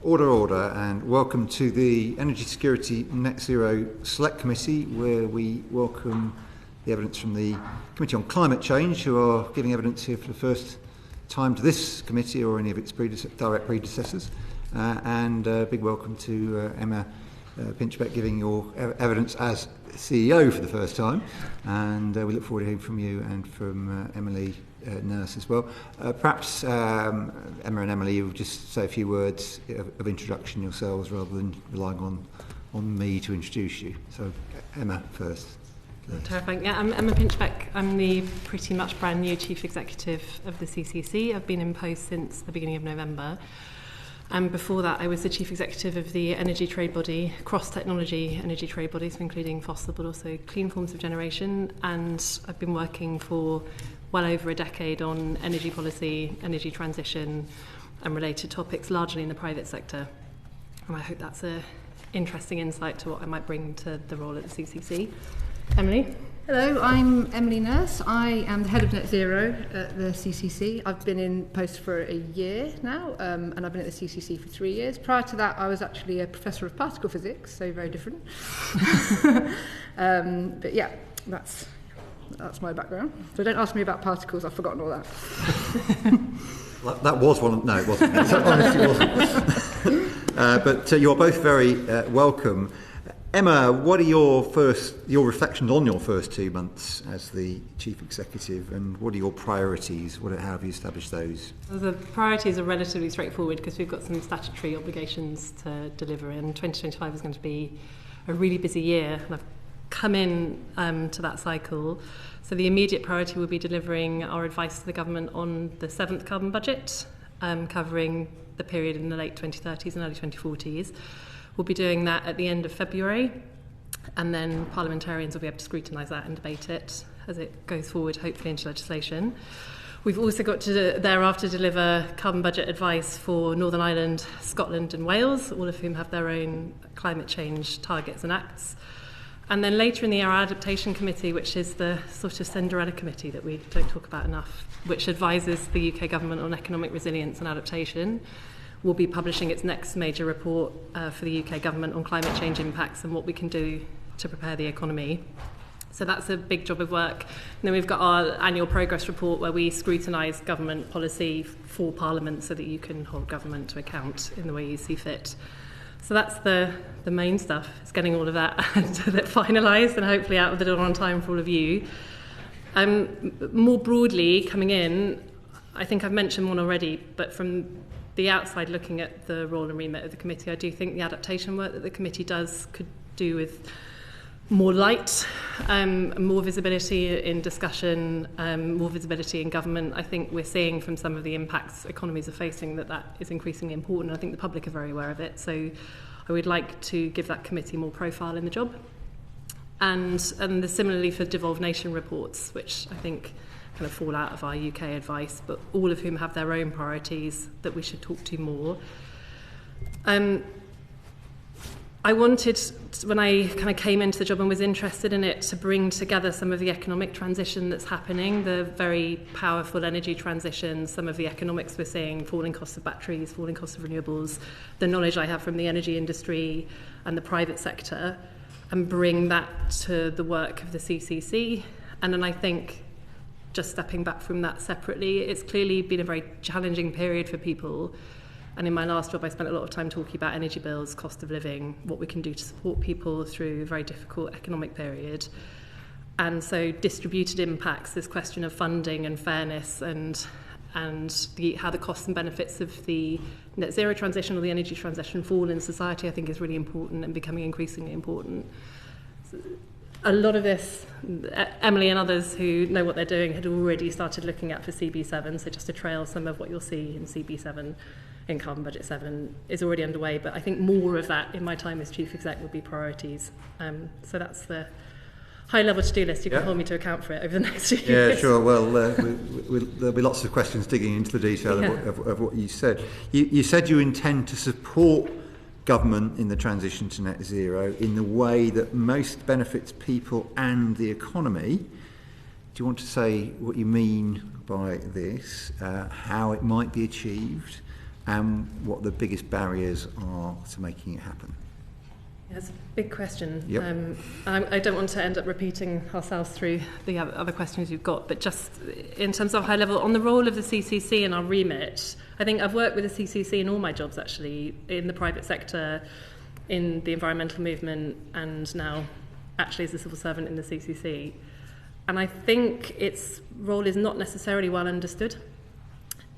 Order, and welcome to the Energy Security Net Zero Select Committee, where we welcome the evidence from the Committee on Climate Change, who are giving evidence here for the first time to this committee or any of its direct predecessors. And a big welcome to Emma Pinchbeck giving your evidence as CEO for the first time. And we look forward to hearing from you and from Emily Nurse as well. Perhaps Emma and Emily, you'll just say a few words of introduction yourselves rather than relying on me to introduce you. So Emma first. Terrifying. Yeah, I'm Emma Pinchbeck. I'm the pretty much brand new Chief Executive of the CCC. I've been in post since the beginning of November. And before that, I was the Chief Executive of the energy trade body, cross-technology energy trade bodies, including fossil but also clean forms of generation. And I've been working for well over a decade on energy policy, energy transition and related topics, largely in the private sector. And I hope that's an interesting insight to what I might bring to the role at the CCC. Emily? Hello, I'm Emily Nurse. I am the Head of Net Zero at the CCC. I've been in post for a year now, and I've been at the CCC for 3 years. Prior to that, I was actually a Professor of Particle Physics, so very different. But yeah, that's my background. So don't ask me about particles, I've forgotten all that. That was one. No, it wasn't. It honestly wasn't. But you're both very welcome. Emma, what are your reflections on your first 2 months as the Chief Executive, and what are your priorities? How have you established those? Well, the priorities are relatively straightforward because we've got some statutory obligations to deliver, and 2025 is going to be a really busy year. And I've come in to that cycle. So the immediate priority will be delivering our advice to the government on the 7th carbon budget, covering the period in the late 2030s and early 2040s. We'll be doing that at the end of February, and then parliamentarians will be able to scrutinise that and debate it as it goes forward, hopefully into legislation. We've also got to thereafter deliver carbon budget advice for Northern Ireland, Scotland and Wales, all of whom have their own climate change targets and acts. And then later in the year, our adaptation committee, which is the sort of Cinderella committee that we don't talk about enough, which advises the UK government on economic resilience and adaptation, will be publishing its next major report for the UK government on climate change impacts and what we can do to prepare the economy. So that's a big job of work. And then we've got our annual progress report where we scrutinise government policy for Parliament so that you can hold government to account in the way you see fit. So that's the main stuff. It's getting all of that finalised and hopefully out of the door on time for all of you. More broadly, coming in, I think I've mentioned one already, but from the outside looking at the role and remit of the committee, I do think the adaptation work that the committee does could do with more light, more visibility in discussion, more visibility in government. I think we're seeing from some of the impacts economies are facing that is increasingly important. I think the public are very aware of it. So I would like to give that committee more profile in the job. And similarly for devolved nation reports, which I think kind of fall out of our UK advice, but all of whom have their own priorities that we should talk to more. I wanted, when I kind of came into the job and was interested in it, to bring together some of the economic transition that's happening, the very powerful energy transition, some of the economics we're seeing, falling costs of batteries, falling costs of renewables, the knowledge I have from the energy industry and the private sector, and bring that to the work of the CCC. And then I think, just stepping back from that separately, it's clearly been a very challenging period for people. And in my last job, I spent a lot of time talking about energy bills, cost of living, what we can do to support people through a very difficult economic period. And so distributed impacts, this question of funding and fairness and how the costs and benefits of the net zero transition or the energy transition fall in society, I think is really important and becoming increasingly important. A lot of this, Emily and others who know what they're doing had already started looking at for CB7, so just to trail some of what you'll see in CB7, in Carbon Budget 7, is already underway, but I think more of that in my time as Chief Exec will be priorities. So that's the high-level to-do list. You can hold me to account for it over the next few years. Yeah, sure. Well, there'll be lots of questions digging into the detail of what you said. You said you intend to support government in the transition to net zero in the way that most benefits people and the economy. Do you want to say what you mean by this, how it might be achieved, and what the biggest barriers are to making it happen? Yeah, it's a big question. Yep. And I don't want to end up repeating ourselves through the other questions you've got, but just in terms of high level, on the role of the CCC in our remit, I think I've worked with the CCC in all my jobs, actually, in the private sector, in the environmental movement, and now actually as a civil servant in the CCC. And I think its role is not necessarily well understood.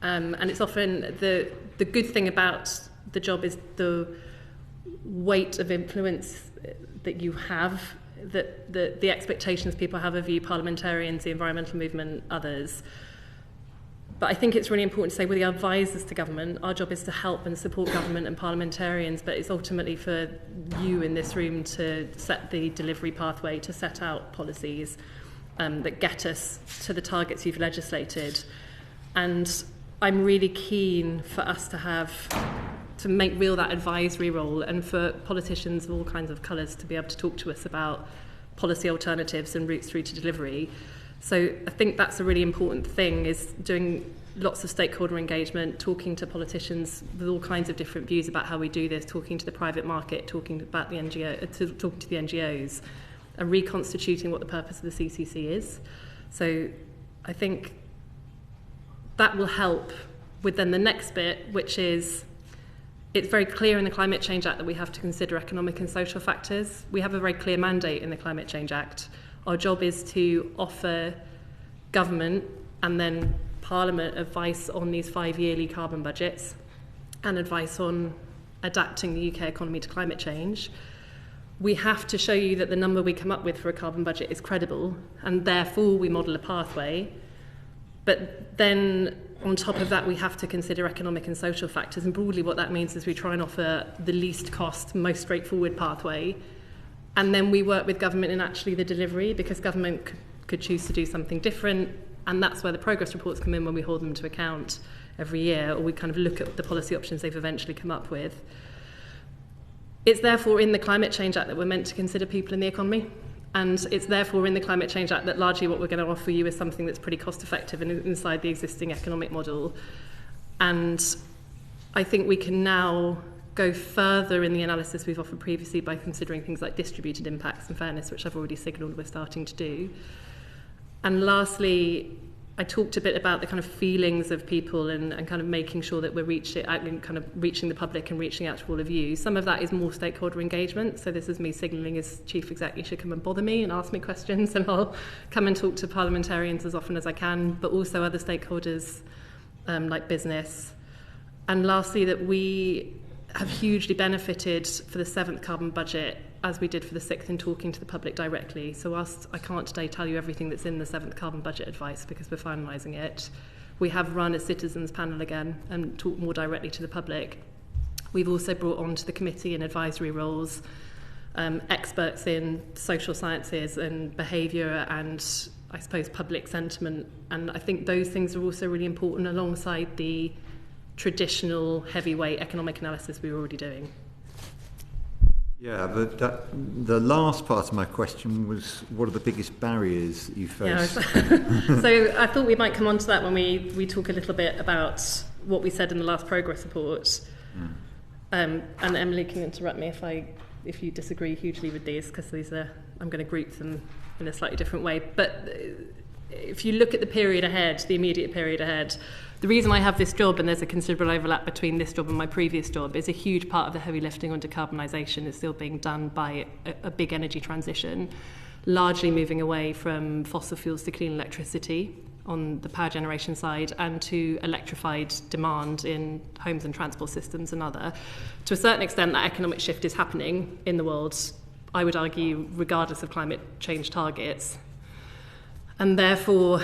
And it's often the good thing about the job is the weight of influence that you have, that the expectations people have of you, parliamentarians, the environmental movement, others. But I think it's really important to say we're the advisors to government. Our job is to help and support government and parliamentarians, but it's ultimately for you in this room to set the delivery pathway, to set out policies that get us to the targets you've legislated. And I'm really keen for us to make real that advisory role, and for politicians of all kinds of colours to be able to talk to us about policy alternatives and routes through to delivery. So I think that's a really important thing, is doing lots of stakeholder engagement, talking to politicians with all kinds of different views about how we do this, talking to the private market, talking about the talking to the NGOs, and reconstituting what the purpose of the CCC is. So I think that will help with then the next bit, which is it's very clear in the Climate Change Act that we have to consider economic and social factors. We have a very clear mandate in the Climate Change Act. Our job is to offer government and then Parliament advice on these 5-yearly carbon budgets and advice on adapting the UK economy to climate change. We have to show you that the number we come up with for a carbon budget is credible, and therefore we model a pathway. But then on top of that, we have to consider economic and social factors, and broadly what that means is we try and offer the least cost, most straightforward pathway, and then we work with government in actually the delivery, because government could choose to do something different, and that's where the progress reports come in, when we hold them to account every year, or we kind of look at the policy options they've eventually come up with. It's therefore in the Climate Change Act that we're meant to consider people in the economy. And it's therefore in the Climate Change Act that largely what we're going to offer you is something that's pretty cost effective and inside the existing economic model. And I think we can now go further in the analysis we've offered previously by considering things like distributed impacts and fairness, which I've already signalled we're starting to do. And lastly, I talked a bit about the kind of feelings of people and kind of making sure that we're reaching the public and reaching out to all of you. Some of that is more stakeholder engagement. So this is me signalling as Chief Exec, you should come and bother me and ask me questions, and I'll come and talk to parliamentarians as often as I can, but also other stakeholders like business. And lastly, that we have hugely benefited for the 7th carbon budget, as we did for the 6th, in talking to the public directly. So whilst I can't today tell you everything that's in the 7th carbon budget advice because we're finalising it, we have run a citizens panel again and talked more directly to the public. We've also brought on to the committee in advisory roles experts in social sciences and behaviour and, I suppose, public sentiment. And I think those things are also really important alongside the traditional heavyweight economic analysis we were already doing. Yeah, the last part of my question was, what are the biggest barriers that you face? Yeah, so I thought we might come on to that when we talk a little bit about what we said in the last progress report. And Emily can interrupt me if you disagree hugely with these, because I'm going to group them in a slightly different way. But if you look at the period ahead, the immediate period ahead, the reason I have this job, and there's a considerable overlap between this job and my previous job, is a huge part of the heavy lifting on decarbonisation is still being done by a big energy transition, largely moving away from fossil fuels to clean electricity on the power generation side, and to electrified demand in homes and transport systems and other. To a certain extent, that economic shift is happening in the world, I would argue, regardless of climate change targets. And therefore,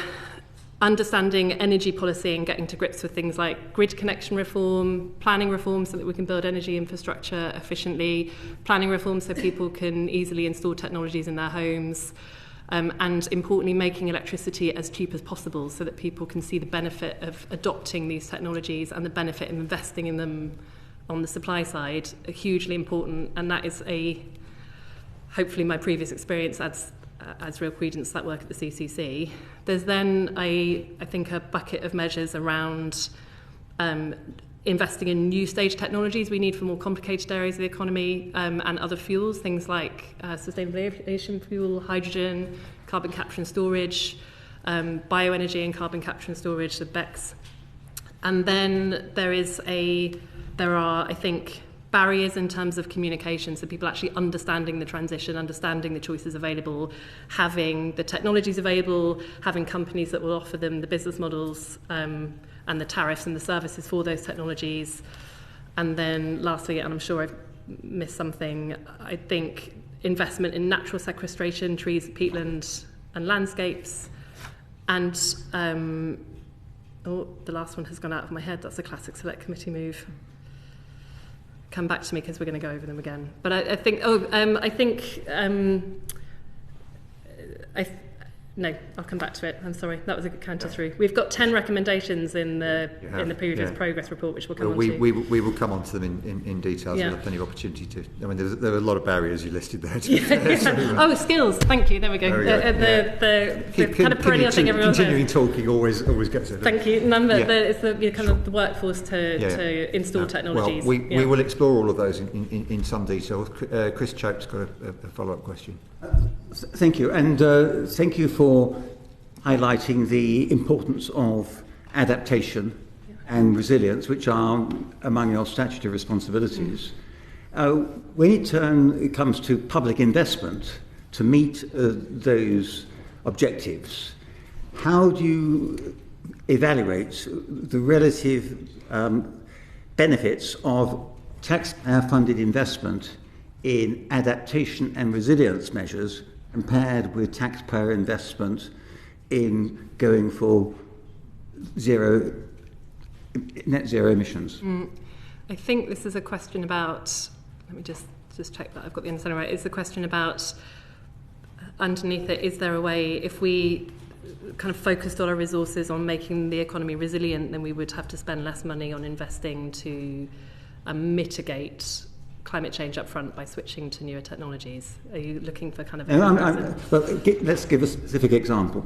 understanding energy policy and getting to grips with things like grid connection reform, planning reform so that we can build energy infrastructure efficiently, planning reform so people can easily install technologies in their homes, and importantly making electricity as cheap as possible so that people can see the benefit of adopting these technologies and the benefit of investing in them on the supply side are hugely important. And that is hopefully my previous experience adds real credence to that work at the CCC. There's then I think a bucket of measures around investing in new stage technologies we need for more complicated areas of the economy, and other fuels, things like sustainable aviation fuel, hydrogen, carbon capture and storage, bioenergy and carbon capture and storage, so BECCS. And then there are, I think, barriers in terms of communication, so people actually understanding the transition, understanding the choices available, having the technologies available, having companies that will offer them the business models and the tariffs and the services for those technologies. And then lastly, and I'm sure I've missed something, I think investment in natural sequestration, trees, peatland and landscapes. And the last one has gone out of my head. That's a classic select committee move. Come back to me because we're going to go over them again. But no, I'll come back to it. I'm sorry, that was a good counter through. We've got 10 recommendations in the previous progress report, which we'll come on to. We will come on to them in detail. So we'll have plenty of opportunity to. I mean, there are a lot of barriers you listed there. Oh, skills. Thank you. There we go. The kind of perennial thing everyone says. Continuing talking always gets it. Thank you. It's the kind of the workforce to install technologies. Well, we will explore all of those in some detail. Chris Chope's got a follow-up question. Thank you, and thank you for highlighting the importance of adaptation and resilience, which are among your statutory responsibilities. When it comes to public investment to meet those objectives, how do you evaluate the relative benefits of taxpayer-funded investment in adaptation and resilience measures compared with taxpayer investment in going for net zero emissions? I think this is a question about, let me just check that I've got the understanding right, it's a question about, underneath it, is there a way, if we kind of focused all our resources on making the economy resilient, then we would have to spend less money on investing to mitigate climate change up front by switching to newer technologies? Are you looking for kind of... let's give a specific example.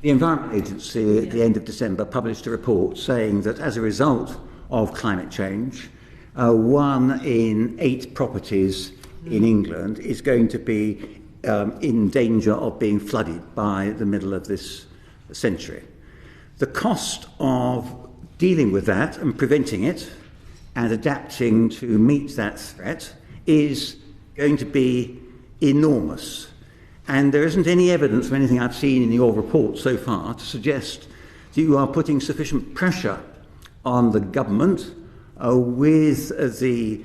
The Environment Agency at the end of December published a report saying that as a result of climate change, 1 in 8 properties in England is going to be in danger of being flooded by the middle of this century. The cost of dealing with that and preventing it and adapting to meet that threat is going to be enormous. And there isn't any evidence from anything I've seen in your report so far to suggest that you are putting sufficient pressure on the government with the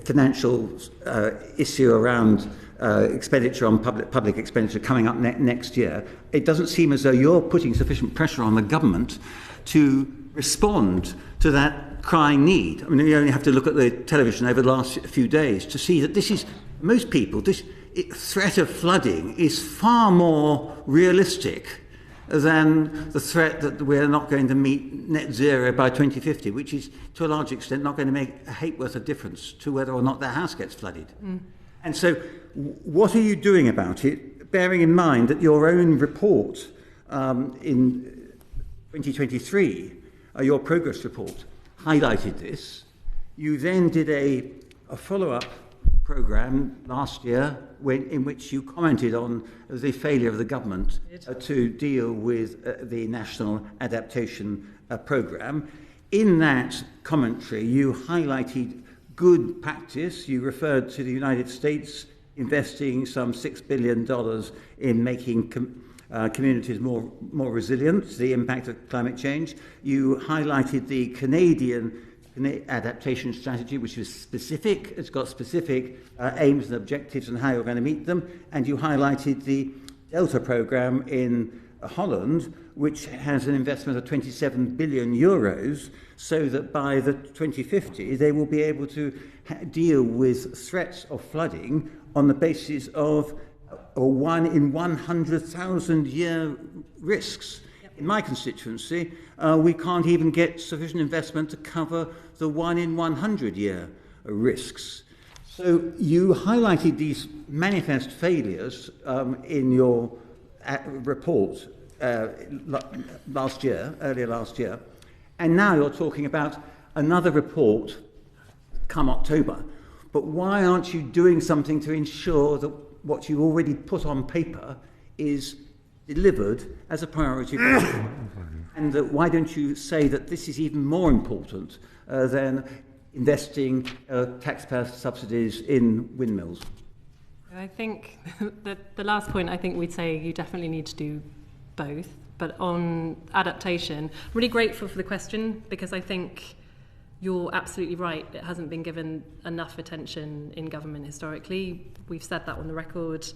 financial issue around expenditure on public expenditure coming up next year. It doesn't seem as though you're putting sufficient pressure on the government to respond to that crying need. I mean, you only have to look at the television over the last few days to see that this threat of flooding is far more realistic than the threat that we're not going to meet net zero by 2050, which is to a large extent not going to make a hapeworth of difference to whether or not their house gets flooded. And so what are you doing about it, bearing in mind that your own report in 2023, your progress report, highlighted this? You then did a follow-up programme last year in which you commented on the failure of the government to deal with the National Adaptation Programme. In that commentary, you highlighted good practice. You referred to the United States investing some $6 billion in making communities more resilient to the impact of climate change. You highlighted the Canadian adaptation strategy, which is specific. It's got specific aims and objectives and how you're going to meet them. And you highlighted the Delta programme in Holland, which has an investment of 27 billion euros, so that by the 2050 they will be able to deal with threats of flooding on the basis of 1 in 100,000 year risks. In my constituency, we can't even get sufficient investment to cover the 1 in 100 year risks. So you highlighted these manifest failures in your report earlier last year, and now you're talking about another report come October. But why aren't you doing something to ensure that what you already put on paper is delivered as a priority? And why don't you say that this is even more important than investing taxpayer subsidies in windmills? I think the last point, I think we'd say you definitely need to do both. But on adaptation, I'm really grateful for the question, because I think you're absolutely right. It hasn't been given enough attention in government historically. We've said that on the record.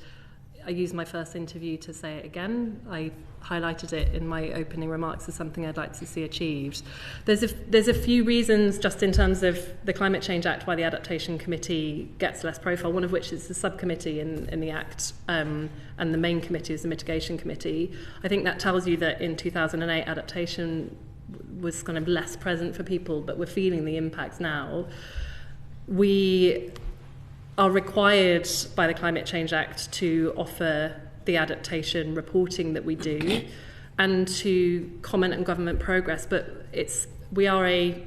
I used my first interview to say it again. I highlighted it in my opening remarks as something I'd like to see achieved. There's a few reasons, just in terms of the Climate Change Act, why the Adaptation Committee gets less profile, one of which is the subcommittee in the Act, and the main committee is the Mitigation Committee. I think that tells you that in 2008, adaptation was kind of less present for people, but we're feeling the impacts now. We are required by the Climate Change Act to offer the adaptation reporting that we do and to comment on government progress, but we are an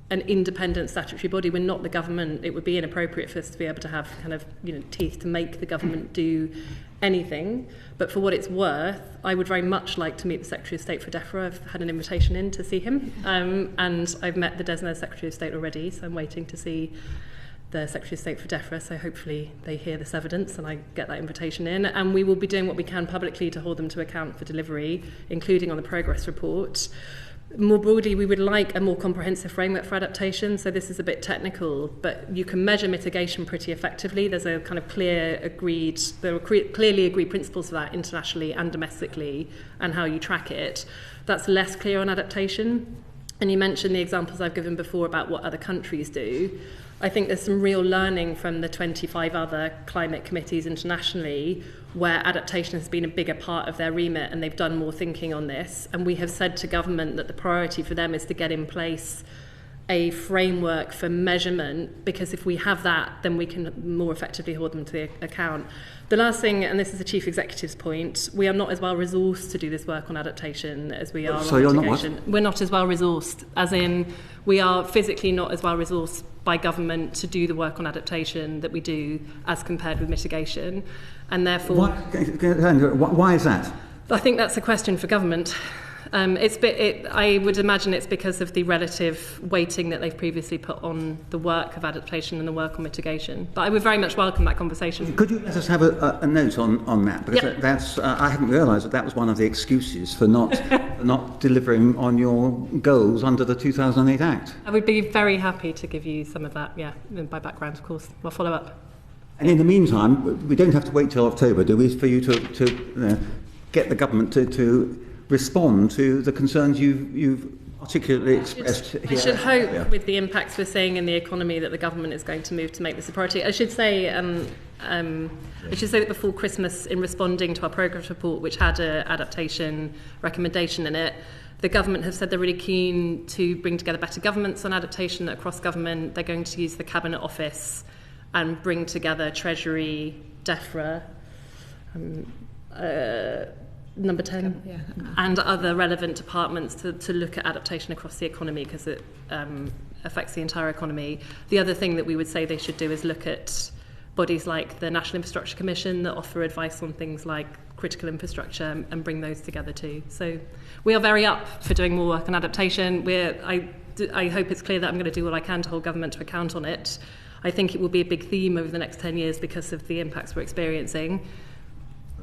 independent statutory body. We're not the government. It would be inappropriate for us to be able to have kind of teeth to make the government do anything. But for what it's worth, I would very much like to meet the Secretary of State for DEFRA. I've had an invitation in to see him, and I've met the DESNZ Secretary of State already, so I'm waiting to see the Secretary of State for DEFRA, so hopefully they hear this evidence and I get that invitation in. And we will be doing what we can publicly to hold them to account for delivery, including on the progress report. More broadly, we would like a more comprehensive framework for adaptation. So this is a bit technical, but you can measure mitigation pretty effectively. There's a kind of clearly agreed principles for that internationally and domestically, and how you track it. That's less clear on adaptation. And you mentioned the examples I've given before about what other countries do. I think there's some real learning from the 25 other climate committees internationally where adaptation has been a bigger part of their remit and they've done more thinking on this. And we have said to government that the priority for them is to get in place a framework for measurement, because if we have that, then we can more effectively hold them to the account. The last thing, and this is the Chief Executive's point, we are not as well resourced to do this work on adaptation as we are on mitigation. We're not as well resourced, as in we are physically not as well resourced by government to do the work on adaptation that we do as compared with mitigation. And therefore... Why is that? I think that's a question for government. I would imagine it's because of the relative weighting that they've previously put on the work of adaptation and the work on mitigation. But I would very much welcome that conversation. Could you let us have a note on that? Because that's I hadn't realised that was one of the excuses for not delivering on your goals under the 2008 Act. I would be very happy to give you some of that, by background, of course. We'll follow up. And in the meantime, we don't have to wait till October, do we, for you to get the government to respond to the concerns you've articulately expressed here. I should hope, with the impacts we're seeing in the economy, that the government is going to move to make this a priority. I should say that before Christmas, in responding to our progress report, which had an adaptation recommendation in it, the government have said they're really keen to bring together better governance on adaptation across government. They're going to use the Cabinet Office and bring together Treasury, DEFRA, number 10, and other relevant departments to look at adaptation across the economy, because it affects the entire economy. The other thing that we would say they should do is look at bodies like the National Infrastructure Commission that offer advice on things like critical infrastructure, and bring those together too. So we are very up for doing more work on adaptation. I hope it's clear that I'm going to do what I can to hold government to account on it. I think it will be a big theme over the next 10 years because of the impacts we're experiencing.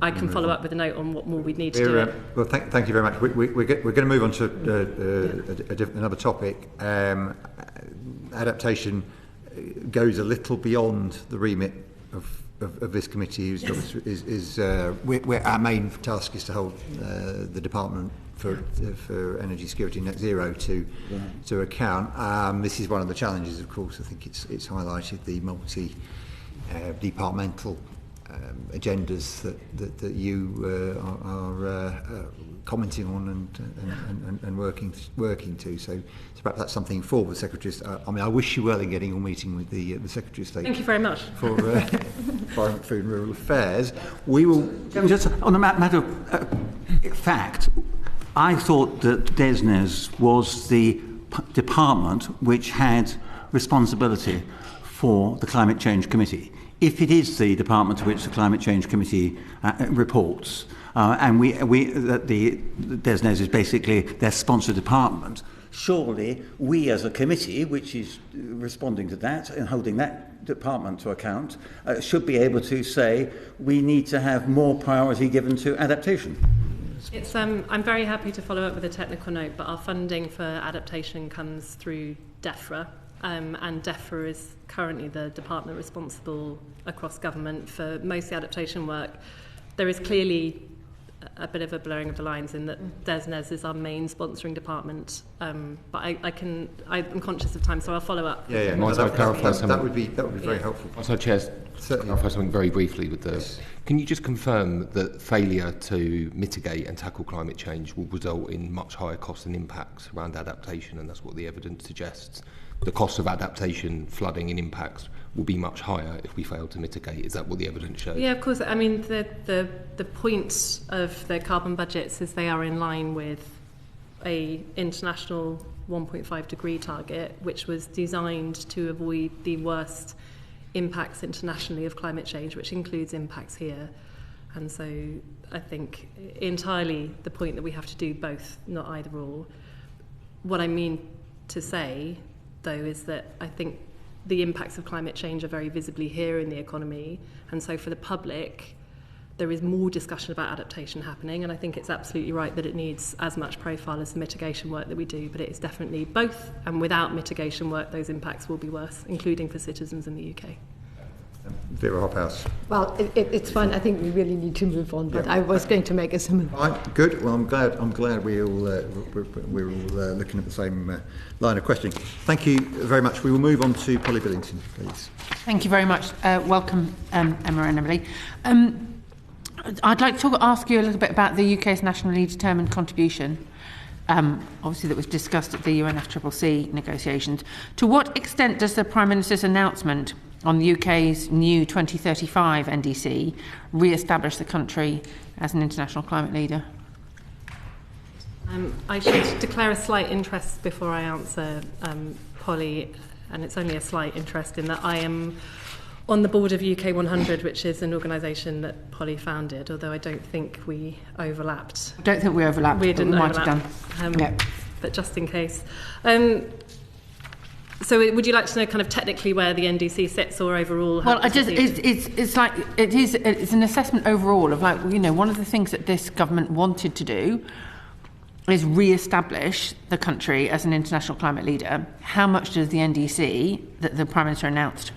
I can follow up with a note on what more we'd need to do. Well, thank you very much. We're going to move on to another topic. Adaptation goes a little beyond the remit of this committee. Our main task is to hold the Department for Energy Security Net Zero to account. This is one of the challenges, of course. I think it's highlighted the multi-departmental agendas that you are commenting on and working to. So perhaps that's something for the Secretary. I wish you well in getting your meeting with the Secretary of State. Thank you very much for Environment, Food and Rural Affairs. We will just on a matter of fact. I thought that DESNZ was the department which had responsibility for the Climate Change Committee. If it is the department to which the Climate Change Committee reports, and the DESNES is basically their sponsor department, surely we as a committee, which is responding to that and holding that department to account, should be able to say we need to have more priority given to adaptation. It's, I'm very happy to follow up with a technical note, but our funding for adaptation comes through DEFRA, and DEFRA is currently the department responsible across government for most of the adaptation work. There is clearly a bit of a blurring of the lines in that DESNES is our main sponsoring department, but I'm conscious of time, so I'll follow up. Yeah. That would be very helpful. Also, Chair, clarify something very briefly with the. Yes. Can you just confirm that failure to mitigate and tackle climate change will result in much higher costs and impacts around adaptation, and that's what the evidence suggests? The cost of adaptation, flooding and impacts will be much higher if we fail to mitigate. Is that what the evidence shows? Yeah, of course. I mean, the point of the carbon budgets is they are in line with a international 1.5 degree target, which was designed to avoid the worst impacts internationally of climate change, which includes impacts here. And so I think entirely the point that we have to do both, not either or. What I mean to say, though, is that I think the impacts of climate change are very visibly here in the economy, and so for the public there is more discussion about adaptation happening, and I think it's absolutely right that it needs as much profile as the mitigation work that we do, but it is definitely both, and without mitigation work those impacts will be worse, including for citizens in the UK. Vera Hophouse. Well, it's fine. I think we really need to move on, but I was going to make a similar. Right, good. Well, I'm glad we're all looking at the same line of questioning. Thank you very much. We will move on to Polly Billington, please. Thank you very much. Welcome, Emma and Emily. I'd like to ask you a little bit about the UK's nationally determined contribution. Obviously, that was discussed at the UNFCCC negotiations. To what extent does the Prime Minister's announcement on the UK's new 2035 NDC re-establish the country as an international climate leader? I should declare a slight interest before I answer Polly, and it's only a slight interest in that I am on the board of UK 100, which is an organisation that Polly founded, although I don't think we overlapped. I don't think we overlapped. We didn't might overlap, have done. But just in case. So would you like to know kind of technically where the NDC sits, or overall? Well, it's an assessment overall of, like, you know, one of the things that this government wanted to do is re-establish the country as an international climate leader. How much does the NDC that the Prime Minister announced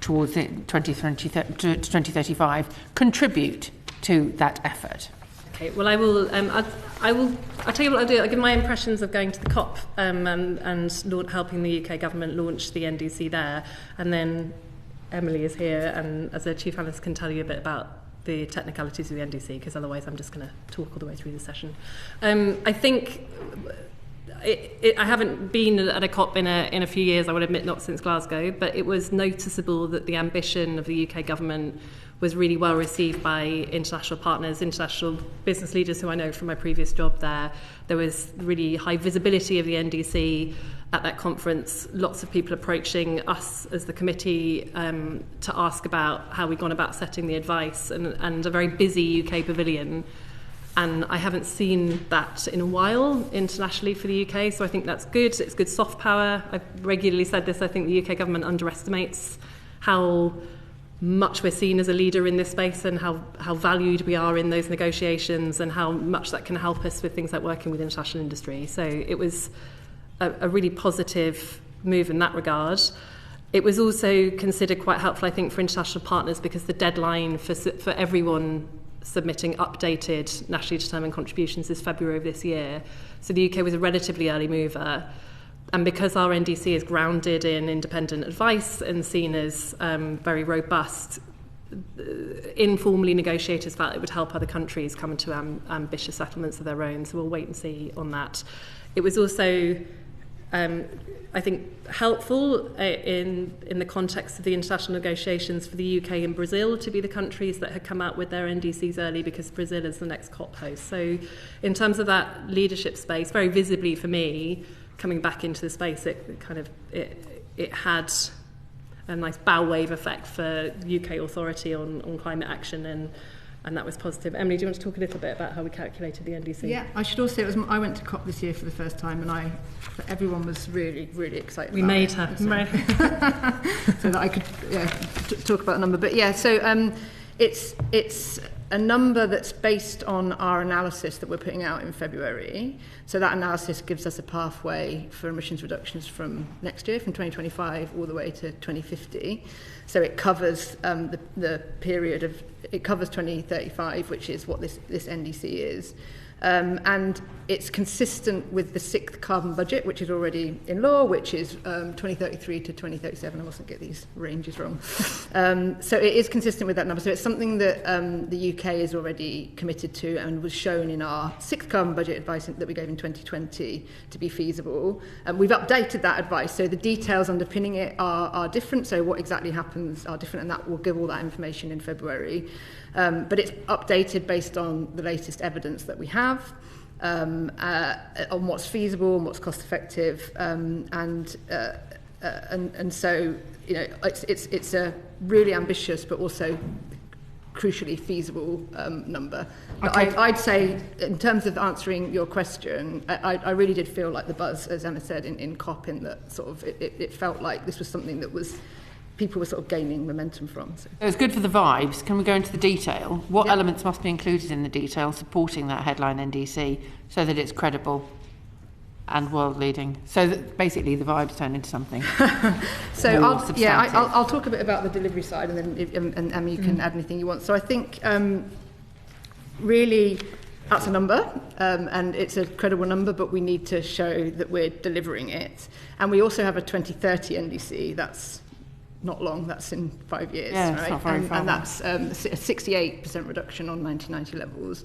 towards the 2035 contribute to that effort? Okay, well, I will. I'll tell you what I'll do. I'll give my impressions of going to the COP and helping the UK government launch the NDC there, and then Emily is here, and as a chief analyst can tell you a bit about the technicalities of the NDC, because otherwise I'm just going to talk all the way through the session. I think I haven't been at a COP in a few years, I would admit, not since Glasgow, but it was noticeable that the ambition of the UK government was really well received by international partners, international business leaders who I know from my previous job there. There was really high visibility of the NDC at that conference, lots of people approaching us as the committee to ask about how we'd gone about setting the advice, and a very busy UK pavilion. And I haven't seen that in a while internationally for the UK, so I think that's good. It's good soft power. I've regularly said this. I think the UK government underestimates how much we're seen as a leader in this space, and how valued we are in those negotiations, and how much that can help us with things like working with international industry. So it was a really positive move in that regard. It was also considered quite helpful, I think, for international partners, because the deadline for everyone submitting updated nationally determined contributions is February of this year. So the UK was a relatively early mover. And because our NDC is grounded in independent advice and seen as very robust, informally negotiators felt it would help other countries come into ambitious settlements of their own. So we'll wait and see on that. It was also, I think, helpful in the context of the international negotiations for the UK and Brazil to be the countries that had come out with their NDCs early, because Brazil is the next COP host. So in terms of that leadership space, very visibly for me, coming back into the space, it had a nice bow wave effect for UK authority on climate action, and that was positive. Emily, do you want to talk a little bit about how we calculated the NDC? Yeah, I should also say I went to COP this year for the first time, and everyone was really, really excited. We made her, right? So that I could talk about the number. But yeah, so it's a number that's based on our analysis that we're putting out in February. So that analysis gives us a pathway for emissions reductions from next year, from 2025 all the way to 2050. So it covers the period of, it covers 2035, which is what this NDC is. And it's consistent with the 6th carbon budget, which is already in law, which is 2033 to 2037. I mustn't get these ranges wrong. So it is consistent with that number. So it's something that the UK is already committed to and was shown in our 6th carbon budget advice that we gave in 2020 to be feasible. We've updated that advice, so the details underpinning it are different. So what exactly happens are different, and that will give all that information in February. But it's updated based on the latest evidence that we have, on what's feasible and what's cost effective, and so it's a really ambitious but also crucially feasible number. But Okay. I'd say, in terms of answering your question, I really did feel like the buzz, as Emma said, in COP, in that sort of it felt like this was something that was people were sort of gaining momentum from. So. It was good for the vibes. Can we go into the detail? What Yep. elements must be included in the detail supporting that headline NDC so that it's credible and world leading? So that basically the vibes turn into something. So more I'll substantive. talk a bit about the delivery side, and then you can add anything you want. So I think really that's a number, and it's a credible number, but we need to show that we're delivering it. And we also have a 2030 NDC. That's not long, that's in 5 years, Yeah, right? it's not very far and that's a 68% reduction on 1990 levels,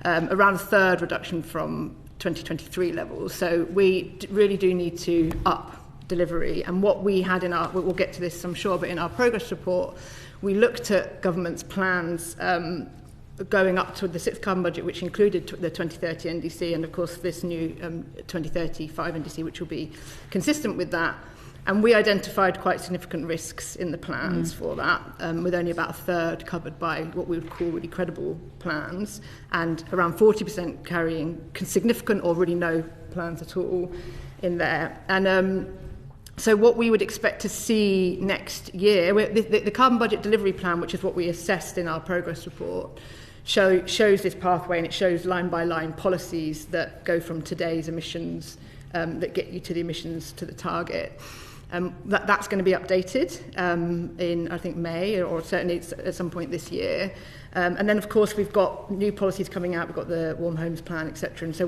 around a third reduction from 2023 levels. So we really do need to up delivery. And what we had in our, we'll get to this I'm sure, but in our progress report, we looked at government's plans going up to the 6th carbon budget, which included the 2030 NDC, and of course this new 2035 NDC, which will be consistent with that. And we identified quite significant risks in the plans for that, with only about a third covered by what we would call really credible plans, and around 40% carrying significant or really no plans at all in there. And so what we would expect to see next year, the carbon budget delivery plan, which is what we assessed in our progress report, shows this pathway, and it shows line by line policies that go from today's emissions, that get you to the emissions to the target. That's going to be updated in, I think, May, or certainly at some point this year. And then, of course, we've got new policies coming out. We've got the Warm Homes Plan, etc. And so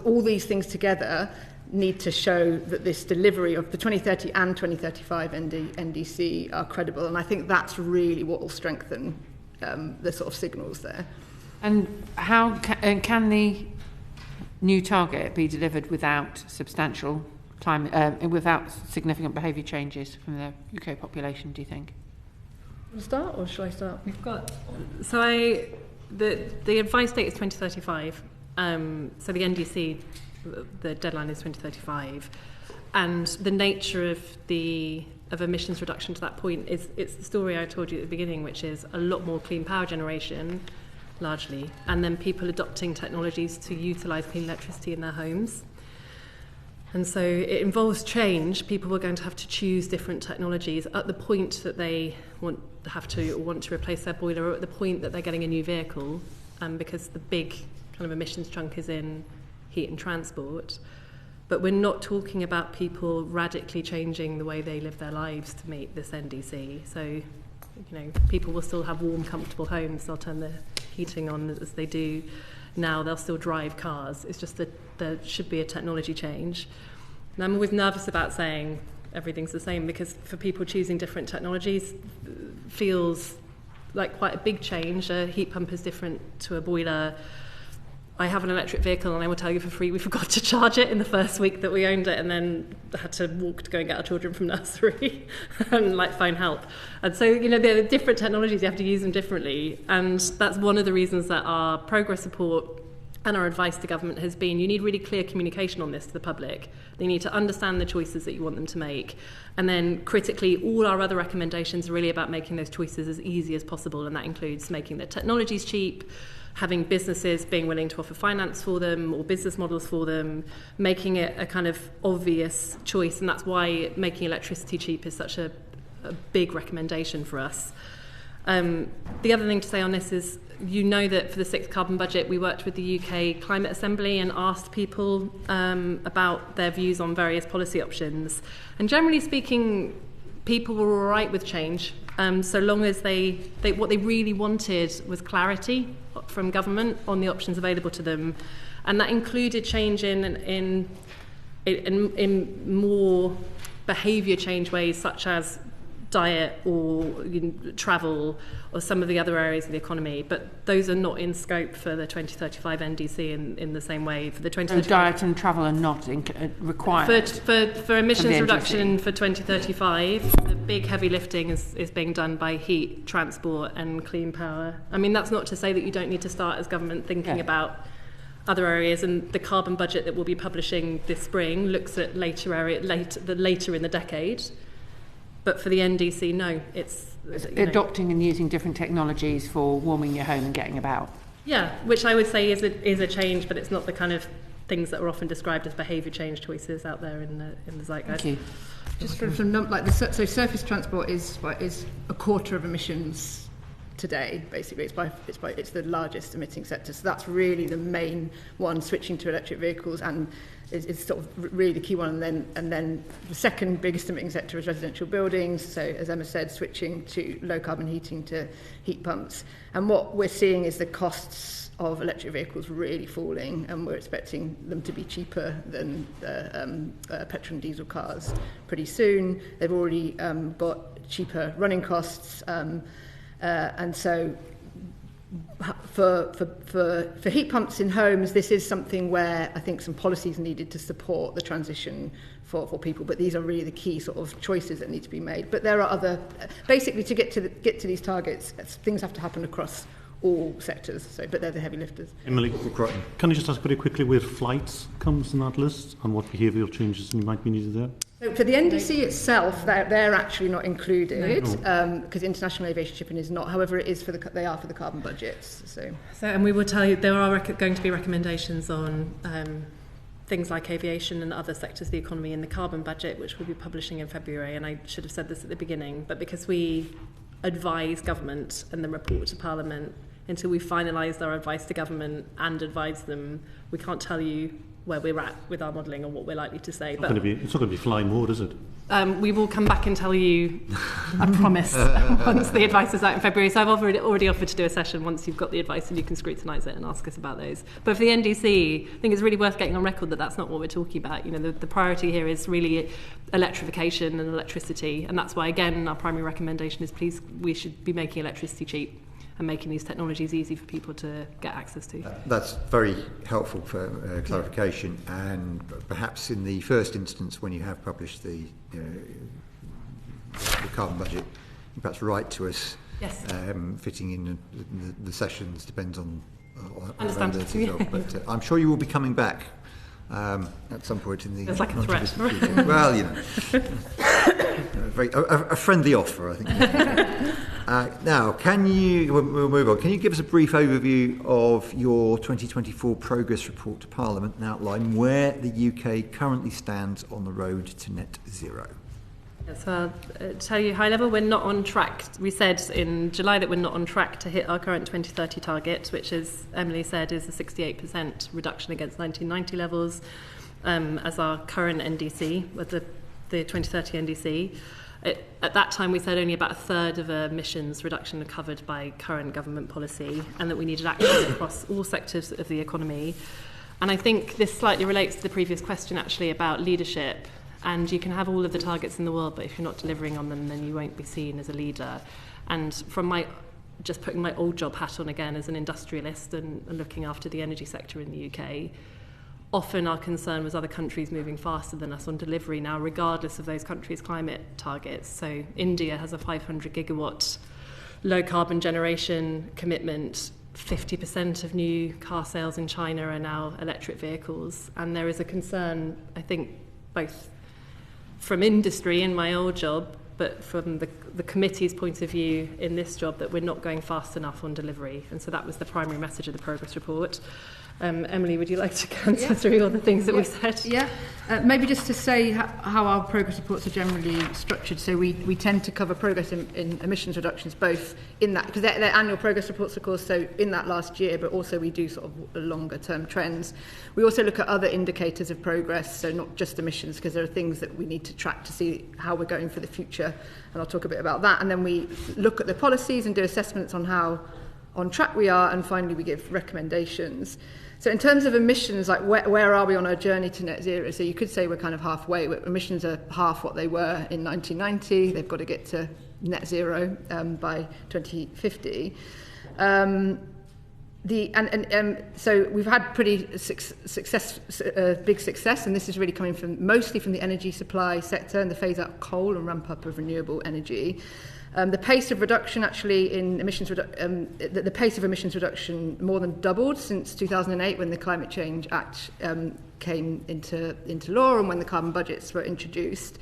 all these things together need to show that this delivery of the 2030 and 2035 NDC are credible. And I think that's really what will strengthen the sort of signals there. And how can the new target be delivered without substantial climate, without significant behaviour changes from the UK population, do you think? Want to start, or shall I start? We've got, so the advice date is 2035. So the NDC, the deadline is 2035, and the nature of emissions reduction to that point it's the story I told you at the beginning, which is a lot more clean power generation, largely, and then people adopting technologies to utilise clean electricity in their homes. And so it involves change. People are going to have to choose different technologies at the point that they want to replace their boiler, or at the point that they're getting a new vehicle, because the big kind of emissions chunk is in heat and transport. But we're not talking about people radically changing the way they live their lives to meet this NDC. So, people will still have warm, comfortable homes. They'll turn the heating on as they do now. They'll still drive cars. It's just that there should be a technology change. And I'm always nervous about saying everything's the same, because for people choosing different technologies feels like quite a big change. A heat pump is different to a boiler. I have an electric vehicle, and I will tell you for free, we forgot to charge it in the first week that we owned it, and then had to walk to go and get our children from nursery and phone help. And so, there are different technologies, you have to use them differently. And that's one of the reasons that our progress report and our advice to government has been, you need really clear communication on this to the public. They need to understand the choices that you want them to make. And then critically, all our other recommendations are really about making those choices as easy as possible. And that includes making the technologies cheap, having businesses being willing to offer finance for them or business models for them, making it a kind of obvious choice. And that's why making electricity cheap is such a big recommendation for us. The other thing to say on this is, you know that for the 6th carbon budget, we worked with the UK Climate Assembly and asked people about their views on various policy options. And generally speaking, people were all right with change, so long as they what they really wanted was clarity from government on the options available to them. And that included change in more behaviour change ways, such as diet or travel or some of the other areas of the economy, but those are not in scope for the 2035 NDC in the same way. For the 2035 diet and travel are not required for emissions reduction for 2035. The big heavy lifting is being done by heat, transport and clean power. I mean, that's not to say that you don't need to start as government thinking about other areas, and the carbon budget that we'll be publishing this spring looks at later in the decade. But for the NDC, no, it's adopting and using different technologies for warming your home and getting about. Yeah, which I would say is a change, but it's not the kind of things that are often described as behaviour change choices out there in the zeitgeist. Thank you. Just from so surface transport is a quarter of emissions today. Basically, it's the largest emitting sector. So that's really the main one. Switching to electric vehicles and is sort of really the key one, and then the second biggest emitting sector is residential buildings. So as Emma said, switching to low carbon heating to heat pumps. And what we're seeing is the costs of electric vehicles really falling, and we're expecting them to be cheaper than petrol and diesel cars pretty soon. They've already got cheaper running costs, and so for heat pumps in homes, this is something where I think some policies needed to support the transition for people, but these are really the key sort of choices that need to be made. But there are other, basically to get to these targets, things have to happen across all sectors, but they're the heavy lifters. Emily, can I just ask very quickly where flights comes in that list and what behavioural changes might be needed there? So for the NDC itself, they're actually not included because international aviation shipping is not. However, it is they are for the carbon budgets. So and we will tell you there are going to be recommendations on things like aviation and other sectors of the economy in the carbon budget, which we'll be publishing in February. And I should have said this at the beginning, but because we advise government and then report to Parliament, until we finalised our advice to government and advise them, we can't tell you where we're at with our modelling or what we're likely to say. It's not going to be fly mode, is it? We will come back and tell you, I promise, once the advice is out in February. So I've already offered to do a session once you've got the advice and you can scrutinise it and ask us about those. But for the NDC, I think it's really worth getting on record that that's not what we're talking about. You know, the priority here is really electrification and electricity. And that's why, again, our primary recommendation is we should be making electricity cheap and making these technologies easy for people to get access to. That's very helpful for clarification, and perhaps in the first instance when you have published the carbon budget, you perhaps write to us. Yes. Fitting in the sessions depends on availability as well. But I'm sure you will be coming back at some point in the... It's like a threat. Well, you know, a friendly offer, I think. Now, we'll move on. Can you give us a brief overview of your 2024 progress report to Parliament and outline where the UK currently stands on the road to net zero? So I'll tell you high level, we're not on track. We said in July that we're not on track to hit our current 2030 target, which, as Emily said, is a 68% reduction against 1990 levels as our current NDC, with the 2030 NDC. At that time, we said only about a third of emissions reduction are covered by current government policy, and that we needed action across all sectors of the economy. And I think this slightly relates to the previous question, actually, about leadership. And you can have all of the targets in the world, but if you're not delivering on them, then you won't be seen as a leader. And from just putting my old job hat on again as an industrialist and looking after the energy sector in the UK, often our concern was other countries moving faster than us on delivery now, regardless of those countries' climate targets. So India has a 500 gigawatt low carbon generation commitment, 50% of new car sales in China are now electric vehicles, and there is a concern, I think, both from industry in my old job, but from the committee's point of view in this job, that we're not going fast enough on delivery. And so that was the primary message of the progress report. Emily, would you like to canter through all the things that we said? Yeah, maybe just to say how our progress reports are generally structured. So we tend to cover progress in emissions reductions, both in that, because they're annual progress reports, of course, so in that last year, but also we do sort of longer term trends. We also look at other indicators of progress, so not just emissions, because there are things that we need to track to see how we're going for the future, and I'll talk a bit about that. And then we look at the policies and do assessments on how on track we are, and finally we give recommendations. So in terms of emissions, like where are we on our journey to net zero? So you could say we're kind of halfway. Emissions are half what they were in 1990. They've got to get to net zero by 2050. So we've had pretty big success, and this is really coming mostly from the energy supply sector and the phase out of coal and ramp up of renewable energy. The pace of reduction actually in emissions, the pace of emissions reduction more than doubled since 2008 when the Climate Change Act came into law and when the carbon budgets were introduced.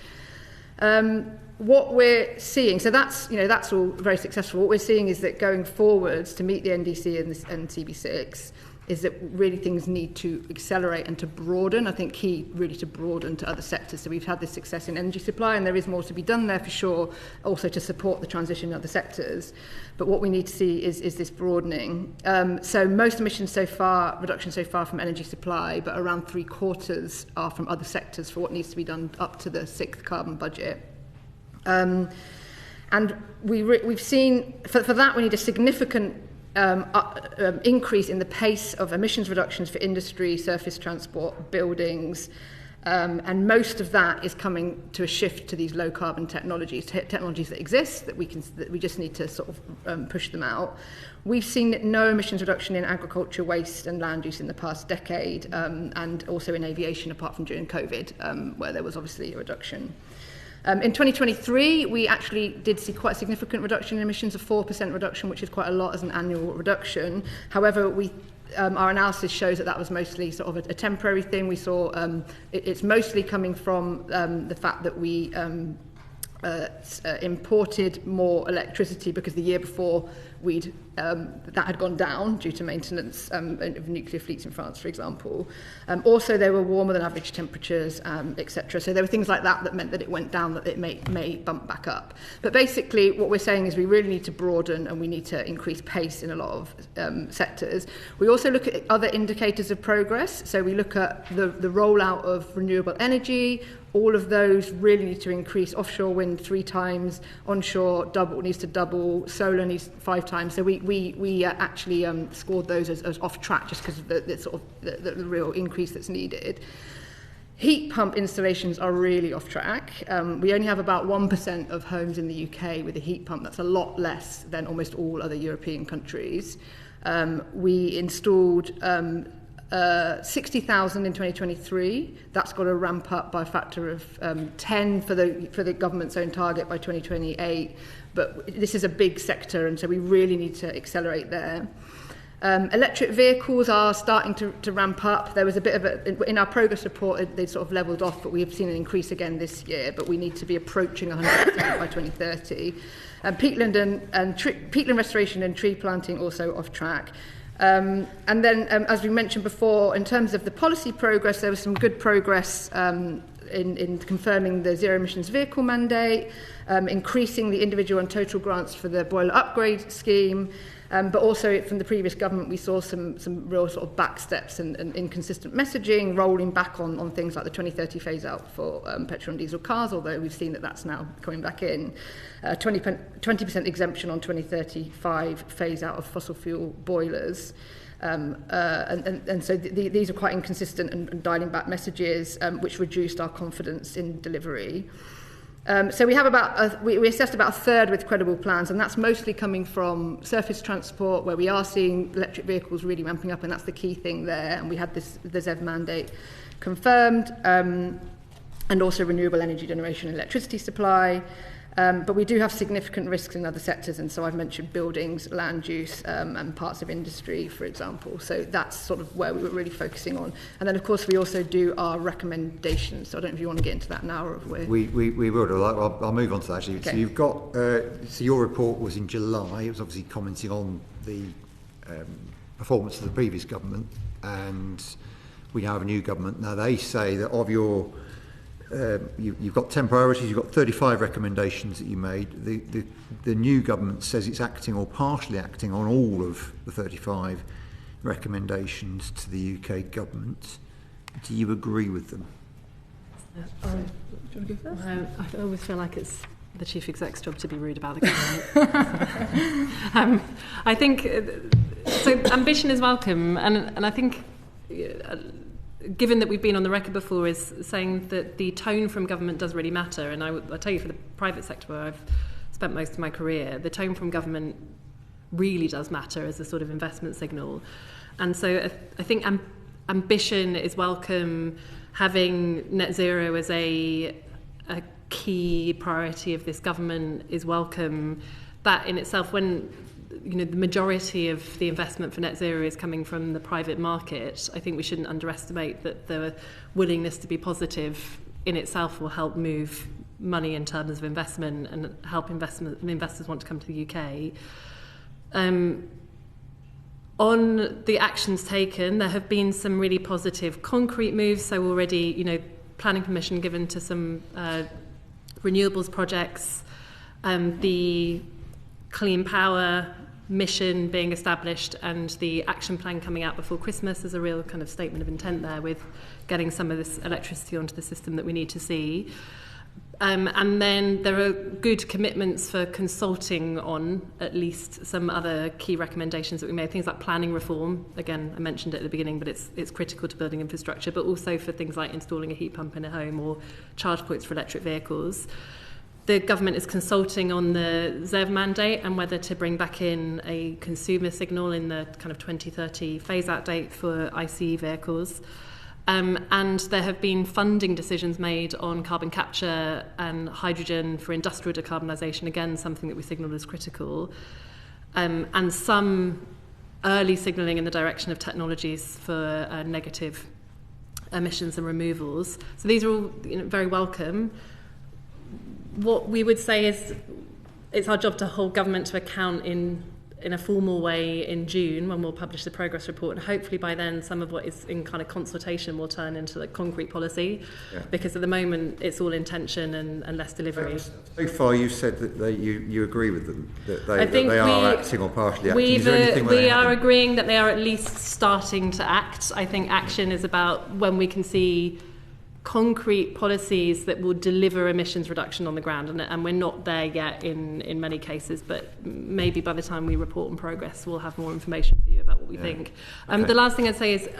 What we're seeing, so that's all very successful. What we're seeing is that going forwards to meet the NDC and CB6 is that really things need to accelerate and to broaden. I think key really to broaden to other sectors. So we've had this success in energy supply, and there is more to be done there for sure, also to support the transition in other sectors. But what we need to see is this broadening. So most emissions reductions so far from energy supply, but around 3/4 are from other sectors for what needs to be done up to the 6th carbon budget. And we've seen, for that we need a significant increase in the pace of emissions reductions for industry, surface transport, buildings, and most of that is coming to a shift to these low carbon technologies that exist that we just need to sort of push them out. We've seen no emissions reduction in agriculture, waste and land use in the past decade, and also in aviation apart from during COVID, where there was obviously a reduction. In 2023, we actually did see quite a significant reduction in emissions, a 4% reduction, which is quite a lot as an annual reduction. However, our analysis shows that was mostly sort of a temporary thing. We saw it's mostly coming from the fact that we imported more electricity because the year before that had gone down due to maintenance of nuclear fleets in France, for example. Also, there were warmer than average temperatures, etc. So there were things like that meant that it went down, that it may bump back up. But basically, what we're saying is we really need to broaden and we need to increase pace in a lot of sectors. We also look at other indicators of progress. So we look at the rollout of renewable energy. All of those really need to increase. Offshore wind 3 times, onshore needs to double, solar needs 5 times. So we actually scored those as off track just because of the real increase that's needed. Heat pump installations are really off track. We only have about 1% of homes in the UK with a heat pump. That's a lot less than almost all other European countries. We installed 60,000 in 2023. That's got to ramp up by a factor of 10 for the government's own target by 2028. But this is a big sector, and so we really need to accelerate there. Electric vehicles are starting to ramp up. There was a bit of in our progress report, they sort of levelled off, but we have seen an increase again this year, but we need to be approaching 100% by 2030. Peatland restoration and tree planting also off track. And then, as we mentioned before, in terms of the policy progress, there was some good progress in confirming the zero emissions vehicle mandate, increasing the individual and total grants for the boiler upgrade scheme, but also from the previous government we saw some real sort of back steps and inconsistent messaging, rolling back on things like the 2030 phase out for petrol and diesel cars, although we've seen that that's now coming back in. 20% exemption on 2035 phase out of fossil fuel boilers. And so these are quite inconsistent and dialing back messages, which reduced our confidence in delivery. So we have we assessed about a third with credible plans, and that's mostly coming from surface transport, where we are seeing electric vehicles really ramping up, and that's the key thing there. And we had the ZEV mandate confirmed, and also renewable energy generation and electricity supply. But we do have significant risks in other sectors, and so I've mentioned buildings, land use, and parts of industry, for example. So that's sort of where we were really focusing on. And then, of course, we also do our recommendations. So I don't know if you want to get into that now or if we're... We will. I'll move on to that, actually. Okay. So you've got... so your report was in July. It was obviously commenting on the performance of the previous government, and we now have a new government. Now, they say that of your... you've got 10 priorities, you've got 35 recommendations that you made. The new government says it's acting or partially acting on all of the 35 recommendations to the UK government. Do you agree with them? Do you want to go first? I always feel like it's the chief exec's job to be rude about the government. I think so. Ambition is welcome, and I think. Given that we've been on the record before is saying that the tone from government does really matter, and I tell you, for the private sector where I've spent most of my career, the tone from government really does matter as a sort of investment signal. And so I think ambition is welcome. Having net zero as a key priority of this government is welcome. That in itself, when the majority of the investment for net zero is coming from the private market, I think we shouldn't underestimate that the willingness to be positive in itself will help move money in terms of investment and help investors want to come to the UK. On the actions taken, there have been some really positive concrete moves. So already, planning permission given to some renewables projects, the clean power mission being established, and the action plan coming out before Christmas is a real kind of statement of intent there with getting some of this electricity onto the system that we need to see. And then there are good commitments for consulting on at least some other key recommendations that we made, things like planning reform. Again, I mentioned it at the beginning, but it's critical to building infrastructure, but also for things like installing a heat pump in a home or charge points for electric vehicles. The government is consulting on the ZEV mandate and whether to bring back in a consumer signal in the kind of 2030 phase-out date for ICE vehicles. And there have been funding decisions made on carbon capture and hydrogen for industrial decarbonisation, again, something that we signalled as critical. And some early signalling in the direction of technologies for negative emissions and removals. So these are all very welcome. What we would say is it's our job to hold government to account in a formal way in June when we'll publish the progress report, and hopefully by then some of what is in kind of consultation will turn into like concrete policy, because at the moment it's all intention and less delivery. So far you've said that you agree with them, that they are acting or partially acting. Is there anything where we are agreeing that they are at least starting to act. I think action is about when we can see concrete policies that will deliver emissions reduction on the ground, and we're not there yet in many cases, but maybe by the time we report on progress we'll have more information for you about what we think. The last thing I'd say is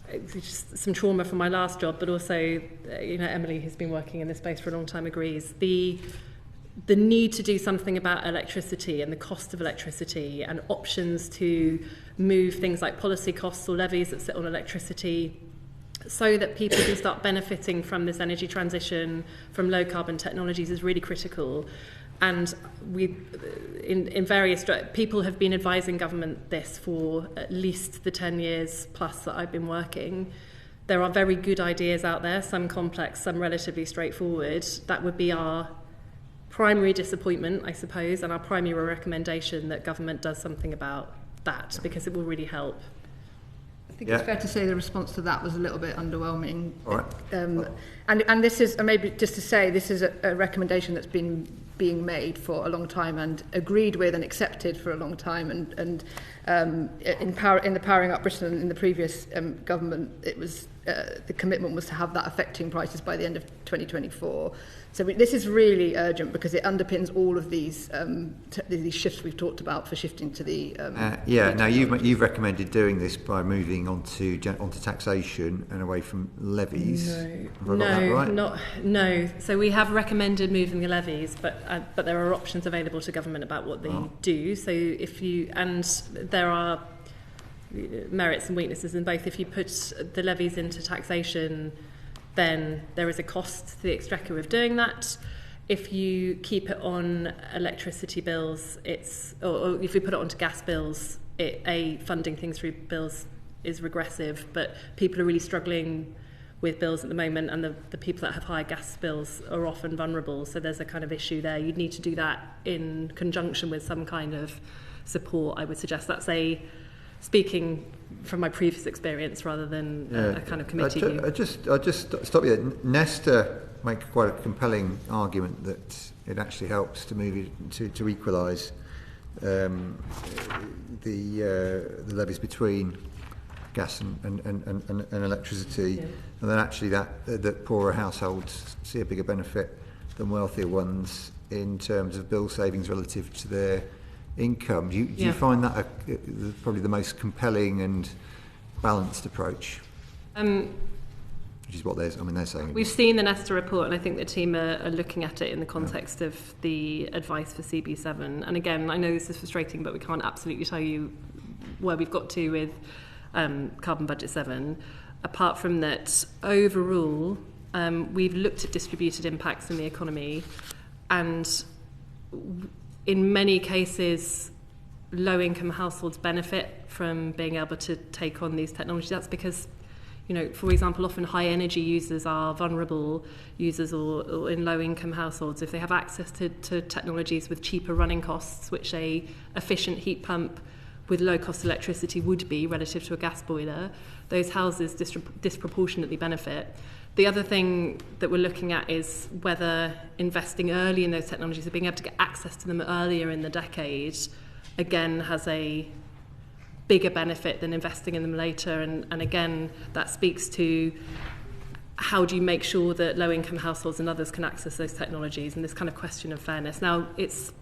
it's just some trauma from my last job, but also Emily, who's been working in this space for a long time, agrees the need to do something about electricity and the cost of electricity and options to move things like policy costs or levies that sit on electricity so that people can start benefiting from this energy transition from low carbon technologies is really critical. And we, in various, people have been advising government this for at least the 10 years plus that I've been working. There are very good ideas out there, some complex, some relatively straightforward. That would be our primary disappointment, I suppose, and our primary recommendation that government does something about that, because it will really help. I think it's fair to say the response to that was a little bit underwhelming. All right. And this is, maybe just to say, this is a recommendation that's been being made for a long time and agreed with and accepted for a long time. And in the Powering Up Britain in the previous government, it was the commitment was to have that affecting prices by the end of 2024. So this is really urgent because it underpins all of these shifts we've talked about for shifting to the... now you've recommended doing this by moving onto taxation and away from levies. No. So we have recommended moving the levies, but there are options available to government about what they do. So there are merits and weaknesses in both. If you put the levies into taxation, then there is a cost to the exchequer of doing that. if you keep it on electricity bills, or if you put it onto gas bills, funding things through bills is regressive, but people are really struggling with bills at the moment, and the people that have higher gas bills are often vulnerable, so there's a kind of issue there. You'd need to do that in conjunction with some kind of support, I would suggest. That's speaking from my previous experience rather than a kind of committee view. I just stop you there. Nesta make quite a compelling argument that it actually helps to move it to equalise the levies between gas and electricity, and then actually that poorer households see a bigger benefit than wealthier ones in terms of bill savings relative to their income. Do you find that probably the most compelling and balanced approach? Which is what they're saying. We've seen the Nesta report, and I think the team are looking at it in the context of the advice for CB7. And again, I know this is frustrating, but we can't absolutely tell you where we've got to with Carbon Budget 7. Apart from that, overall, we've looked at distributed impacts in the economy, and in many cases, low-income households benefit from being able to take on these technologies. That's because, for example, often high-energy users are vulnerable users or in low-income households. If they have access to technologies with cheaper running costs, which a efficient heat pump with low-cost electricity would be relative to a gas boiler, those houses disproportionately benefit. The other thing that we're looking at is whether investing early in those technologies or being able to get access to them earlier in the decade, again, has a bigger benefit than investing in them later. And again, that speaks to how do you make sure that low-income households and others can access those technologies, and this kind of question of fairness. Now, it's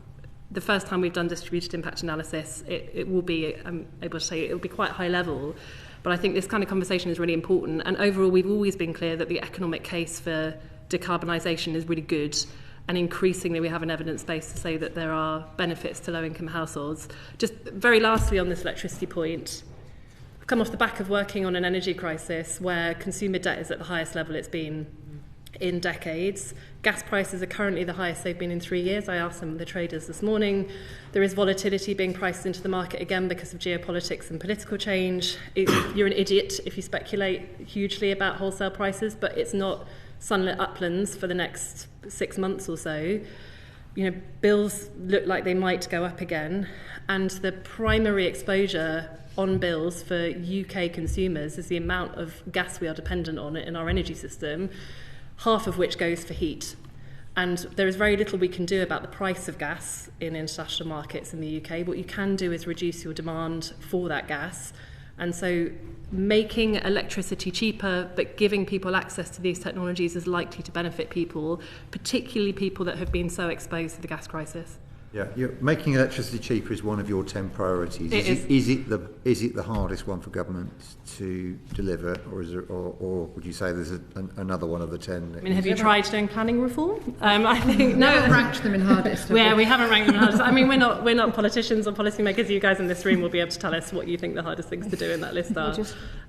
the first time we've done distributed impact analysis. It will be, I'm able to say, it will be quite high level. But I think this kind of conversation is really important. And overall, we've always been clear that the economic case for decarbonisation is really good. And increasingly, we have an evidence base to say that there are benefits to low-income households. Just very lastly on this electricity point, I've come off the back of working on an energy crisis where consumer debt is at the highest level it's been in decades. Gas prices are currently the highest they've been in 3 years. I asked some of the traders this morning. There is volatility being priced into the market again because of geopolitics and political change. You're an idiot if you speculate hugely about wholesale prices, but it's not sunlit uplands for the next 6 months or so. Bills look like they might go up again, and the primary exposure on bills for UK consumers is the amount of gas we are dependent on in our energy system, half of which goes for heat. And there is very little we can do about the price of gas in international markets in the UK. What you can do is reduce your demand for that gas. And so making electricity cheaper but giving people access to these technologies is likely to benefit people, particularly people that have been so exposed to the gas crisis. Yeah, making electricity cheaper is one of your 10 priorities. Is it the hardest one for government to deliver, or would you say there's another one of the 10? Have you tried doing planning reform? I think no. We haven't ranked them in hardest. Yeah, we haven't ranked them in hardest. We're not politicians or policymakers. You guys in this room will be able to tell us what you think the hardest things to do in that list are.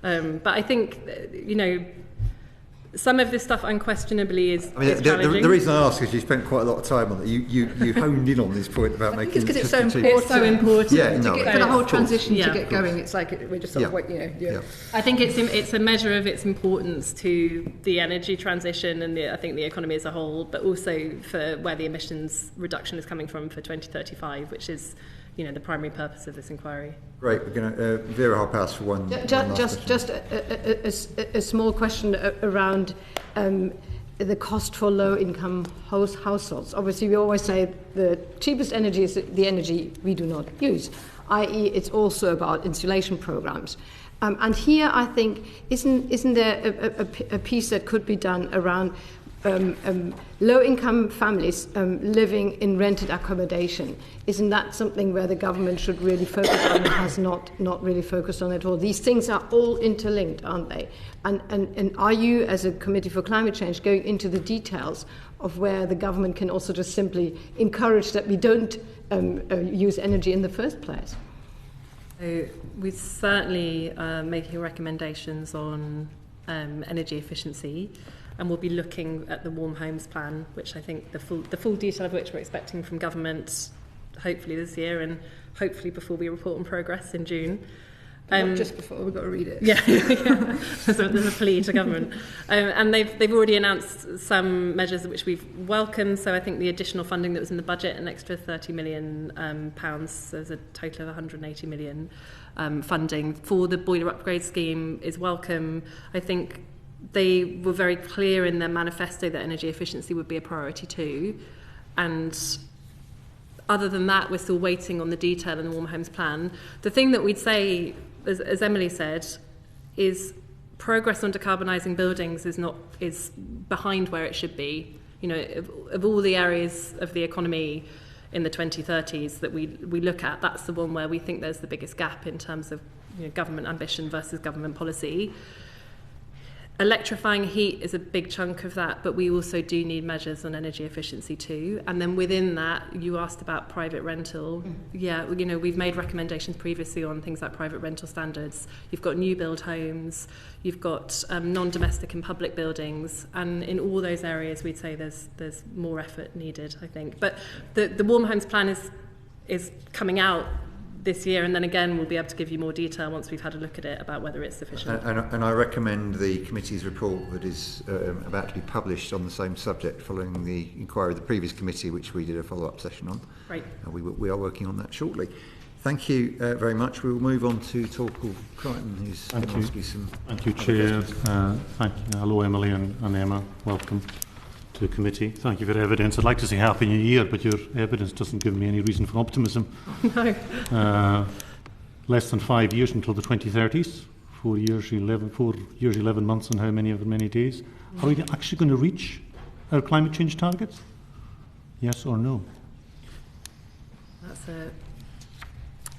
But I think some of this stuff unquestionably is challenging. The reason I ask is you spent quite a lot of time on it. You honed in on this point about making it it's so important. It's so important. For the whole transition to get going. It's like we're just sort of I think it's a measure of its importance to the energy transition and I think the economy as a whole, but also for where the emissions reduction is coming from for 2035, which is the primary purpose of this inquiry. Great. We're going to Vera Harpass for one. Just a small question around the cost for low-income households. Obviously, we always say the cheapest energy is the energy we do not use, i.e. it's also about insulation programs. And here, I think, isn't there a piece that could be done around low-income families living in rented accommodation? Isn't that something where the government should really focus on and has not really focused on at all? These things are all interlinked, aren't they? And are you, as a Committee for Climate Change, going into the details of where the government can also just simply encourage that we don't use energy in the first place? So we're certainly making recommendations on energy efficiency. and we'll be looking at the Warm Homes Plan, which I think the full detail of which we're expecting from government hopefully this year, and hopefully before we report on progress in June. Not just before, we've got to read it. Yeah, there's a plea to government. And they've already announced some measures which we've welcomed. So I think the additional funding that was in the budget, an extra £30 million, so there's a total of 180 million funding for the boiler upgrade scheme is welcome. I think they were very clear in their manifesto that energy efficiency would be a priority too. And other than that, we're still waiting on the detail in the Warm Homes Plan. The thing that we'd say, as Emily said, is progress on decarbonising buildings is behind where it should be. You know, of all the areas of the economy in the 2030s that we look at, that's the one where we think there's the biggest gap in terms of, you know, government ambition versus government policy. Electrifying heat is a big chunk of that, but we also do need measures on energy efficiency too. And then within that, you asked about private rental. Yeah, you know, we've made recommendations previously on things like private rental standards. You've got new build homes, you've got non-domestic and public buildings, and in all those areas, we'd say there's more effort needed, I think. But the Warm Homes Plan is coming out this year, and then again we'll be able to give you more detail once we've had a look at it about whether it's sufficient. And I recommend the committee's report that is about to be published on the same subject following the inquiry of the previous committee, which we did a follow-up session on. Right. We are working on that shortly. Thank you very much. We will move on to Torquil Crichton, who's going to ask you some... Thank you, Chair. Thank you. Hello, Emily and Emma. Welcome to the committee. Thank you for your evidence. I'd like to say Happy New Year, but your evidence doesn't give me any reason for optimism. No. Less than 5 years until the 2030s. 4 years, 11 months, and how many days. Are we actually going to reach our climate change targets? Yes or no?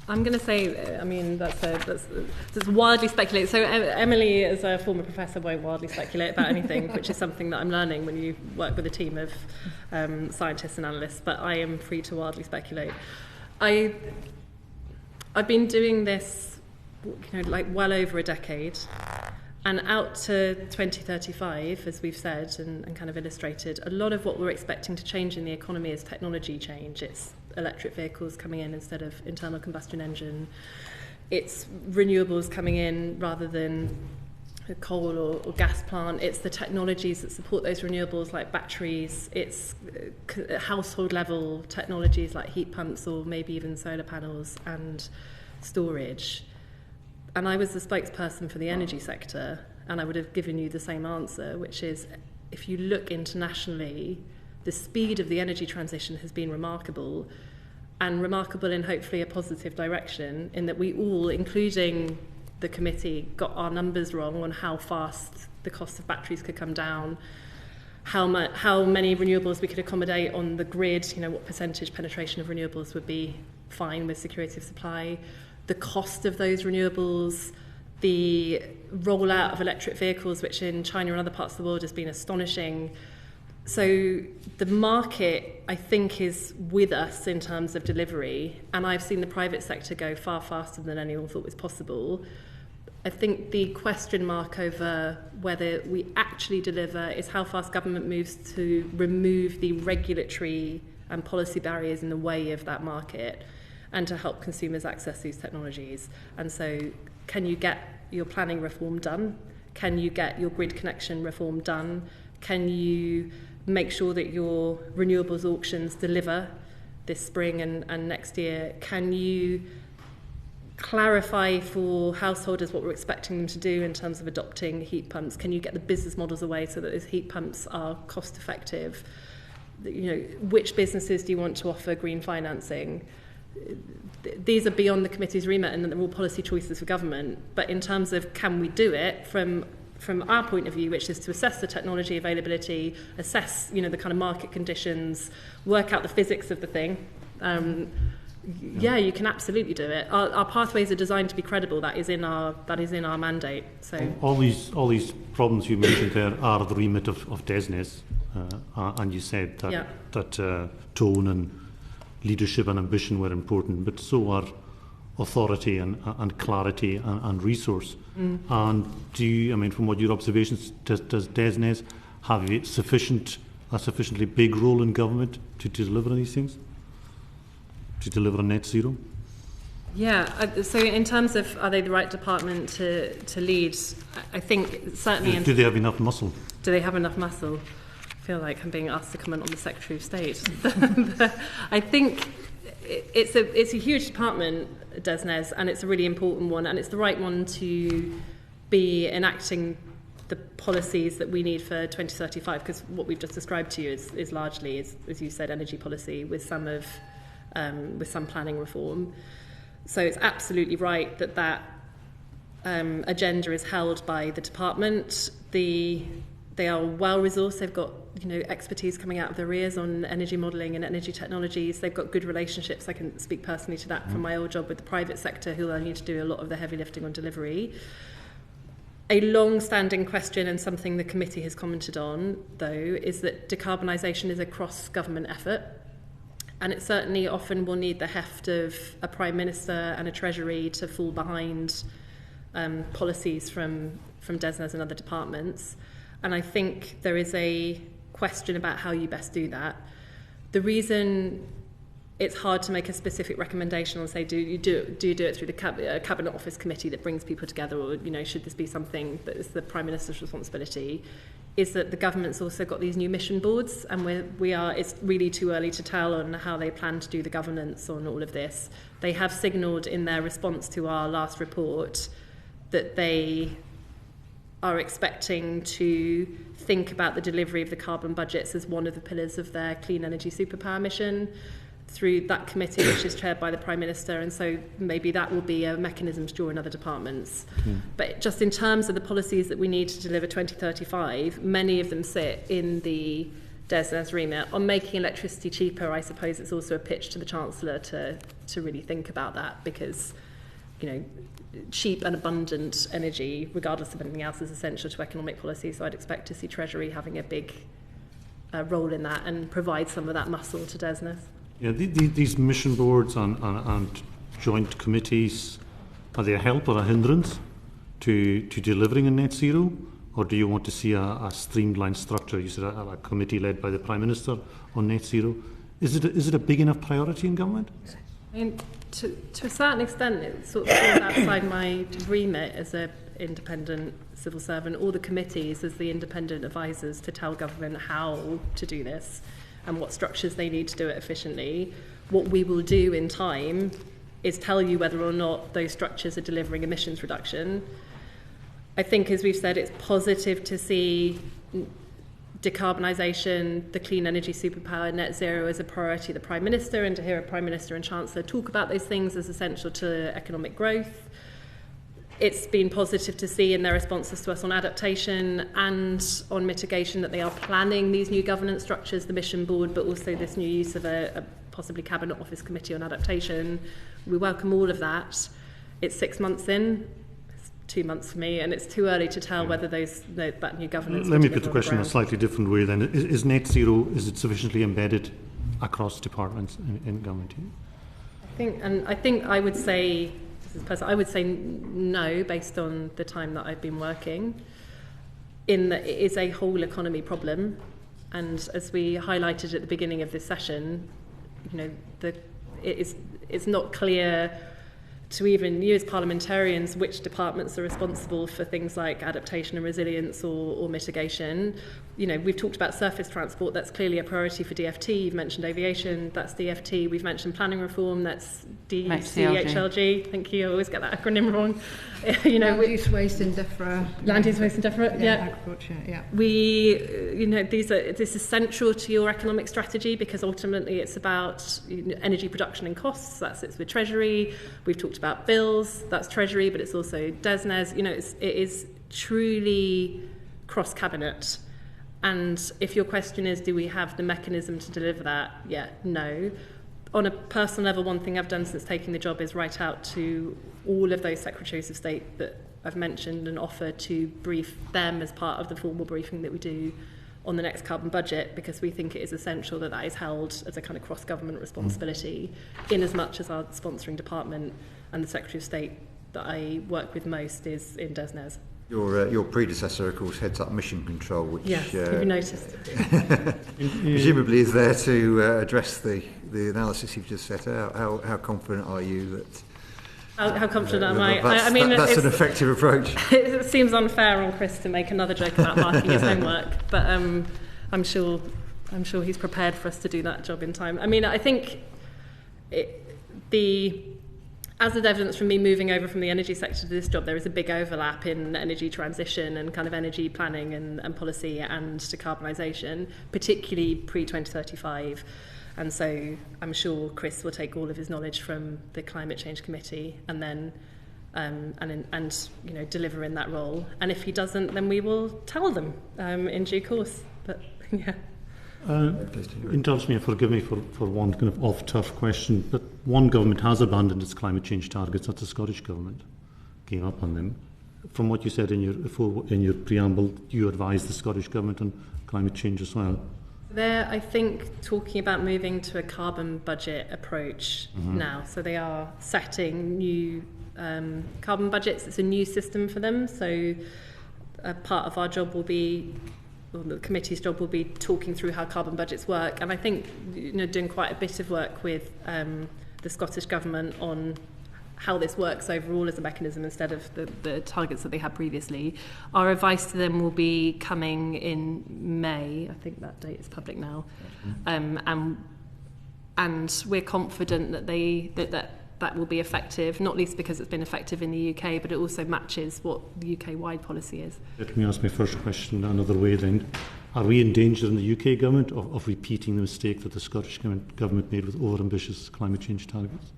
I'm going to say, I mean, that's wildly speculative. So Emily, as a former professor, won't wildly speculate about anything, which is something that I'm learning when you work with a team of scientists and analysts. But I am free to wildly speculate. I've been doing this, you know, like well over a decade, and out to 2035, as we've said and kind of illustrated, a lot of what we're expecting to change in the economy is technology change. It's electric vehicles coming in instead of internal combustion engine. It's renewables coming in rather than a coal or gas plant. It's the technologies that support those renewables like batteries. It's household level technologies like heat pumps or maybe even solar panels and storage. And I was the spokesperson for the energy sector, and I would have given you the same answer, which is if you look internationally, the speed of the energy transition has been remarkable, and remarkable in hopefully a positive direction, in that we all, including the committee, got our numbers wrong on how fast the cost of batteries could come down, how many renewables we could accommodate on the grid, you know, what percentage penetration of renewables would be fine with security of supply, the cost of those renewables, the rollout of electric vehicles, which in China and other parts of the world has been astonishing. So the market, I think, is with us in terms of delivery, and I've seen the private sector go far faster than anyone thought was possible. I think the question mark over whether we actually deliver is how fast government moves to remove the regulatory and policy barriers in the way of that market and to help consumers access these technologies. And so can you get your planning reform done? Can you get your grid connection reform done? Can you make sure that your renewables auctions deliver this spring and next year? Can you clarify for householders what we're expecting them to do in terms of adopting heat pumps? Can you get the business models away so that those heat pumps are cost effective? You know, which businesses do you want to offer green financing? These are beyond the committee's remit, and they're all policy choices for government. But in terms of can we do it from our point of view, which is to assess the technology availability, assess, you know, the kind of market conditions, work out the physics of the thing. Yeah, you can absolutely do it. Our pathways are designed to be credible. That is in our mandate. So all these problems you mentioned there are the remit of DESNES, and you said that that tone and leadership and ambition were important, but so are authority and clarity and resource. And do you, I mean, from what your observations, does DESNES have a sufficiently big role in government to deliver on these things, to deliver on net zero? Yeah, so in terms of are they the right department to lead, I think certainly... Do they have enough muscle? Do they have enough muscle? I feel like I'm being asked to comment on the Secretary of State. I think it's a huge department, DESNES, and it's a really important one, and it's the right one to be enacting the policies that we need for 2035, because what we've just described to you is largely, as you said, energy policy with some planning reform. So it's absolutely right that agenda is held by the department. They are well resourced. They've got expertise coming out of their ears on energy modelling and energy technologies. They've got good relationships. I can speak personally to that from my old job with the private sector, who will need to do a lot of the heavy lifting on delivery. A long-standing question, and something the committee has commented on, though, is that decarbonisation is a cross-government effort. And it certainly often will need the heft of a Prime Minister and a Treasury to fall behind policies from DESNES and other departments. And I think there is a question about how you best do that. The reason it's hard to make a specific recommendation and say, do you do it through the Cabinet Office Committee that brings people together, or should this be something that is the Prime Minister's responsibility, is that the government's also got these new mission boards, and it's really too early to tell on how they plan to do the governance on all of this. They have signalled in their response to our last report that they are expecting to think about the delivery of the carbon budgets as one of the pillars of their clean energy superpower mission through that committee, which is chaired by the Prime Minister, and so maybe that will be a mechanism to draw in other departments. But just in terms of the policies that we need to deliver 2035, many of them sit in the DESNES remit. On making electricity cheaper, I suppose it's also a pitch to the Chancellor to really think about that, because cheap and abundant energy, regardless of anything else, is essential to economic policy. So I'd expect to see Treasury having a big role in that and provide some of that muscle to DESNES. Yeah, these mission boards and joint committees, are they a help or a hindrance to delivering a net zero? Or do you want to see a streamlined structure? You said a committee led by the Prime Minister on net zero. Is it a big enough priority in government? I mean, to a certain extent, it sort of falls outside my remit as an independent civil servant, or the committees as the independent advisors to tell government how to do this and what structures they need to do it efficiently. What we will do in time is tell you whether or not those structures are delivering emissions reduction. I think, as we've said, it's positive to see decarbonisation, the clean energy superpower, net zero as a priority of the Prime Minister, and to hear a Prime Minister and Chancellor talk about those things as essential to economic growth. It's been positive to see in their responses to us on adaptation and on mitigation that they are planning these new governance structures, the mission board, but also this new use of a possibly Cabinet Office Committee on adaptation. We welcome all of that. It's 6 months in. 2 months for me, and it's too early to tell whether that new governance... Let me put the question in a slightly different way then. Is net zero, is it sufficiently embedded across departments in government? I think I would say, I would say no, based on the time that I've been working, in that it is a whole economy problem, and as we highlighted at the beginning of this session, it's not clear to even you as parliamentarians which departments are responsible for things like adaptation and resilience or mitigation. We've talked about surface transport, that's clearly a priority for DFT. You've mentioned aviation, that's DFT. We've mentioned planning reform, that's DCHLG. Thank you, I always get that acronym wrong. Land use, waste and DEFRA. Land use, waste and DEFRA, yeah. Agriculture, yeah. This is central to your economic strategy, because ultimately it's about energy production and costs. That sits with Treasury. We've talked about bills, that's Treasury, but it's also DESNES. It is truly cross-cabinet. And if your question is, do we have the mechanism to deliver that? Yeah, no. On a personal level, one thing I've done since taking the job is write out to all of those Secretaries of State that I've mentioned and offer to brief them as part of the formal briefing that we do on the next carbon budget, because we think it is essential that is held as a kind of cross-government responsibility, in as much as our sponsoring department and the Secretary of State that I work with most is in DESNES. Your predecessor, of course, heads up mission control, which yes, you've noticed. presumably is there to address the analysis you've just set out. How confident are you that? How confident am I? I mean, that's an effective approach. It seems unfair on Chris to make another joke about marking his homework, but I'm sure he's prepared for us to do that job in time. I mean, I think as the evidence from me moving over from the energy sector to this job, there is a big overlap in energy transition and kind of energy planning and policy and decarbonisation, particularly pre-2035. And so I'm sure Chris will take all of his knowledge from the Climate Change Committee and then deliver in that role. And if he doesn't, then we will tell them in due course. But yeah. Indulge me and forgive me for one kind of off-turf question, but one government has abandoned its climate change targets. That's the Scottish Government. Gave up on them. From what you said in your preamble, you advised the Scottish Government on climate change as well. They're, I think, talking about moving to a carbon budget approach now. So they are setting new carbon budgets. It's a new system for them. So a part of our job will be, well, the committee's job will be talking through how carbon budgets work. And I think, doing quite a bit of work with the Scottish Government on how this works overall as a mechanism instead of the targets that they had previously. Our advice to them will be coming in May. I think that date is public now. And we're confident that that will be effective, not least because it's been effective in the UK, but it also matches what the UK-wide policy is. Let me ask my first question another way then. Are we in danger in the UK government of repeating the mistake that the Scottish government made with over-ambitious climate change targets?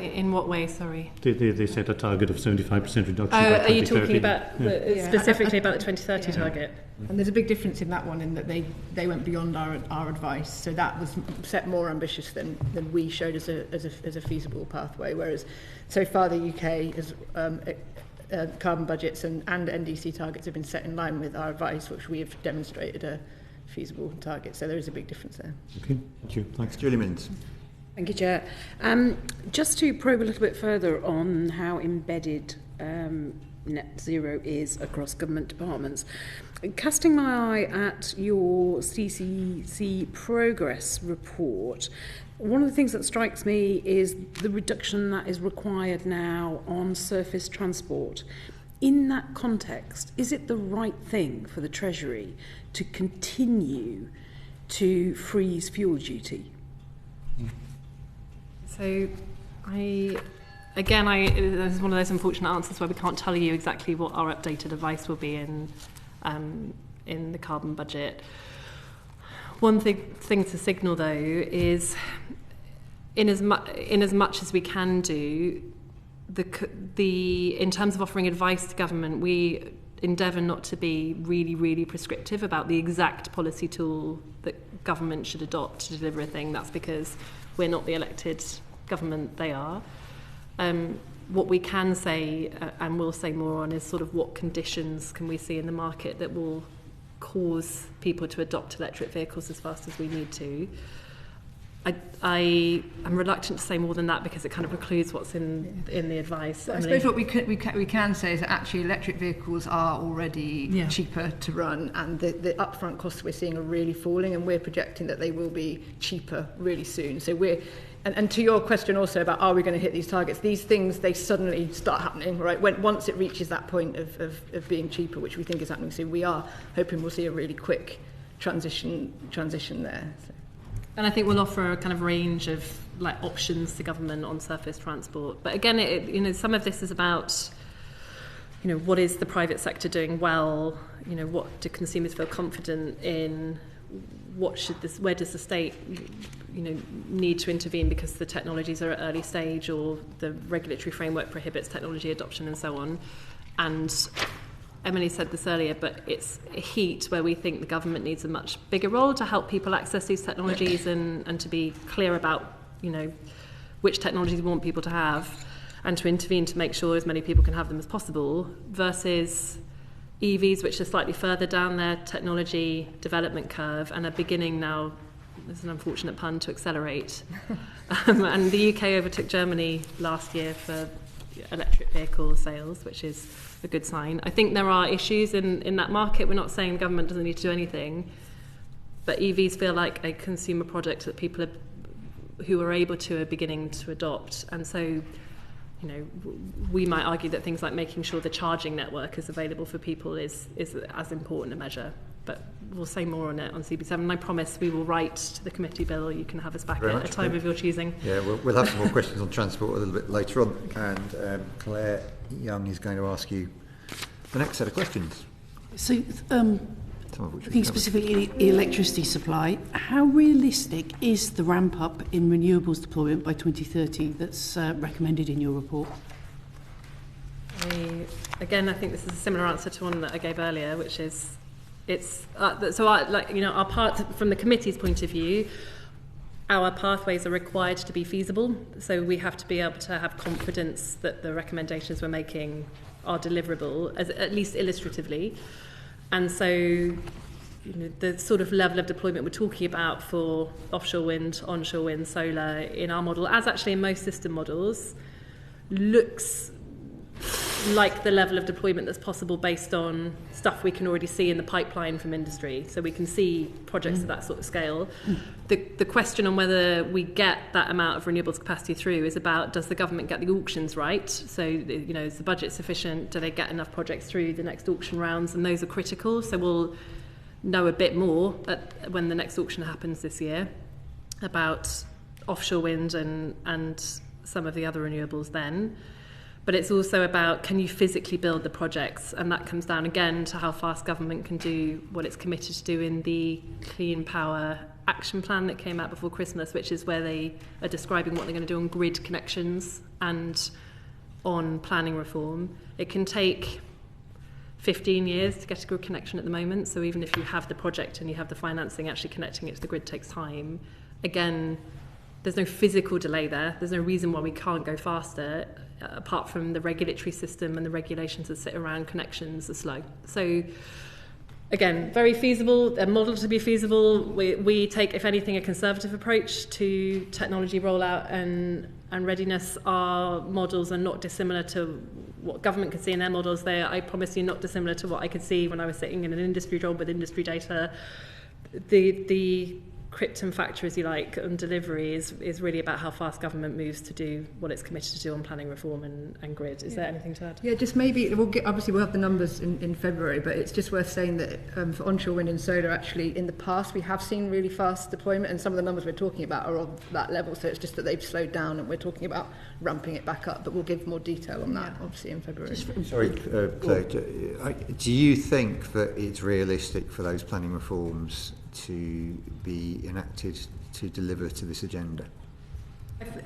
In what way, sorry? They set a target of 75% reduction by 2030. Are you talking about specifically about the 2030 target? And there's a big difference in that one in that they went beyond our advice. So that was set more ambitious than we showed as a feasible pathway. Whereas so far the UK has carbon budgets and NDC targets have been set in line with our advice, which we have demonstrated a feasible target. So there is a big difference there. Okay, thank you. Thanks. Julie Minns. Thank you, Chair. Just to probe a little bit further on how embedded net zero is across government departments, casting my eye at your CCC progress report, one of the things that strikes me is the reduction that is required now on surface transport. In that context, is it the right thing for the Treasury to continue to freeze fuel duty? So, this is one of those unfortunate answers where we can't tell you exactly what our updated advice will be in the carbon budget. One thing to signal, though, is in as much as we can do, in terms of offering advice to government, we endeavour not to be really, really prescriptive about the exact policy tool that government should adopt to deliver a thing. That's because we're not the elected government, they are. What we can say, and will say more on, is sort of what conditions can we see in the market that will cause people to adopt electric vehicles as fast as we need to. I am reluctant to say more than that because it kind of precludes what's in the advice. I suppose what we can say is that actually electric vehicles are already cheaper to run, and the upfront costs we're seeing are really falling, and we're projecting that they will be cheaper really soon. So and to your question also about are we going to hit these targets, these things, they suddenly start happening, right? Once it reaches that point of being cheaper, which we think is happening soon, we are hoping we'll see a really quick transition there. So. And I think we'll offer a kind of range of options to government on surface transport. But again, some of this is about, what is the private sector doing well? What do consumers feel confident in? Where does the state, need to intervene because the technologies are at early stage or the regulatory framework prohibits technology adoption and so on. And Emily said this earlier, but it's a heat where we think the government needs a much bigger role to help people access these technologies and to be clear about, which technologies we want people to have and to intervene to make sure as many people can have them as possible, versus EVs, which are slightly further down their technology development curve and are beginning now, there's an unfortunate pun, to accelerate. And the UK overtook Germany last year for electric vehicle sales, which is a good sign. I think there are issues in that market. We're not saying the government doesn't need to do anything, but EVs feel like a consumer product that people who are able to are beginning to adopt. And so, we might argue that things like making sure the charging network is available for people is as important a measure. But we'll say more on it on CB7. And I promise we will write to the committee bill. You can have us back at a time of your choosing. Yeah, we'll have some more questions on transport a little bit later on. And Claire Young is going to ask you the next set of questions. So, looking specifically at electricity supply, how realistic is the ramp up in renewables deployment by 2030 that's recommended in your report? Again, I think this is a similar answer to one that I gave earlier, which is our part from the committee's point of view. Our pathways are required to be feasible, so we have to be able to have confidence that the recommendations we're making are deliverable, at least illustratively. And so, the sort of level of deployment we're talking about for offshore wind, onshore wind, solar in our model, as actually in most system models, looks like the level of deployment that's possible based on stuff we can already see in the pipeline from industry. So we can see projects of that sort of scale. The question on whether we get that amount of renewables capacity through is about, does the government get the auctions right? So, is the budget sufficient? Do they get enough projects through the next auction rounds? And those are critical. So we'll know a bit more when the next auction happens this year about offshore wind and some of the other renewables then. But it's also about, can you physically build the projects? And that comes down again to how fast government can do what it's committed to do in the Clean Power Action Plan that came out before Christmas, which is where they are describing what they're going to do on grid connections and on planning reform. It can take 15 years to get a grid connection at the moment. So even if you have the project and you have the financing, actually connecting it to the grid takes time. Again, there's no physical delay there. There's no reason why we can't go faster, apart from the regulatory system and the regulations that sit around connections are slow. So, again, very feasible, a model to be feasible. We take, if anything, a conservative approach to technology rollout and readiness. Our models are not dissimilar to what government can see in their models. They are, I promise you, not dissimilar to what I could see when I was sitting in an industry job with industry data. The krypton factor, as you like, on delivery is really about how fast government moves to do what it's committed to do on planning reform and grid. Is there anything to add? Yeah, just maybe obviously we'll have the numbers in February, but it's just worth saying that for onshore wind and solar, actually in the past we have seen really fast deployment, and some of the numbers we're talking about are of that level. So it's just that they've slowed down, and we're talking about ramping it back up. But we'll give more detail on that, obviously, in February. Sorry, Claire, do you think that it's realistic for those planning reforms to be enacted to deliver to this agenda?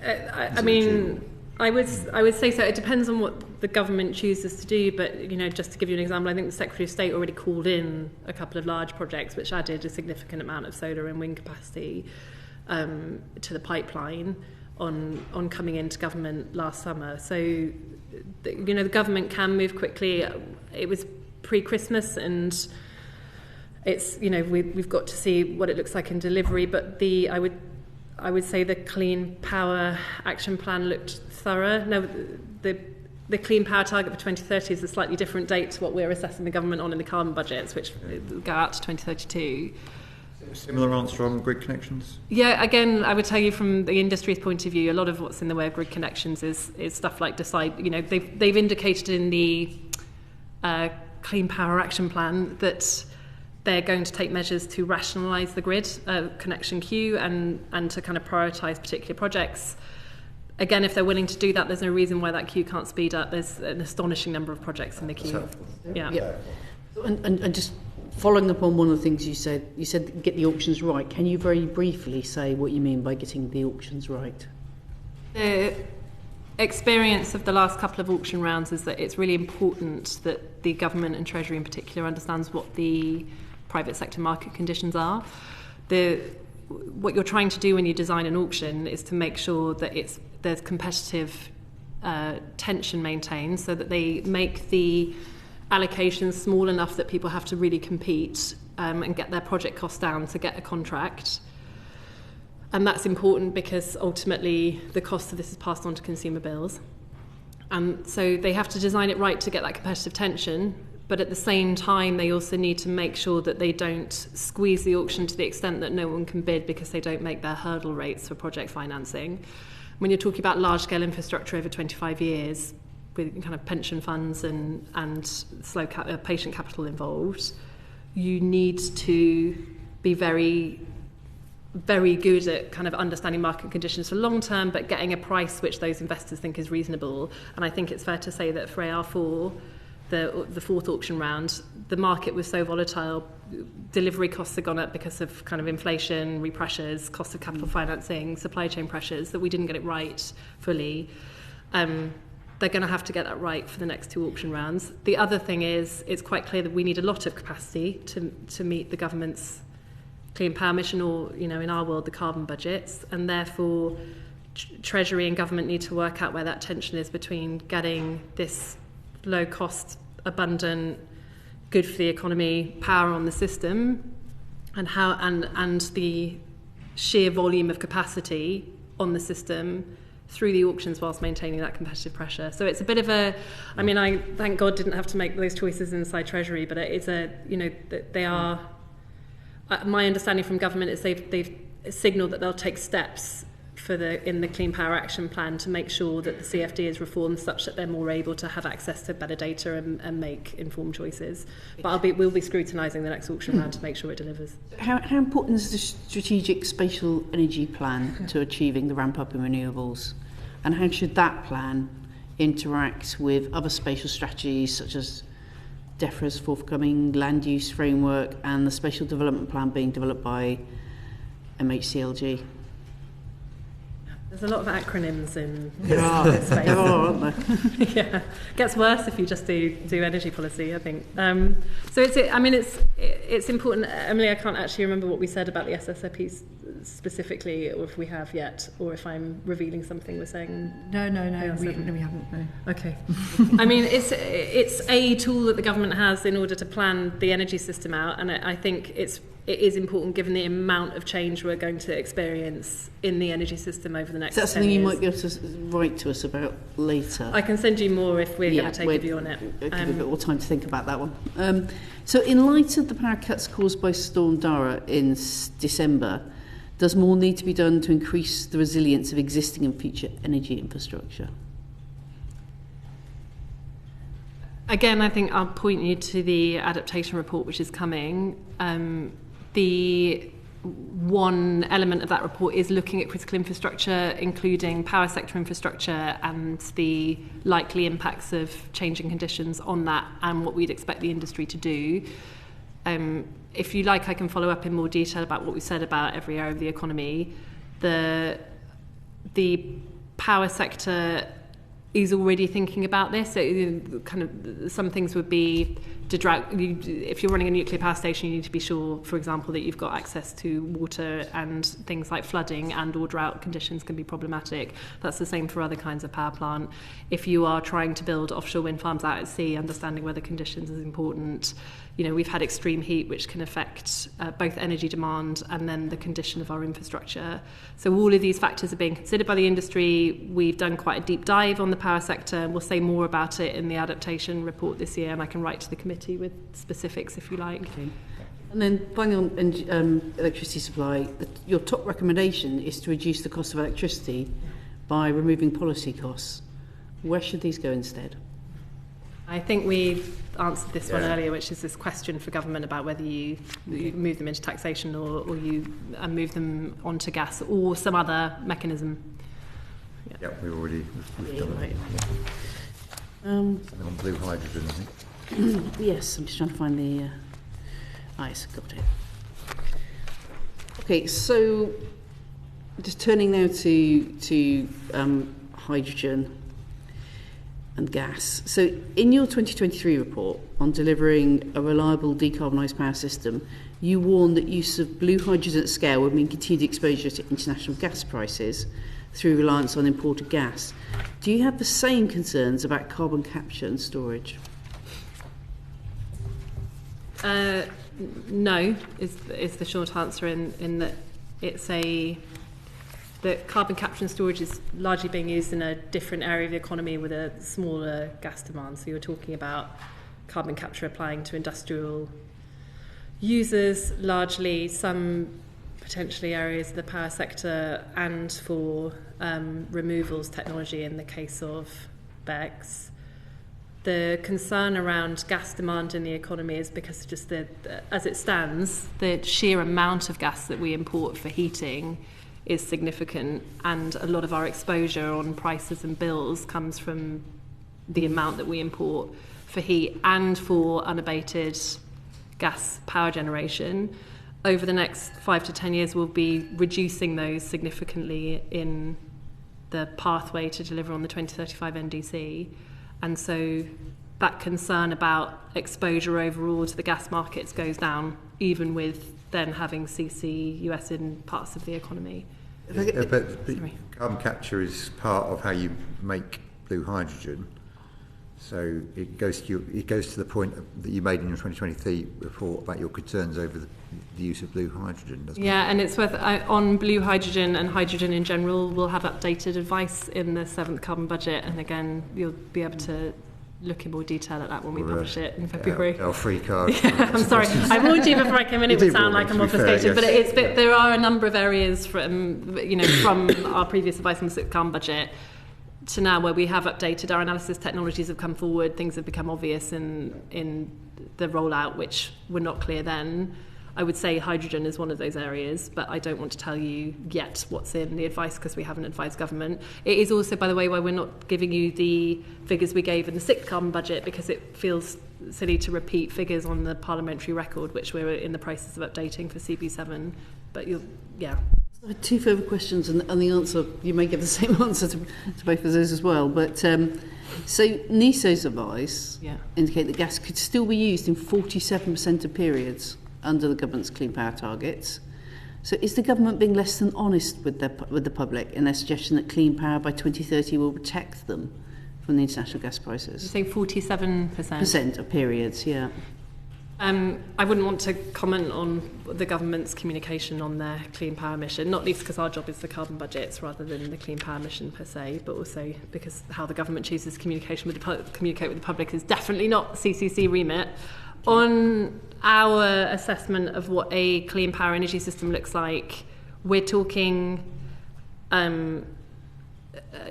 I mean, I would say so. It depends on what the government chooses to do, but just to give you an example, I think the Secretary of State already called in a couple of large projects which added a significant amount of solar and wind capacity to the pipeline on coming into government last summer. So the government can move quickly. It was pre-Christmas, and it's we've got to see what it looks like in delivery, but I would say the Clean Power Action Plan looked thorough. Now the Clean Power target for 2030 is a slightly different date to what we're assessing the government on in the carbon budgets, which go out to 2032. Similar answer on grid connections? Yeah, again, I would tell you from the industry's point of view, a lot of what's in the way of grid connections is stuff like they've indicated in the Clean Power Action Plan that they're going to take measures to rationalise the grid connection queue and to kind of prioritise particular projects. Again, if they're willing to do that, there's no reason why that queue can't speed up. There's an astonishing number of projects in the queue. Yeah. And just following up on one of the things you said get the auctions right. Can you very briefly say what you mean by getting the auctions right? The experience of the last couple of auction rounds is that it's really important that the government and Treasury in particular understands what the private sector market conditions are. What you're trying to do when you design an auction is to make sure that there's competitive tension maintained, so that they make the allocations small enough that people have to really compete and get their project costs down to get a contract. And that's important because ultimately the cost of this is passed on to consumer bills. And so they have to design it right to get that competitive tension, but at the same time they also need to make sure that they don't squeeze the auction to the extent that no one can bid because they don't make their hurdle rates for project financing. When you're talking about large-scale infrastructure over 25 years with kind of pension funds and slow patient capital involved, you need to be very, very good at kind of understanding market conditions for long term, but getting a price which those investors think is reasonable. And I think it's fair to say that for AR4, the fourth auction round, the market was so volatile, delivery costs had gone up because of kind of inflation, repressures, cost of capital financing, supply chain pressures, that we didn't get it right fully. They're going to have to get that right for the next two auction rounds. The other thing is, it's quite clear that we need a lot of capacity to meet the government's clean power mission, or, you know, in our world, the carbon budgets, and therefore Treasury and government need to work out where that tension is between getting this low cost, abundant, good for the economy power on the system, and how and the sheer volume of capacity on the system through the auctions whilst maintaining that competitive pressure. So it's a bit of a, I mean, I thank God didn't have to make those choices inside Treasury, but it's a, you know, they are, my understanding from government is they've signalled that they'll take steps in the Clean Power Action Plan to make sure that the CFD is reformed such that they're more able to have access to better data and make informed choices. But we'll be scrutinising the next auction round to make sure it delivers. How important is the strategic spatial energy plan to achieving the ramp up in renewables? And how should that plan interact with other spatial strategies such as DEFRA's forthcoming land use framework and the spatial development plan being developed by MHCLG? There's a lot of acronyms in this space. There are, aren't there? Yeah, it gets worse if you just do energy policy, I think. So it's important. Emily, I can't actually remember what we said about the SSRP specifically, or if we have yet, or if I'm revealing something we're saying. No, we haven't. No. Okay. I mean, it's a tool that the government has in order to plan the energy system out, and I think it is important given the amount of change we're going to experience in the energy system over the next 10 years. Is that something you might be able to write to us about later? I can send you more if we're going to take a view on it. Give a bit more time to think about that one. So in light of the power cuts caused by Storm Dara in December, does more need to be done to increase the resilience of existing and future energy infrastructure? Again, I think I'll point you to the adaptation report which is coming. The one element of that report is looking at critical infrastructure, including power sector infrastructure and the likely impacts of changing conditions on that and what we'd expect the industry to do. If you like, I can follow up in more detail about what we said about every area of the economy. The power sector is already thinking about this. So kind of some things would be if you're running a nuclear power station, you need to be sure, for example, that you've got access to water, and things like flooding and or drought conditions can be problematic. That's the same for other kinds of power plant. If you are trying to build offshore wind farms out at sea, understanding weather conditions is important. You know, we've had extreme heat which can affect both energy demand and then the condition of our infrastructure. So all of these factors are being considered by the industry. We've done quite a deep dive on the power sector, and we'll say more about it in the adaptation report this year, and I can write to the committee with specifics if you like. Okay. And then finally on electricity supply, your top recommendation is to reduce the cost of electricity by removing policy costs. Where should these go instead? I think we answered this one earlier, which is this question for government about whether you move them into taxation or you move them onto gas or some other mechanism. Yeah, we've done right. it. Something on blue hydrogen, I think. Yes, I'm just trying to find the... yes, got it. Okay, so just turning now to hydrogen and gas. So in your 2023 report on delivering a reliable decarbonised power system, you warned that use of blue hydrogen at scale would mean continued exposure to international gas prices through reliance on imported gas. Do you have the same concerns about carbon capture and storage? No, is the short answer in that it's a that carbon capture and storage is largely being used in a different area of the economy with a smaller gas demand. So you're talking about carbon capture applying to industrial users, largely, some potentially areas of the power sector, and for removals technology in the case of BECCS. The concern around gas demand in the economy is because just as it stands, the sheer amount of gas that we import for heating is significant, and a lot of our exposure on prices and bills comes from the amount that we import for heat and for unabated gas power generation. Over the next 5 to 10 years, we'll be reducing those significantly in the pathway to deliver on the 2035 NDC. And so that concern about exposure overall to the gas markets goes down, even with then having CCUS in parts of the economy. But carbon capture is part of how you make blue hydrogen. So it goes to the point that you made in your 2023 report about your concerns over the use of blue hydrogen, doesn't it? Yeah, and it's worth, on blue hydrogen and hydrogen in general, we'll have updated advice in the 7th carbon budget, and again, you'll be able to look in more detail at that when we publish it in February. Our free card. Yeah, I'm sorry. I warned you before I came in. It would sound like I'm obfuscated, but there are a number of areas from our previous advice on the 6th carbon budget to now where we have updated. Our analysis technologies have come forward. Things have become obvious in the rollout, which were not clear then. I would say hydrogen is one of those areas, but I don't want to tell you yet what's in the advice because we haven't advised government. It is also, by the way, why we're not giving you the figures we gave in the 6th carbon budget, because it feels silly to repeat figures on the parliamentary record, which we're in the process of updating for CP7. But yeah. I have 2 further questions, and the answer, you may give the same answer to both of those as well. But so NESO's advice indicate that gas could still be used in 47% of periods under the government's clean power targets. So is the government being less than honest with the public in their suggestion that clean power by 2030 will protect them from the international gas prices? You're saying 47%? Of periods, yeah. I wouldn't want to comment on the government's communication on their clean power mission, not least because our job is the carbon budgets rather than the clean power mission per se, but also because how the government chooses to communicate with the public is definitely not CCC remit. On our assessment of what a clean power energy system looks like, we're talking,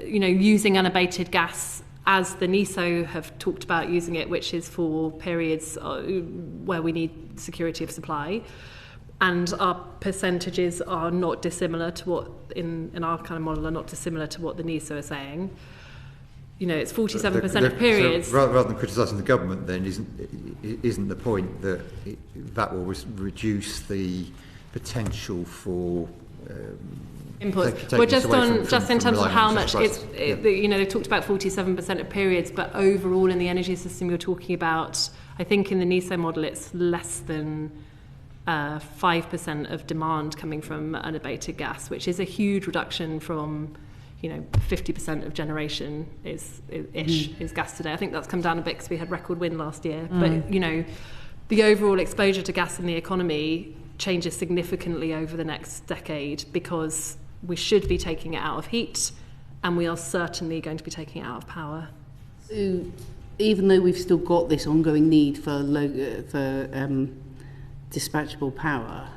using unabated gas as the NESO have talked about using it, which is for periods where we need security of supply. And our percentages are not dissimilar to what, in our kind of model, are not dissimilar to what the NESO are saying. It's 47% of periods. So rather than criticising the government, then isn't the point that that will reduce the potential for inputs? Well, just in terms of how much they talked about 47% of periods, but overall in the energy system, you're talking about, I think in the NESO model, it's less than 5% of demand coming from unabated gas, which is a huge reduction from 50% of generation is gas today. I think that's come down a bit because we had record wind last year. But, the overall exposure to gas in the economy changes significantly over the next decade because we should be taking it out of heat and we are certainly going to be taking it out of power. So even though we've still got this ongoing need for dispatchable power,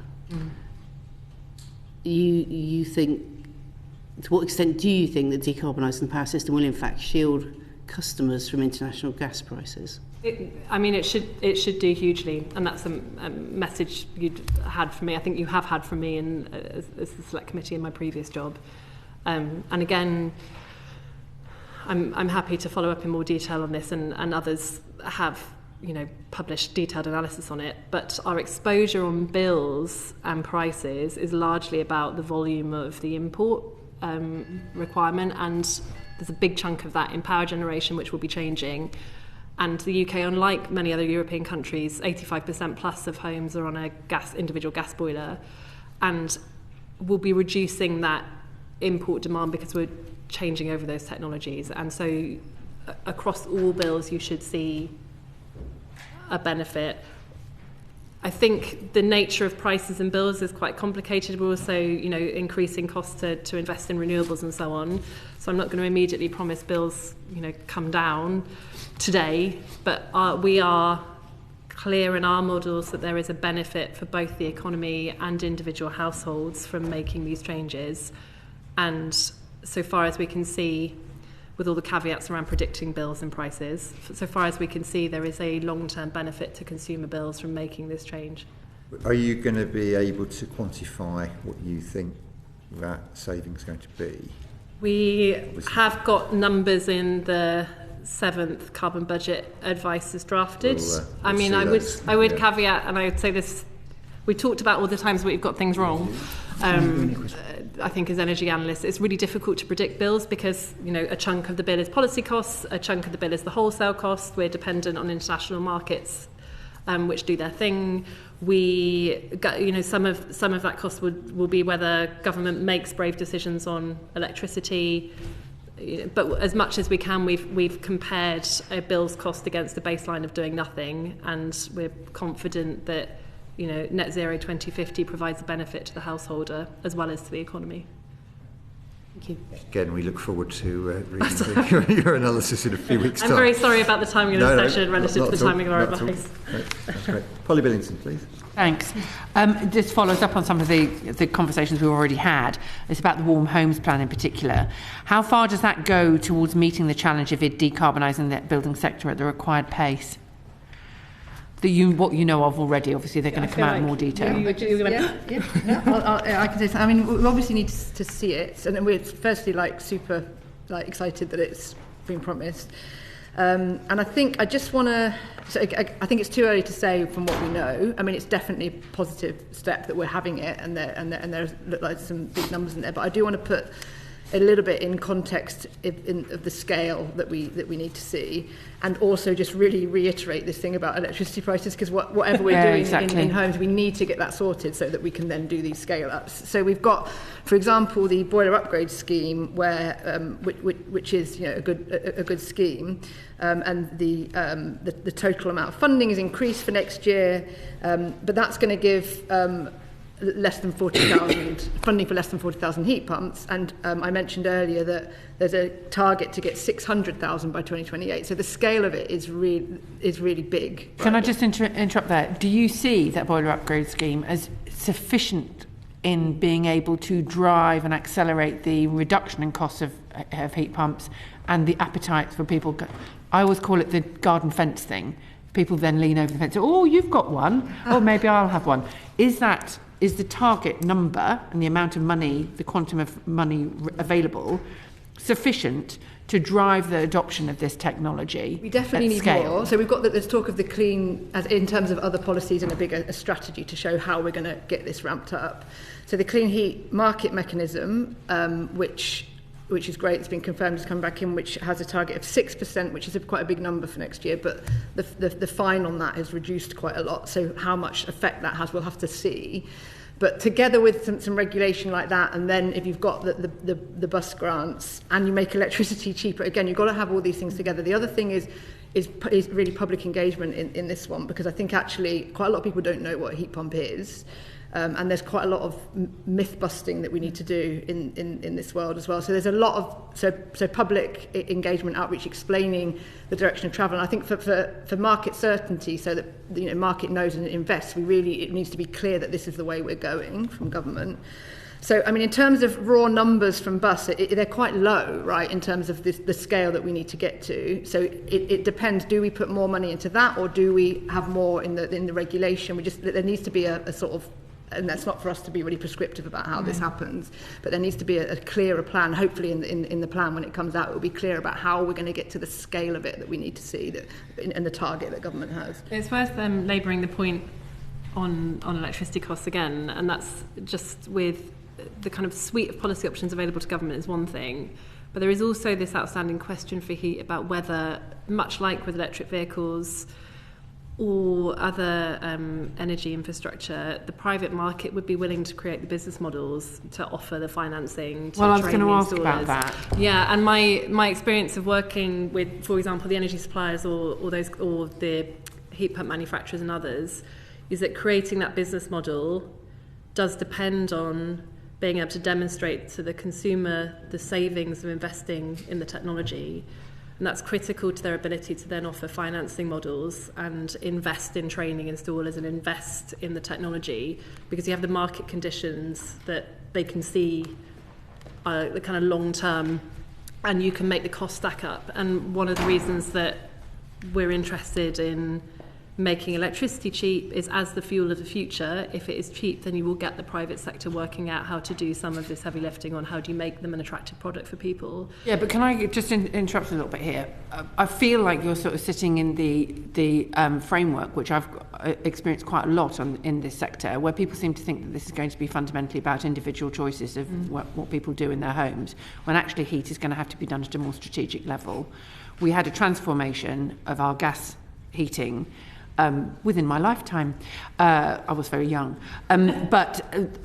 you think, to what extent do you think that decarbonising the power system will in fact shield customers from international gas prices? It should do hugely, and that's a message you'd had from me. I think you have had from me as the Select Committee in my previous job. And again, I'm happy to follow up in more detail on this, and others have published detailed analysis on it. But our exposure on bills and prices is largely about the volume of the import requirement, and there's a big chunk of that in power generation which will be changing. And the UK, unlike many other European countries, 85% plus of homes are on a individual gas boiler, and we'll be reducing that import demand because we're changing over those technologies. And so across all bills you should see a benefit. I think the nature of prices and bills is quite complicated. We're also, increasing costs to invest in renewables and so on. So I'm not going to immediately promise bills, come down today. But we are clear in our models that there is a benefit for both the economy and individual households from making these changes. And so far as we can see, with all the caveats around predicting bills and prices, so far as we can see, there is a long-term benefit to consumer bills from making this change. Are you going to be able to quantify what you think that saving is going to be? We have got numbers in the 7th carbon budget advice is drafted. I would caveat, and I would say this, we talked about all the times we've got things wrong. I think as energy analysts, it's really difficult to predict bills because, a chunk of the bill is policy costs, a chunk of the bill is the wholesale cost. We're dependent on international markets, which do their thing. Some of that cost will be whether government makes brave decisions on electricity. But as much as we can, we've compared a bill's cost against the baseline of doing nothing, and we're confident that net zero 2050 provides a benefit to the householder as well as to the economy. Thank you. Again, we look forward to reading your analysis in a few weeks' time. I'm very sorry about the timing of the session relative to the timing of our advice. That's great. Polly Billington, please. Thanks. This follows up on some of the conversations we already had. It's about the Warm Homes Plan in particular. How far does that go towards meeting the challenge of decarbonising the building sector at the required pace? What you know of already, obviously they're going to come out in more detail. I can say something. I mean, we obviously need to see it, and we're firstly super excited that it's been promised. And I think I just want to. I think it's too early to say from what we know. I mean, it's definitely a positive step that we're having it, and there look like some big numbers in there. But I do want to put a little bit in context of the scale that we need to see, and also just really reiterate this thing about electricity prices, because whatever we're doing in homes, we need to get that sorted so that we can then do these scale ups. So we've got, for example, the boiler upgrade scheme, where which is a good scheme, and the total amount of funding is increased for next year, but that's going to give less than 40,000 funding for less than 40,000 heat pumps, and I mentioned earlier that there's a target to get 600,000 by 2028. So the scale of it is really big. Can I just interrupt there? Do you see that boiler upgrade scheme as sufficient in being able to drive and accelerate the reduction in costs of heat pumps and the appetite for people? I always call it the garden fence thing. People then lean over the fence. Oh, you've got one. Oh, maybe I'll have one. Is the target number and the amount of money, the quantum of money available, sufficient to drive the adoption of this technology? We definitely need scale? More. So we've got this talk of the clean, as in terms of other policies and a strategy to show how we're going to get this ramped up. So the clean heat market mechanism, which is great, it's been confirmed, it's come back in, which has a target of 6%, which is quite a big number for next year, but the fine on that is reduced quite a lot. So how much effect that has, we'll have to see. But together with some regulation like that, and then if you've got the bus grants and you make electricity cheaper, again, you've got to have all these things together. The other thing is really public engagement in this one, because I think actually quite a lot of people don't know what a heat pump is. And there's quite a lot of myth busting that we need to do in this world as well. So there's a lot of so public engagement, outreach, explaining the direction of travel. And I think for market certainty, so that market knows and invests, it needs to be clear that this is the way we're going from government. So I mean, in terms of raw numbers from bus, they're quite low, right, in terms of the scale that we need to get to. So it depends. Do we put more money into that, or do we have more in the regulation? There needs to be a sort of, and that's not for us to be really prescriptive about how this happens, but there needs to be a clearer plan. Hopefully in the plan when it comes out, it will be clear about how we're going to get to the scale of it that we need to see, and the target that government has. It's worth labouring the point on electricity costs again, and that's just with the kind of suite of policy options available to government is one thing, but there is also this outstanding question for heat about whether, much like with electric vehicles or other energy infrastructure, the private market would be willing to create the business models to offer the financing to I was train going to the ask about installers. that. Yeah, and my experience of working with, for example, the energy suppliers or the heat pump manufacturers and others, is that creating that business model does depend on being able to demonstrate to the consumer the savings of investing in the technology. And that's critical to their ability to then offer financing models and invest in training installers and invest in the technology, because you have the market conditions that they can see the kind of long term, and you can make the cost stack up. And one of the reasons that we're interested in making electricity cheap is, as the fuel of the future, if it is cheap, then you will get the private sector working out how to do some of this heavy lifting on how do you make them an attractive product for people. Yeah, but can I just interrupt a little bit here? I feel like you're sort of sitting in the framework, which I've experienced quite a lot in this sector, where people seem to think that this is going to be fundamentally about individual choices of what people do in their homes, when actually heat is going to have to be done at a more strategic level. We had a transformation of our gas heating within my lifetime. I was very young. But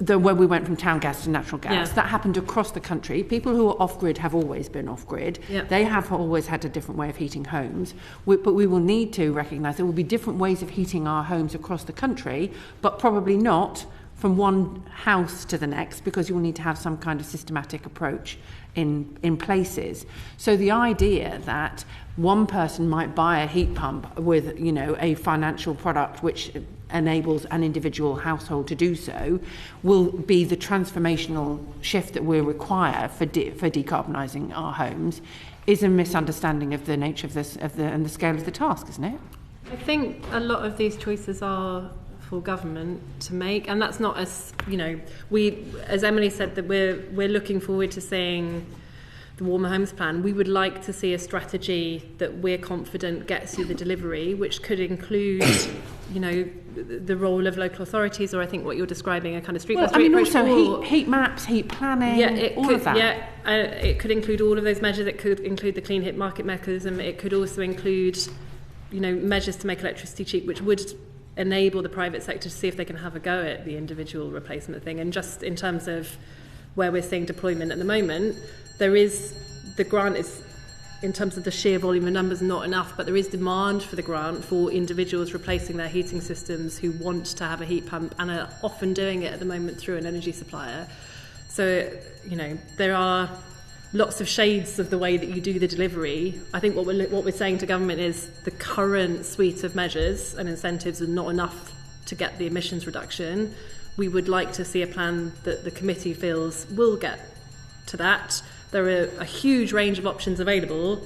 when we went from town gas to natural gas, that happened across the country. People who are off-grid have always been off-grid. They have always had a different way of heating homes. But we will need to recognise there will be different ways of heating our homes across the country, but probably not from one house to the next, because you will need to have some kind of systematic approach in places. So the idea that one person might buy a heat pump with, a financial product which enables an individual household to do so will be the transformational shift that we require for decarbonising our homes is a misunderstanding of the nature of this and the scale of the task, isn't it? I think a lot of these choices are for government to make, and that's not as we, as Emily said, that we're looking forward to seeing the Warmer Homes Plan. We would like to see a strategy that we're confident gets you the delivery, which could include the role of local authorities, or I think what you're describing, a kind of street by street approach. Also heat maps, heat planning, of that. Yeah, it could include all of those measures. It could include the clean heat market mechanism. It could also include measures to make electricity cheap, which would enable the private sector to see if they can have a go at the individual replacement thing. And just in terms of where we're seeing deployment at the moment, the grant is, in terms of the sheer volume of numbers, not enough, but there is demand for the grant for individuals replacing their heating systems who want to have a heat pump and are often doing it at the moment through an energy supplier. So, there are lots of shades of the way that you do the delivery. I think what we're saying to government is the current suite of measures and incentives are not enough to get the emissions reduction. We would like to see a plan that the committee feels will get to that. There are a huge range of options available,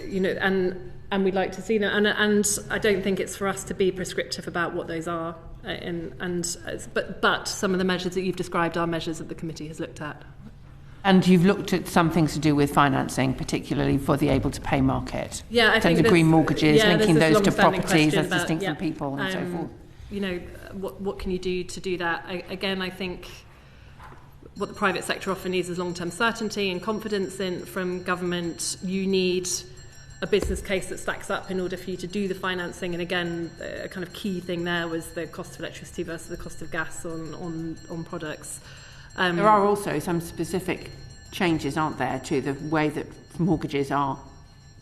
and we'd like to see them. And I don't think it's for us to be prescriptive about what those are. But some of the measures that you've described are measures that the committee has looked at. And you've looked at some things to do with financing, particularly for the able-to-pay market. Yeah, I think the green mortgages, linking those to properties as about, distinct from people and so forth. What can you do to do that? Again, I think what the private sector often needs is long-term certainty and confidence from government. You need a business case that stacks up in order for you to do the financing. And again, a kind of key thing there was the cost of electricity versus the cost of gas on products. There are also some specific changes, aren't there, to the way that mortgages are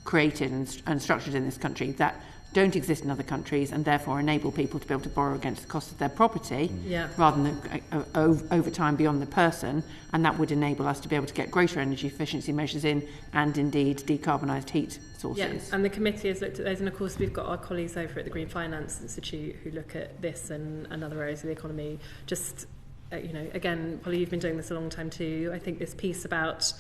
created and structured in this country that don't exist in other countries, and therefore enable people to be able to borrow against the cost of their property rather than over time beyond the person, and that would enable us to be able to get greater energy efficiency measures in, and indeed decarbonised heat sources. Yeah, and the committee has looked at those, and of course we've got our colleagues over at the Green Finance Institute who look at this and other areas of the economy. Just again, Polly, you've been doing this a long time too. I think this piece about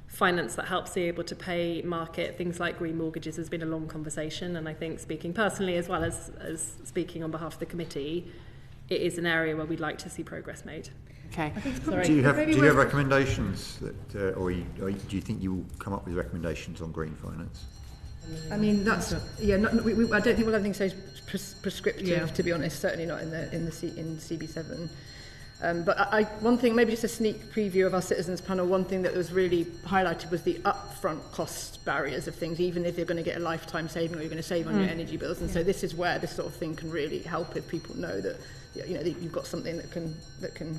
finance that helps the able to pay market, things like green mortgages, has been a long conversation, and I think, speaking personally as well as speaking on behalf of the committee, it is an area where we'd like to see progress made. Okay. Do you have recommendations that, or do you think you will come up with recommendations on green finance? I mean, that's I don't think we'll have anything so prescriptive, to be honest. Certainly not in CB7. But one thing, maybe just a sneak preview of our citizens panel, one thing that was really highlighted was the upfront cost barriers of things, even if you're going to get a lifetime saving or you're going to save on your energy bills. And so this is where this sort of thing can really help if people know that that you've got something that can.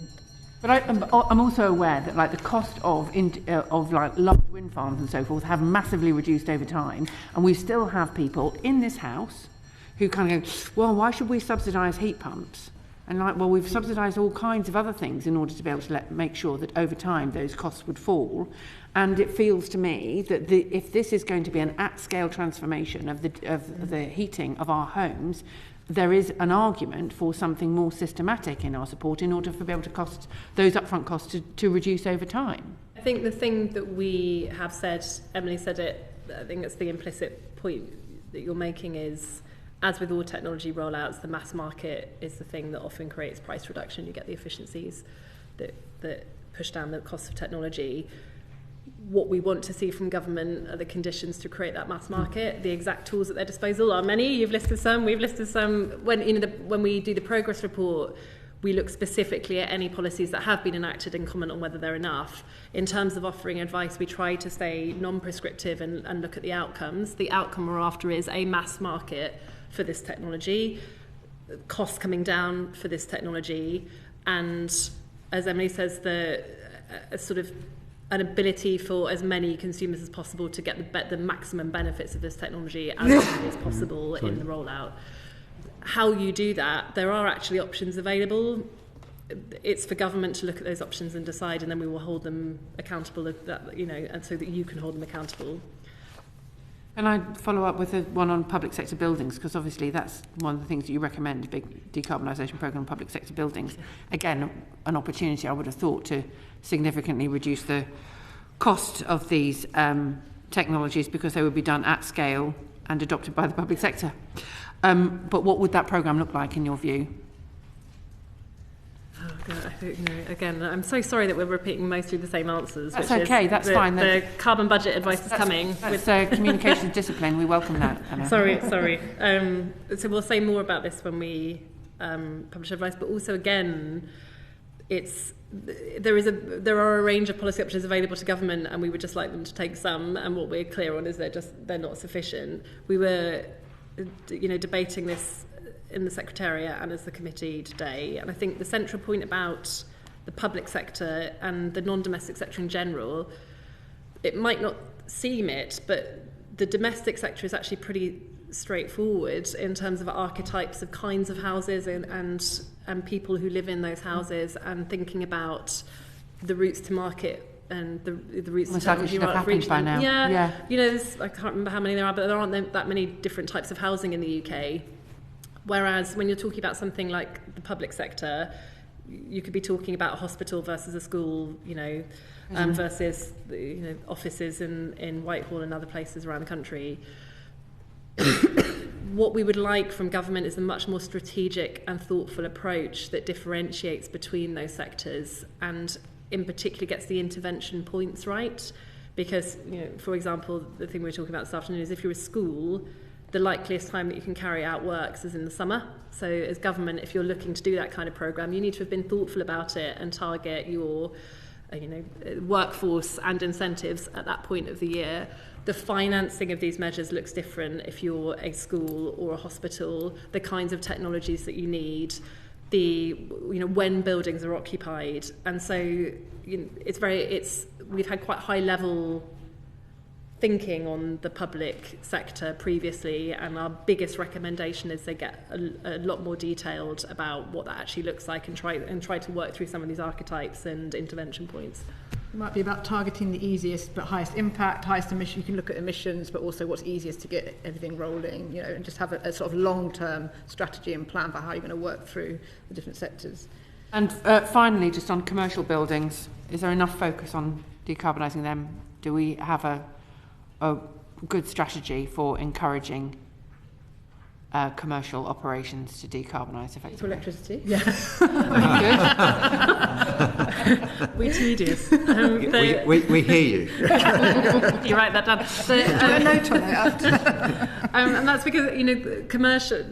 But I'm also aware that the cost of large wind farms and so forth have massively reduced over time, and we still have people in this house who kind of go, well, why should we subsidise heat pumps? And like, well, we've subsidised all kinds of other things in order to be able to make sure that over time those costs would fall. And it feels to me that if this is going to be an at-scale transformation of the heating of our homes, there is an argument for something more systematic in our support in order to be able to cost those upfront costs to reduce over time. I think the thing that we have said, Emily said it, I think that's the implicit point that you're making is, as with all technology rollouts, the mass market is the thing that often creates price reduction. You get the efficiencies that push down the cost of technology. What we want to see from government are the conditions to create that mass market. The exact tools at their disposal are many. You've listed some. We've listed some. When we do the progress report, we look specifically at any policies that have been enacted and comment on whether they're enough. In terms of offering advice, we try to stay non-prescriptive and look at the outcomes. The outcome we're after is a mass market for this technology, costs coming down for this technology, and as Emily says, sort of an ability for as many consumers as possible to get the maximum benefits of this technology as quickly as possible in the rollout. How you do that, there are actually options available. It's for government to look at those options and decide, and then we will hold them accountable, and so that you can hold them accountable. Can I follow up with one on public sector buildings? Because obviously that's one of the things that you recommend, a big decarbonisation programme on public sector buildings. Again, an opportunity, I would have thought, to significantly reduce the cost of these technologies because they would be done at scale and adopted by the public sector. But what would that programme look like in your view? Oh God, I don't know. Again, I'm so sorry that we're repeating mostly the same answers. That's okay, that's fine. The carbon budget advice is coming. That's communications discipline, we welcome that. Anna. Sorry. So we'll say more about this when we publish advice, but also again, there are a range of policy options available to government, and we would just like them to take some, and what we're clear on is they're not sufficient. We were debating this in the Secretariat and as the committee today, and I think the central point about the public sector and the non-domestic sector in general, it might not seem it, but the domestic sector is actually pretty straightforward in terms of archetypes of kinds of houses and people who live in those houses, and thinking about the routes to market and the routes to technology reach them. Now. Yeah. I can't remember how many there are, but there aren't that many different types of housing in the UK. Whereas when you're talking about something like the public sector, you could be talking about a hospital versus a school, versus offices in Whitehall and other places around the country. What we would like from government is a much more strategic and thoughtful approach that differentiates between those sectors and in particular gets the intervention points right. Because, for example, the thing we were talking about this afternoon is if you're a school, the likeliest time that you can carry out works is in the summer. So as government, if you're looking to do that kind of programme, you need to have been thoughtful about it and target your workforce and incentives at that point of the year. The financing of these measures looks different if you're a school or a hospital, the kinds of technologies that you need, when buildings are occupied. And so we've had quite high level thinking on the public sector previously, and our biggest recommendation is they get a lot more detailed about what that actually looks like and try to work through some of these archetypes and intervention points. It might be about targeting the easiest but highest impact, highest emission. You can look at emissions, but also what's easiest to get everything rolling, and just have a sort of long-term strategy and plan for how you're going to work through the different sectors. And finally, just on commercial buildings, is there enough focus on decarbonising them? Do we have a good strategy for encouraging commercial operations to decarbonise effectively? For electricity? Yeah. We're tedious. We hear you. You write that down. And that's because, commercial,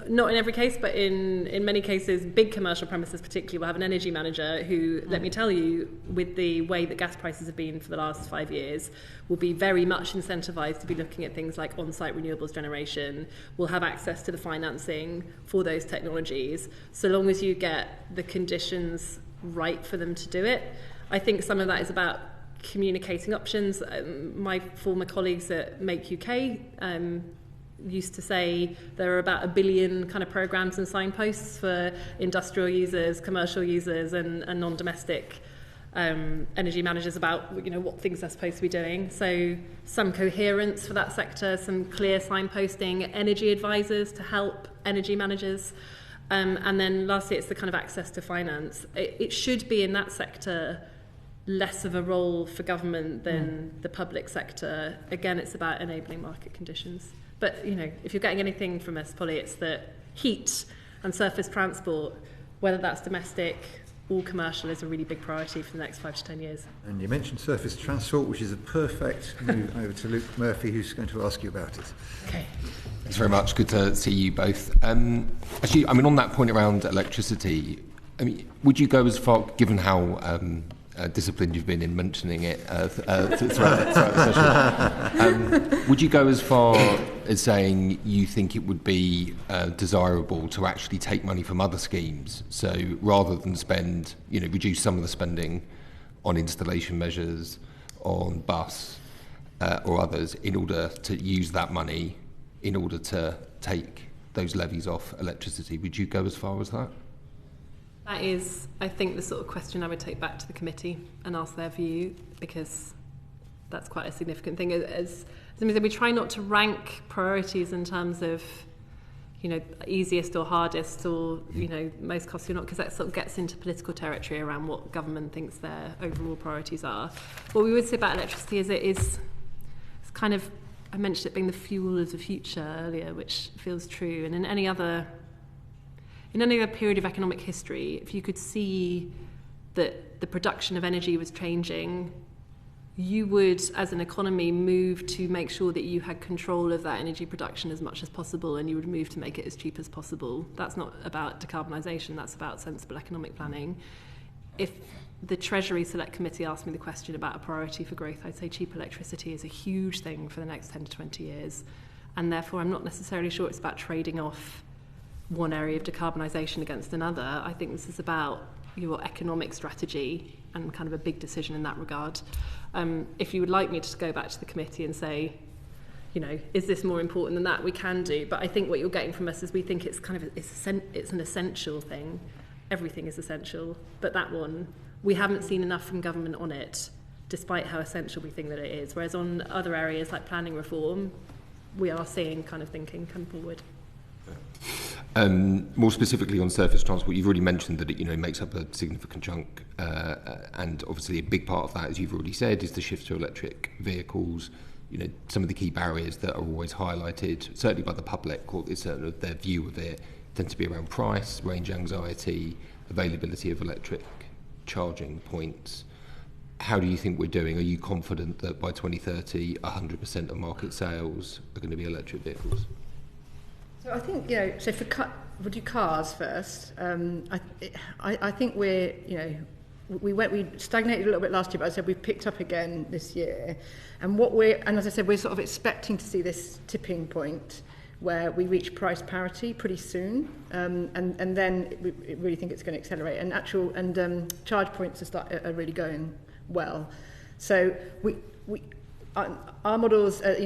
not in every case, but in many cases, big commercial premises particularly will have an energy manager who, let me tell you, with the way that gas prices have been for the last 5 years, will be very much incentivised to be looking at things like on-site renewables generation, will have access to the financing for those technologies, so long as you get the conditions right for them to do it. I think some of that is about communicating options. My former colleagues at Make UK used to say there are about 1 billion kind of programs and signposts for industrial users, commercial users, and non-domestic energy managers about what things they're supposed to be doing. So some coherence for that sector, some clear signposting, energy advisors to help energy managers, and then lastly it's the kind of access to finance. It should be in that sector less of a role for government than the public sector. Again, it's about enabling market conditions. But if you're getting anything from us, Polly, it's that heat and surface transport, whether that's domestic or commercial, is a really big priority for the next 5 to 10 years. And you mentioned surface transport, which is a perfect move over to Luke Murphy, who's going to ask you about it. Okay. Thanks very much. Good to see you both. Actually, on that point around electricity, would you go as far, given how disciplined you've been in mentioning it throughout the session, would you go as far as saying you think it would be desirable to actually take money from other schemes? So rather than spend, reduce some of the spending on installation measures, on bus or others, in order to use that money in order to take those levies off electricity? Would you go as far as that? That is, I think, the sort of question I would take back to the committee and ask their view, because that's quite a significant thing. As we try not to rank priorities in terms of, easiest or hardest or, most costly or not, because that sort of gets into political territory around what government thinks their overall priorities are. What we would say about electricity is it's kind of, I mentioned it being the fuel of the future earlier, which feels true. And in any other period of economic history, if you could see that the production of energy was changing, you would, as an economy, move to make sure that you had control of that energy production as much as possible, and you would move to make it as cheap as possible. That's not about decarbonisation, that's about sensible economic planning. If the Treasury Select Committee asked me the question about a priority for growth, I'd say cheap electricity is a huge thing for the next 10 to 20 years. And therefore, I'm not necessarily sure it's about trading off one area of decarbonisation against another. I think this is about your economic strategy and kind of a big decision in that regard. If you would like me to go back to the committee and say, is this more important than that, we can do. But I think what you're getting from us is we think it's an essential thing. Everything is essential. But that one, we haven't seen enough from government on it, despite how essential we think that it is. Whereas on other areas like planning reform, we are seeing kind of thinking come forward. More specifically on surface transport, you've already mentioned that it makes up a significant chunk, and obviously a big part of that, as you've already said, is the shift to electric vehicles. Some of the key barriers that are always highlighted, certainly by the public, or certainly their view of it, tend to be around price, range anxiety, availability of electric charging points. How do you think we're doing? Are you confident that by 2030, 100% of market sales are going to be electric vehicles? So I think, so we'll do cars first. I think we stagnated a little bit last year, but as I said, we've picked up again this year. And as I said, we're sort of expecting to see this tipping point where we reach price parity pretty soon. And then we really think it's going to accelerate. And charge points are really going well. So our models, there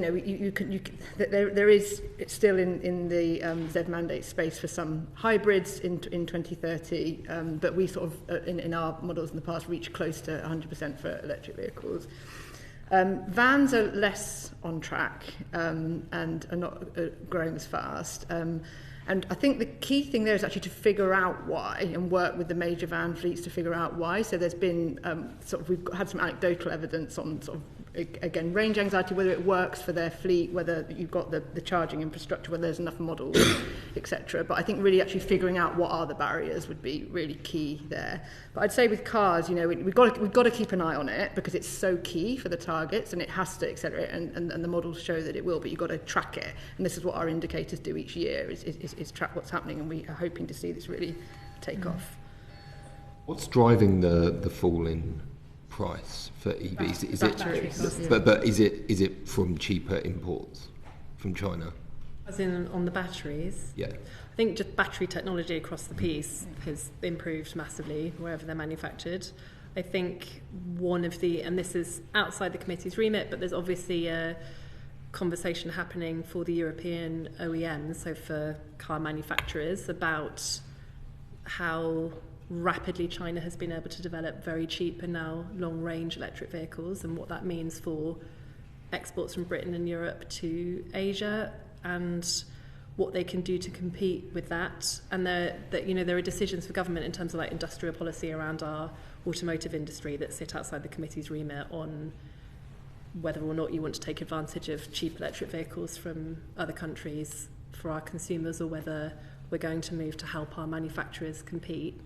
is still in the ZEV mandate space for some hybrids in 2030, but we sort of, in our models in the past, reached close to 100% for electric vehicles. Vans are less on track and are not growing as fast. And I think the key thing there is actually to figure out why and work with the major van fleets to figure out why. So there's been we've had some anecdotal evidence on again, range anxiety, whether it works for their fleet, whether you've got the charging infrastructure, whether there's enough models, etc. But I think really actually figuring out what are the barriers would be really key there. But I'd say with cars, we've got to keep an eye on it because it's so key for the targets and it has to accelerate and the models show that it will, but you've got to track it. And this is what our indicators do each year is track what's happening, and we are hoping to see this really take off. What's driving the fall in price for EVs? Is it from cheaper imports from China? As in on the batteries? Yeah. I think just battery technology across the piece has improved massively wherever they're manufactured. I think one of the, and this is outside the committee's remit, but there's obviously a conversation happening for the European OEMs, so for car manufacturers, about how rapidly China has been able to develop very cheap and now long-range electric vehicles, and what that means for exports from Britain and Europe to Asia, and what they can do to compete with that. And there are decisions for government in terms of like industrial policy around our automotive industry that sit outside the committee's remit on whether or not you want to take advantage of cheap electric vehicles from other countries for our consumers, or whether we're going to move to help our manufacturers compete.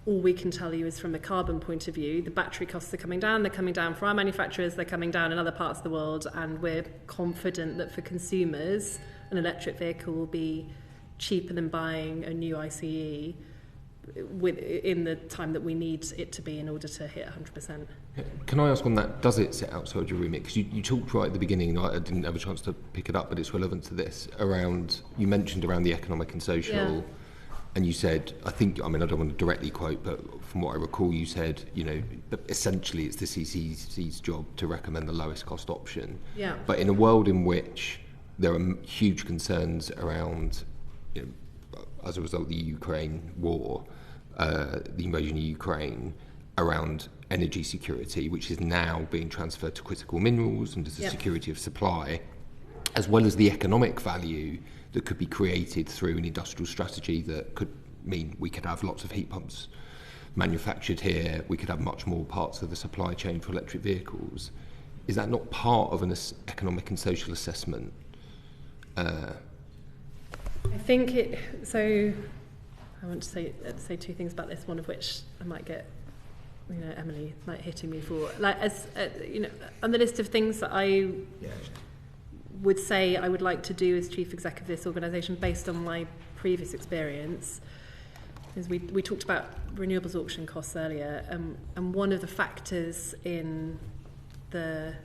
All we can tell you is from a carbon point of view, the battery costs are coming down. They're coming down for our manufacturers, they're coming down in other parts of the world, and we're confident that for consumers, an electric vehicle will be cheaper than buying a new ICE in the time that we need it to be in order to hit 100%. Can I ask on that, does it sit outside your remit? Because you talked right at the beginning, I didn't have a chance to pick it up, but it's relevant to this, you mentioned around the economic and social, and you said, I don't want to directly quote, but from what I recall, you said, essentially it's the CCC's job to recommend the lowest cost option. Yeah. But in a world in which there are huge concerns around, as a result of the Ukraine war, the invasion of Ukraine, around energy security, which is now being transferred to critical minerals and to the security of supply, as well as the economic value that could be created through an industrial strategy that could mean we could have lots of heat pumps manufactured here, we could have much more parts of the supply chain for electric vehicles. Is that not part of an economic and social assessment? I think so I want to say two things about this, one of which I might get Emily hitting me for, as on the list of things that I would say I would like to do as chief exec of this organisation based on my previous experience is we talked about renewables auction costs earlier, and one of the factors in the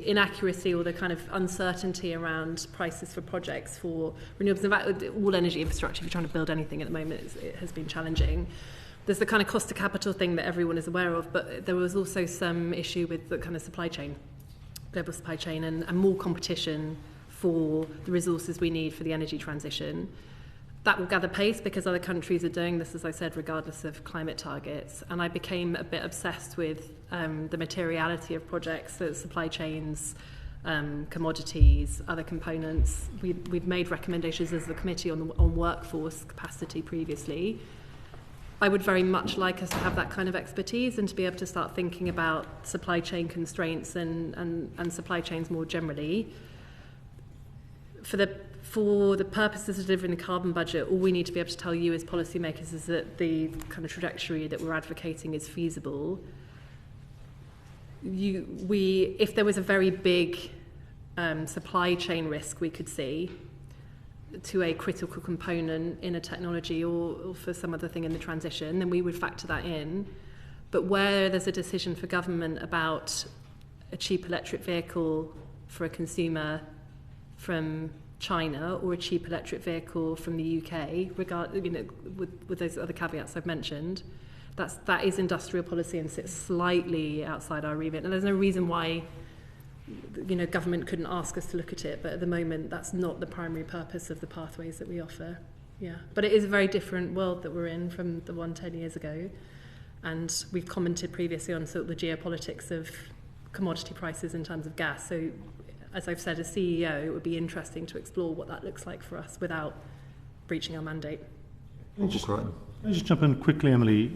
inaccuracy or the kind of uncertainty around prices for projects for renewables. In fact, all energy infrastructure, if you're trying to build anything at the moment, it has been challenging. There's the kind of cost of capital thing that everyone is aware of, but there was also some issue with the kind of supply chain, global supply chain, and more competition for the resources we need for the energy transition. That will gather pace because other countries are doing this, as I said, regardless of climate targets. And I became a bit obsessed with the materiality of projects, so supply chains, commodities, other components. We've made recommendations as the committee on workforce capacity previously. I would very much like us to have that kind of expertise and to be able to start thinking about supply chain constraints and supply chains more generally. For the purposes of delivering the carbon budget, all we need to be able to tell you as policymakers is that the kind of trajectory that we're advocating is feasible. If there was a very big supply chain risk we could see to a critical component in a technology or for some other thing in the transition, then we would factor that in. But where there's a decision for government about a cheap electric vehicle for a consumer from China or a cheap electric vehicle from the UK, with those other caveats I've mentioned, that is industrial policy and sits slightly outside our remit. And there's no reason why government couldn't ask us to look at it, but at the moment that's not the primary purpose of the pathways that we offer. But it is a very different world that we're in from the one 10 years ago, and we've commented previously on sort of the geopolitics of commodity prices in terms of gas. So as I've said, as CEO, it would be interesting to explore what that looks like for us without breaching our mandate. Can I just jump in quickly, Emily?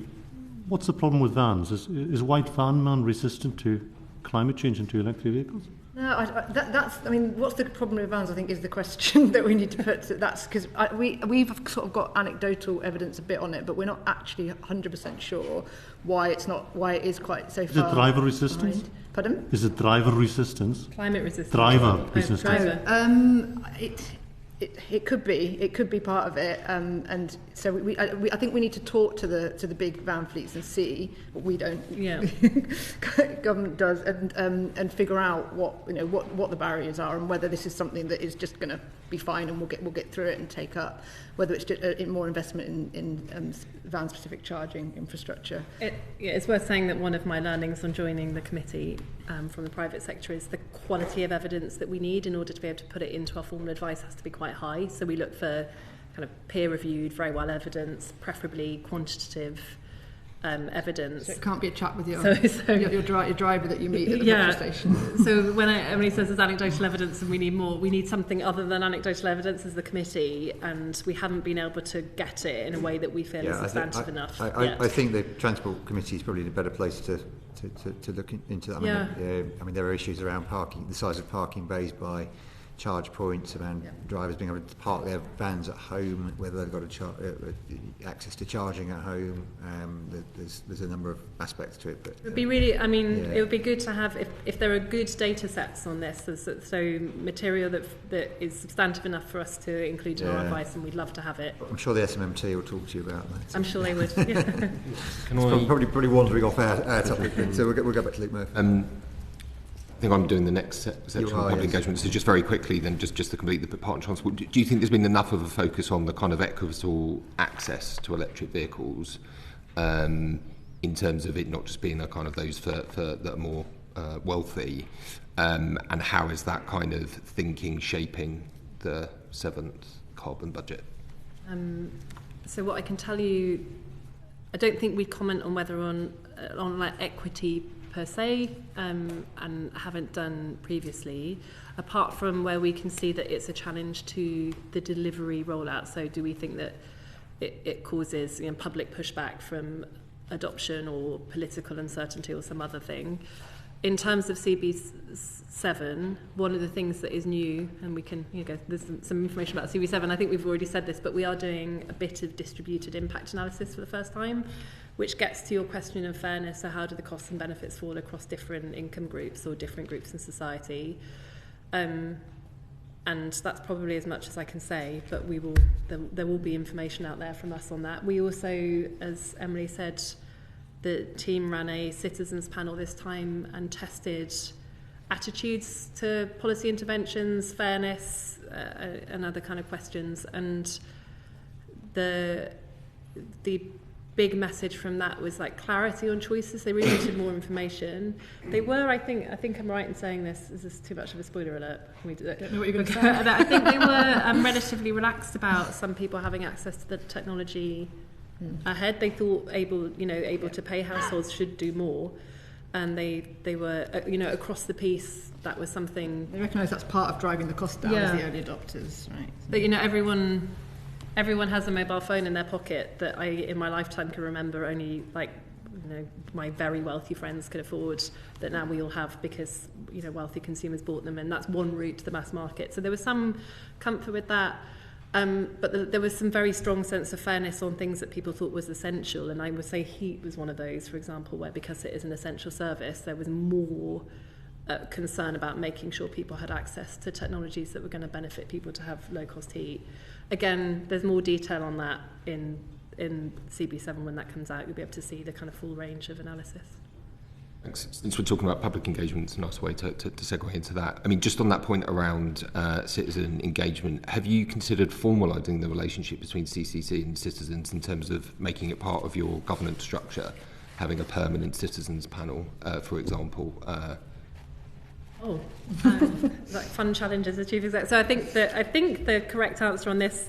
What's the problem with vans? Is white van man resistant to climate change and to electric vehicles? No, what's the problem with vans, I think, is the question that we need to put. That's because we've sort of got anecdotal evidence a bit on it, but we're not actually 100% sure why it is quite so far. Is it driver resistance? Behind. Pardon? Is it driver resistance? Climate resistance. Driver resistance. Driver. it could be part of it, and so I think we need to talk to the big van fleets and see what we don't. Yeah, government does, and figure out what the barriers are, and whether this is something that is just going to be fine, and we'll get through it and take up. Whether it's just more investment in van specific charging infrastructure. It's worth saying that one of my learnings on joining the committee from the private sector is the quality of evidence that we need in order to be able to put it into our formal advice has to be quite high. So we look for kind of peer-reviewed, very well evidence, preferably quantitative evidence. So it can't be a chat with your driver that you meet at the petrol station. So when Emily says there's anecdotal evidence and we need more, we need something other than anecdotal evidence as the committee, and we haven't been able to get it in a way that we feel is substantive enough. I think the Transport Committee is probably the better place to look into that. I mean, there are issues around parking, the size of parking bays by charge points, around drivers being able to park their vans at home, whether they've got access to charging at home. There's a number of aspects to it. But it would be really, it would be good to have, if there are good data sets on this, so material that is substantive enough for us to include in our advice, and we'd love to have it. I'm sure the SMMT will talk to you about that. I'm sure they would. Probably wandering off our topic, so we'll go back to Luke Murphy. I think I'm doing the next section on public engagement. So just very quickly then, just to complete the part on transport, do you think there's been enough of a focus on the kind of equitable access to electric vehicles in terms of it not just being a kind of those for that are more wealthy, and how is that kind of thinking shaping the 7th carbon budget? So what I can tell you, I don't think we comment on whether on like equity per se, and haven't done previously, apart from where we can see that it's a challenge to the delivery rollout. So do we think that it causes public pushback from adoption or political uncertainty or some other thing? In terms of CB7, one of the things that is new, and we can, there's some information about CB7, I think we've already said this, but we are doing a bit of distributed impact analysis for the first time, which gets to your question of fairness. So how do the costs and benefits fall across different income groups or different groups in society? And that's probably as much as I can say, but there will be information out there from us on that. We also, as Emily said, the team ran a citizens panel this time and tested attitudes to policy interventions, fairness, and other kind of questions. And the big message from that was like clarity on choices. They really wanted more information. They were, I think I'm right in saying this. Is this too much of a spoiler alert? I don't know what you're going to say. I think they were relatively relaxed about some people having access to the technology ahead. They thought able to pay households should do more, and they were across the piece. That was something. They recognise that's part of driving the cost down as the early adopters, right? But everyone has a mobile phone in their pocket that I, in my lifetime, can remember only my very wealthy friends could afford, that now we all have because wealthy consumers bought them, and that's one route to the mass market. So there was some comfort with that, but there was some very strong sense of fairness on things that people thought was essential, and I would say heat was one of those, for example, where because it is an essential service, there was more concern about making sure people had access to technologies that were going to benefit people to have low-cost heat. Again, there's more detail on that in CB7 when that comes out. You'll be able to see the kind of full range of analysis. Thanks. Since we're talking about public engagement, it's a nice way to segue into that. I mean, just on that point around citizen engagement, have you considered formalising the relationship between CCC and citizens in terms of making it part of your governance structure, having a permanent citizens panel, for example? Like fun challenges as chief exec. So I think the correct answer on this,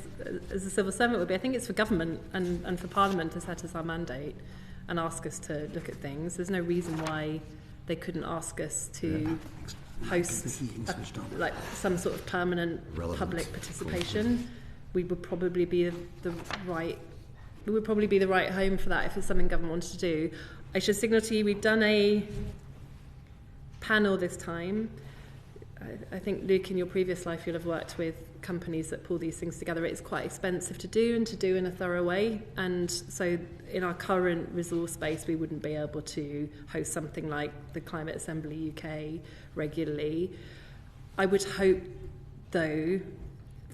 as a civil servant, would be I think it's for government and for Parliament to set us our mandate and ask us to look at things. There's no reason why they couldn't ask us to host some sort of permanent public participation. We would probably be the right home for that if it's something government wanted to do. I should signal to you we've done a panel this time. I think, Luke, in your previous life you'll have worked with companies that pull these things together. It's quite expensive to do and to do in a thorough way, and so in our current resource base we wouldn't be able to host something like the Climate Assembly UK regularly. I would hope, though,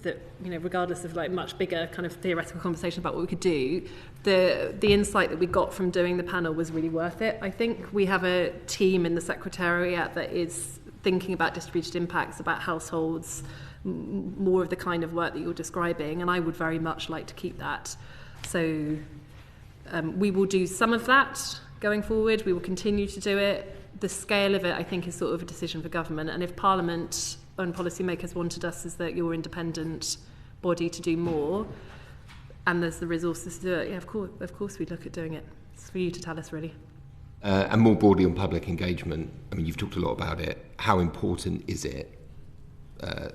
that, you know, regardless of like much bigger kind of theoretical conversation about what we could do, the insight that we got from doing the panel was really worth it. I think we have a team in the Secretariat that is thinking about distributed impacts, about households, more of the kind of work that you're describing, and I would very much like to keep that. So we will do some of that going forward. We will continue to do it. The scale of it, I think, is sort of a decision for government, and if Parliament and policymakers wanted us as your independent body to do more, and there's the resources to do it, yeah, of course we'd look at doing it. It's for you to tell us, really. And more broadly on public engagement, I mean, you've talked a lot about it. How important is it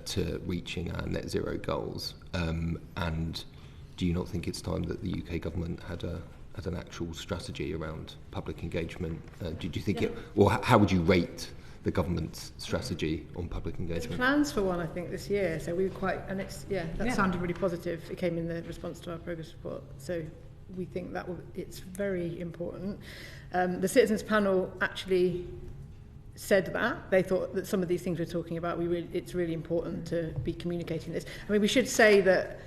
to reaching our net zero goals? And do you not think it's time that the UK government had an actual strategy around public engagement? Do you think or how would you rate the government's strategy on public engagement? There's plans for one, I think, this year. So we were quite, and sounded really positive. It came in the response to our progress report. So we think that it's very important. The Citizens Panel actually said that. They thought that some of these things we're talking about, it's really important to be communicating this. I mean, we should say that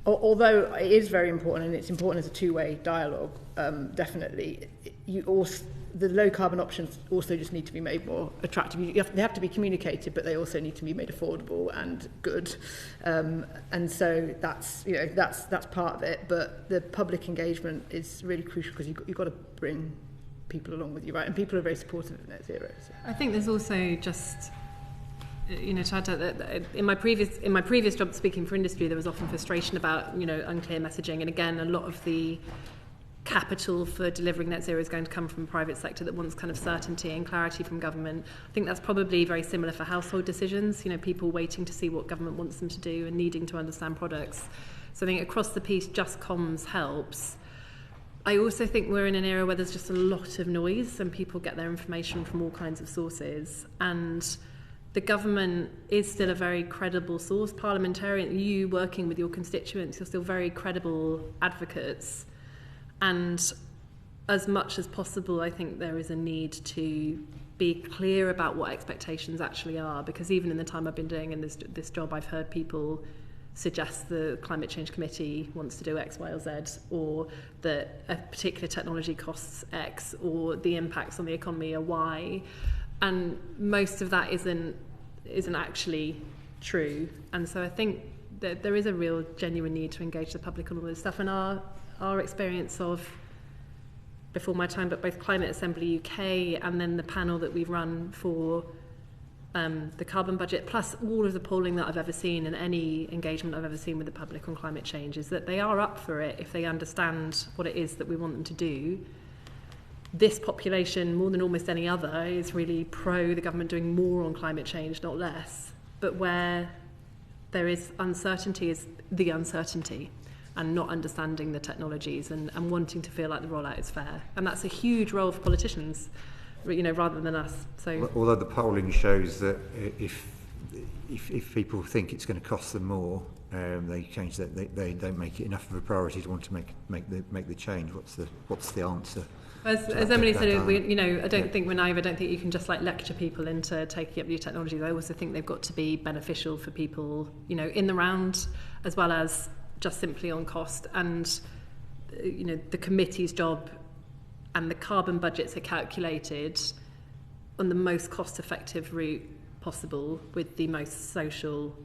although it is very important, and it's important as a two-way dialogue, definitely, the low-carbon options also just need to be made more attractive. They have to be communicated, but they also need to be made affordable and good. And so that's part of it. But the public engagement is really crucial because you've got to bring people along with you, right? And people are very supportive of net zero. So. I think there's also just, you know, to add to that, in my previous job speaking for industry, there was often frustration about, you know, unclear messaging, and again, a lot of the capital for delivering net zero is going to come from the private sector that wants kind of certainty and clarity from government. I think that's probably very similar for household decisions, you know, people waiting to see what government wants them to do and needing to understand products. So I think across the piece, just comms helps. I also think we're in an era where there's just a lot of noise and people get their information from all kinds of sources, and the government is still a very credible source. Parliamentarian, you working with your constituents, you're still very credible advocates. And as much as possible, I think there is a need to be clear about what expectations actually are, because even in the time I've been doing in this job, I've heard people suggest the Climate Change Committee wants to do X, Y, or Z, or that a particular technology costs X, or the impacts on the economy are Y. And most of that isn't actually true. And so I think that there is a real genuine need to engage the public on all this stuff. And our experience of, before my time, but both Climate Assembly UK and then the panel that we've run for the carbon budget, plus all of the polling that I've ever seen and any engagement I've ever seen with the public on climate change, is that they are up for it if they understand what it is that we want them to do. This population, more than almost any other, is really pro the government doing more on climate change, not less. But where there is uncertainty is the uncertainty, and not understanding the technologies and wanting to feel like the rollout is fair. And that's a huge role for politicians, you know, rather than us. So, although the polling shows that if people think it's going to cost them more, they change that. They don't make it enough of a priority to want to make the change. What's the answer? As Emily said, I don't think we're naive. I don't think you can just like lecture people into taking up new technologies. I also think they've got to be beneficial for people, you know, in the round, as well as just simply on cost. And you know, the committee's job and the carbon budgets are calculated on the most cost-effective route possible with the most social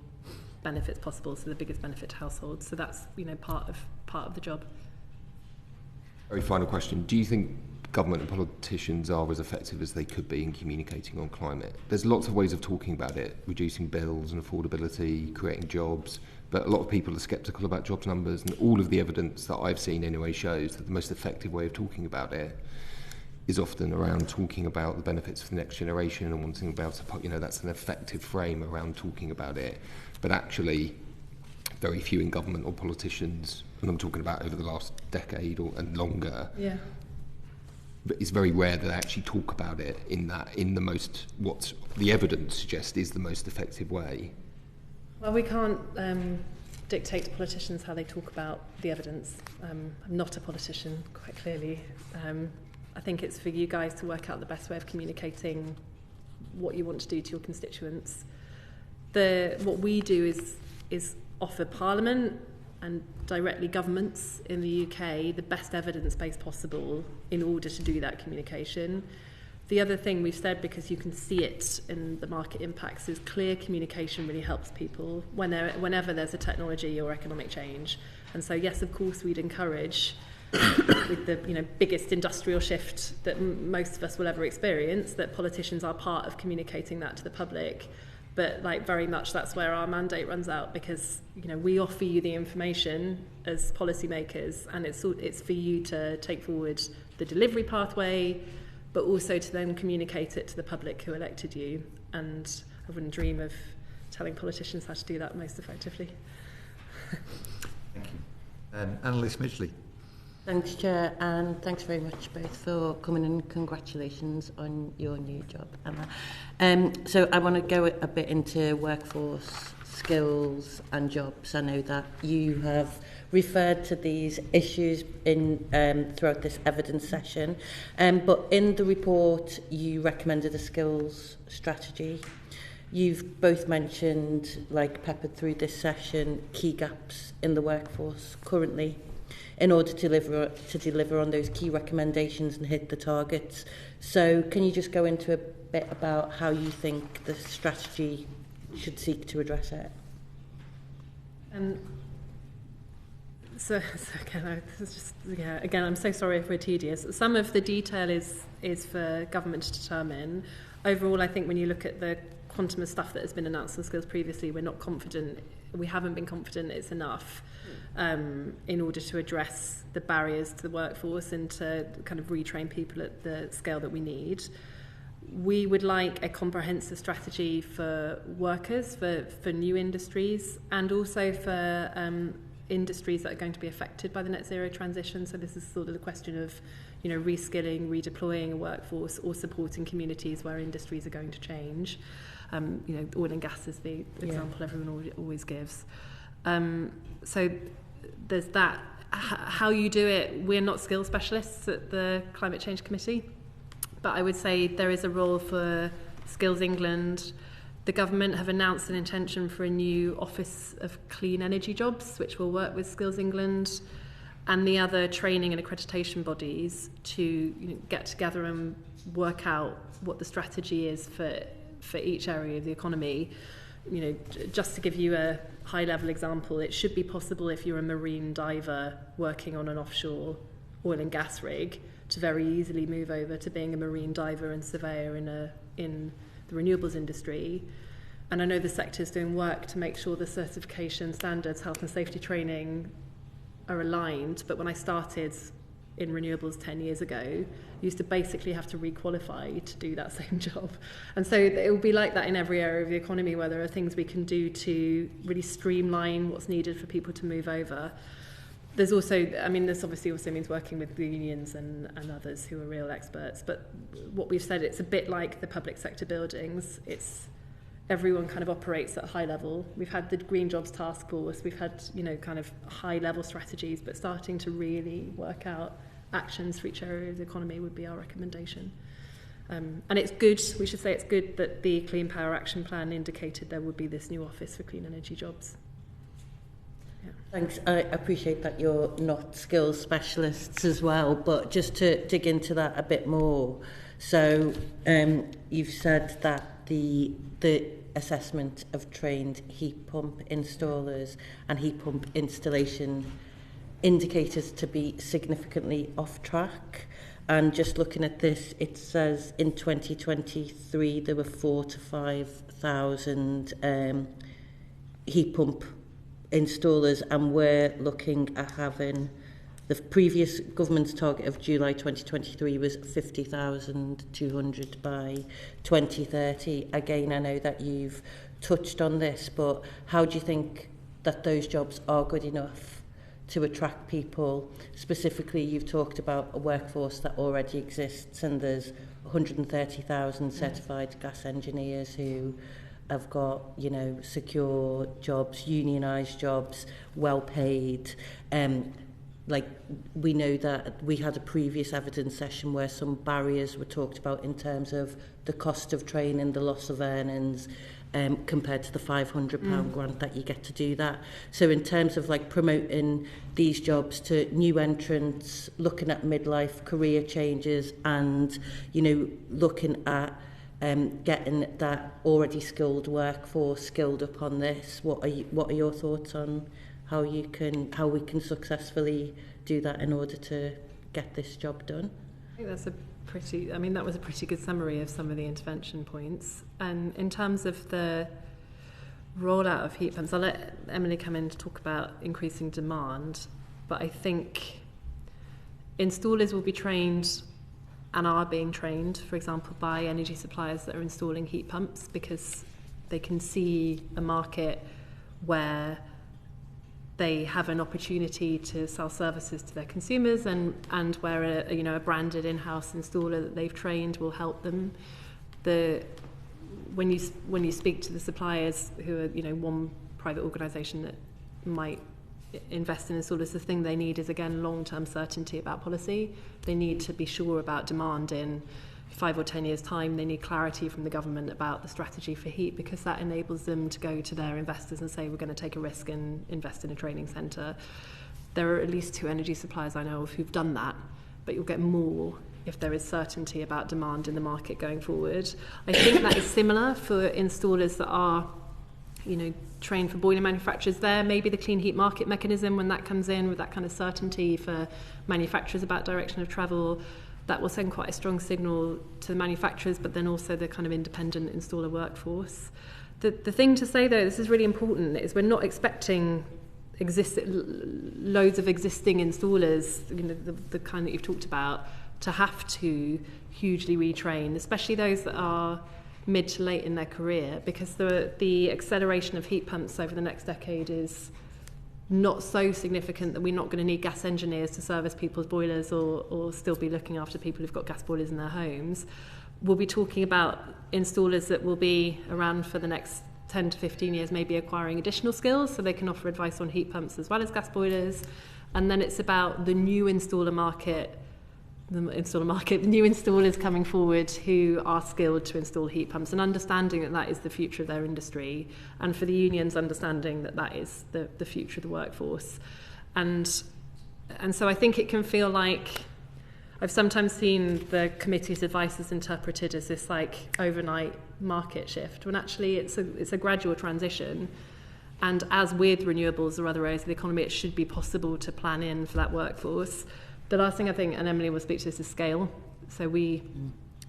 benefits possible, so the biggest benefit to households. So that's, you know, part of the job. Very final question. Do you think government and politicians are as effective as they could be in communicating on climate? There's lots of ways of talking about it, reducing bills and affordability, creating jobs, but a lot of people are sceptical about jobs numbers, and all of the evidence that I've seen anyway shows that the most effective way of talking about it is often around talking about the benefits for the next generation and wanting about, you know, that's an effective frame around talking about it. But actually, very few in government or politicians, and I'm talking about over the last decade and longer, but it's very rare that they actually talk about it in the most, what the evidence suggests is the most effective way. Well, we can't dictate to politicians how they talk about the evidence. I'm not a politician, quite clearly. I think it's for you guys to work out the best way of communicating what you want to do to your constituents. What we do is offer Parliament and directly governments in the UK the best evidence base possible in order to do that communication. The other thing we've said, because you can see it in the market impacts, is clear communication really helps people whenever there's a technology or economic change. And so, yes, of course, we'd encourage, with the biggest industrial shift that most of us will ever experience, that politicians are part of communicating that to the public. But very much that's where our mandate runs out, because we offer you the information as policymakers, and it's for you to take forward the delivery pathway, but also to then communicate it to the public who elected you. And I wouldn't dream of telling politicians how to do that most effectively. Thank you. Annalise Midgley. Thanks, Chair, and thanks very much both for coming, and congratulations on your new job, Emma. So I want to go a bit into workforce skills and jobs. I know that you have referred to these issues in throughout this evidence session, but in the report you recommended a skills strategy. You've both mentioned, peppered through this session, key gaps in the workforce currently in order to deliver on those key recommendations and hit the targets. So can you just go into a bit about how you think the strategy should seek to address it? So again, I'm so sorry if we're tedious. Some of the detail is for government to determine. Overall, I think when you look at the quantum of stuff that has been announced on skills previously, we haven't been confident it's enough in order to address the barriers to the workforce and to kind of retrain people at the scale that we need. We would like a comprehensive strategy for workers, for new industries, and also for industries that are going to be affected by the net zero transition. So this is sort of the question of, reskilling, redeploying a workforce, or supporting communities where industries are going to change. Oil and gas is the example everyone always gives. So there's that. How you do it, we're not skills specialists at the Climate Change Committee, but I would say there is a role for Skills England. The government have announced an intention for a new Office of Clean Energy Jobs, which will work with Skills England and the other training and accreditation bodies to get together and work out what the strategy is for each area of the economy. Just to give you a high-level example, it should be possible if you're a marine diver working on an offshore oil and gas rig to very easily move over to being a marine diver and surveyor in the renewables industry. And I know the sector is doing work to make sure the certification standards, health and safety training are aligned. But when I started in renewables 10 years ago, you used to basically have to re-qualify to do that same job. And so it will be like that in every area of the economy, where there are things we can do to really streamline what's needed for people to move over. There's also, this obviously also means working with the unions and others who are real experts. But what we've said, it's a bit like the public sector buildings. It's everyone kind of operates at a high level. We've had the Green Jobs Task Force. We've had, kind of high level strategies, but starting to really work out actions for each area of the economy would be our recommendation. And it's good, we should say it's good that the Clean Power Action Plan indicated there would be this new Office for Clean Energy Jobs. Thanks. I appreciate that you're not skills specialists as well, but just to dig into that a bit more. So you've said that the assessment of trained heat pump installers and heat pump installation indicators to be significantly off track. And just looking at this, it says in 2023 there were 4,000 to 5,000 heat pump installers, and we're looking at having the previous government's target of July 2023 was 50,200 by 2030. Again, I know that you've touched on this, but how do you think that those jobs are good enough to attract people? Specifically, you've talked about a workforce that already exists, and there's 130,000 certified gas engineers who have got, secure jobs, unionised jobs, well paid. like we know that we had a previous evidence session where some barriers were talked about in terms of the cost of training, the loss of earnings, compared to the £500 grant that you get to do that. So in terms of like promoting these jobs to new entrants, looking at midlife career changes, and looking at getting that already skilled workforce skilled up on this, what are your thoughts on how we can successfully do that in order to get this job done? I think that was a pretty good summary of some of the intervention points. And in terms of the rollout of heat pumps, I'll let Emily come in to talk about increasing demand, but I think installers will be trained and are being trained, for example, by energy suppliers that are installing heat pumps, because they can see a market where they have an opportunity to sell services to their consumers, and where a branded in-house installer that they've trained will help them. When you speak to the suppliers who are one private organisation that might invest in installers, the thing they need is again long-term certainty about policy. They need to be sure about demand in 5 or 10 years' time. They need clarity from the government about the strategy for heat, because that enables them to go to their investors and say, we're going to take a risk and invest in a training centre. There are at least 2 energy suppliers I know of who've done that, but you'll get more if there is certainty about demand in the market going forward. I think that is similar for installers that are trained for boiler manufacturers. There maybe the clean heat market mechanism, when that comes in with that kind of certainty for manufacturers about direction of travel, that will send quite a strong signal to the manufacturers, but then also the kind of independent installer workforce. The thing to say, though, this is really important, is we're not expecting loads of existing installers, the kind that you've talked about, to have to hugely retrain, especially those that are mid to late in their career, because the acceleration of heat pumps over the next decade is not so significant that we're not going to need gas engineers to service people's boilers or still be looking after people who've got gas boilers in their homes. We'll be talking about installers that will be around for the next 10 to 15 years, maybe acquiring additional skills so they can offer advice on heat pumps as well as gas boilers. And then it's about the new installer market, the new installers coming forward who are skilled to install heat pumps, and understanding that that is the future of their industry, and for the unions understanding that that is the future of the workforce. And so I think it can feel like, I've sometimes seen the committee's advice is interpreted as this like overnight market shift, when actually it's a gradual transition. And as with renewables or other areas of the economy, it should be possible to plan in for that workforce. The last thing I think, and Emily will speak to this, is scale. So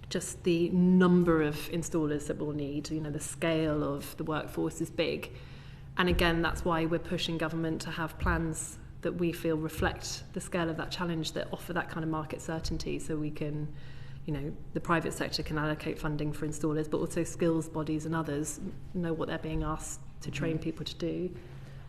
just the number of installers that we'll need, the scale of the workforce is big. And again, that's why we're pushing government to have plans that we feel reflect the scale of that challenge, that offer that kind of market certainty, so we can, the private sector can allocate funding for installers, but also skills bodies and others know what they're being asked to train people to do.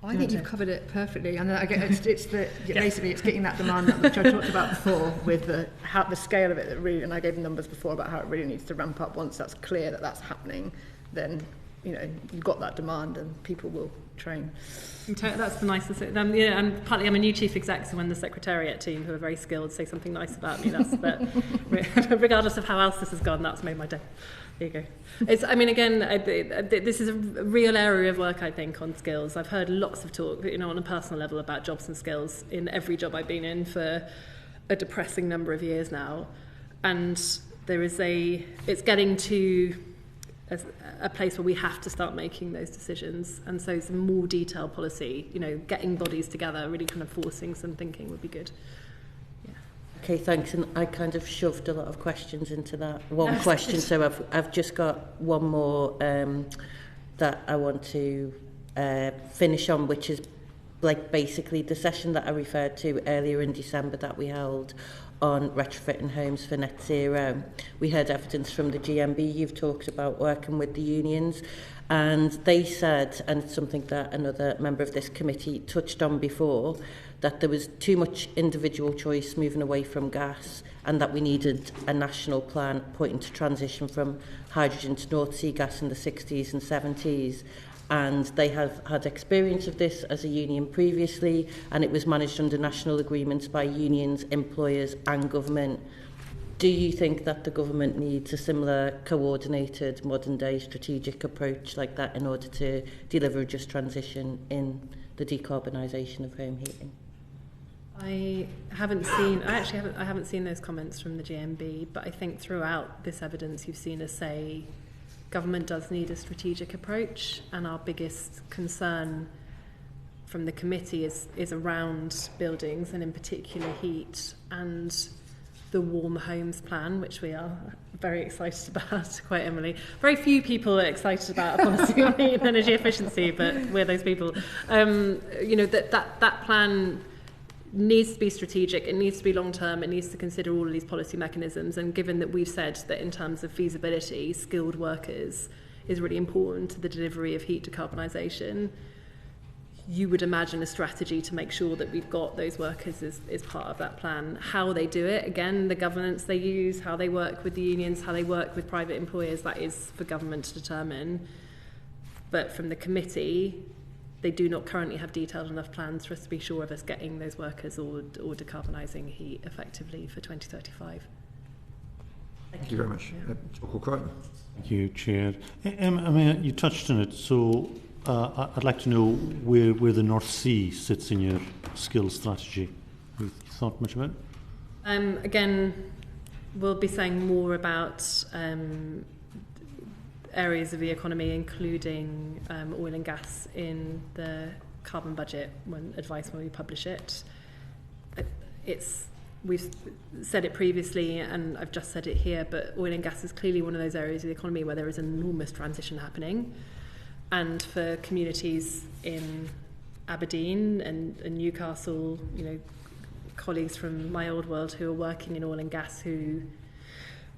I think you've covered it perfectly, and basically it's getting that demand up, which I talked about before, with the scale of it that really, and I gave numbers before about how it really needs to ramp up. Once that's clear that that's happening, then you've got that demand and people will train. That's the nicest thing. And partly I'm a new chief exec, so when the secretariat team, who are very skilled, say something nice about me, regardless of how else this has gone, that's made my day. There you go. This is a real area of work, I think, on skills. I've heard lots of talk, on a personal level, about jobs and skills in every job I've been in for a depressing number of years now. And it's getting to a place where we have to start making those decisions. And so some more detailed policy, getting bodies together, really kind of forcing some thinking would be good. Okay, thanks. And I kind of shoved a lot of questions into that one question, so I've just got one more that I want to finish on, which is like basically the session that I referred to earlier in December that we held on retrofitting homes for net zero. We heard evidence from the GMB. You've talked about working with the unions, and they said, and it's something that another member of this committee touched on before, that there was too much individual choice moving away from gas, and that we needed a national plan pointing to transition from hydrogen to North Sea gas in the 60s and 70s. and they have had experience of this as a union previously, and it was managed under national agreements by unions, employers and government. Do you think that the government needs a similar coordinated modern-day strategic approach like that in order to deliver a just transition in the decarbonisation of home heating? I haven't seen those comments from the GMB, but I think throughout this evidence you've seen us say government does need a strategic approach, and our biggest concern from the committee is around buildings, and in particular heat, and the Warm Homes Plan, which we are very excited about, quite Emily. Very few people are excited about a policy on heat and energy efficiency, but we're those people. That plan needs to be strategic, it needs to be long-term, it needs to consider all of these policy mechanisms, and given that we've said that in terms of feasibility, skilled workers is really important to the delivery of heat decarbonisation, you would imagine a strategy to make sure that we've got those workers is part of that plan. How they do it, again, the governance they use, how they work with the unions, how they work with private employers, that is for government to determine. But from the committee, they do not currently have detailed enough plans for us to be sure of us getting those workers or decarbonising heat effectively for 2035. Thank you very much. Thank you, Chair. You touched on it, so I'd like to know where the North Sea sits in your skills strategy. Have you thought much about it? Again, we'll be saying more about areas of the economy, including oil and gas, in the carbon budget when we publish it. We've said it previously, and I've just said it here, but oil and gas is clearly one of those areas of the economy where there is an enormous transition happening. And for communities in Aberdeen and Newcastle, colleagues from my old world who are working in oil and gas who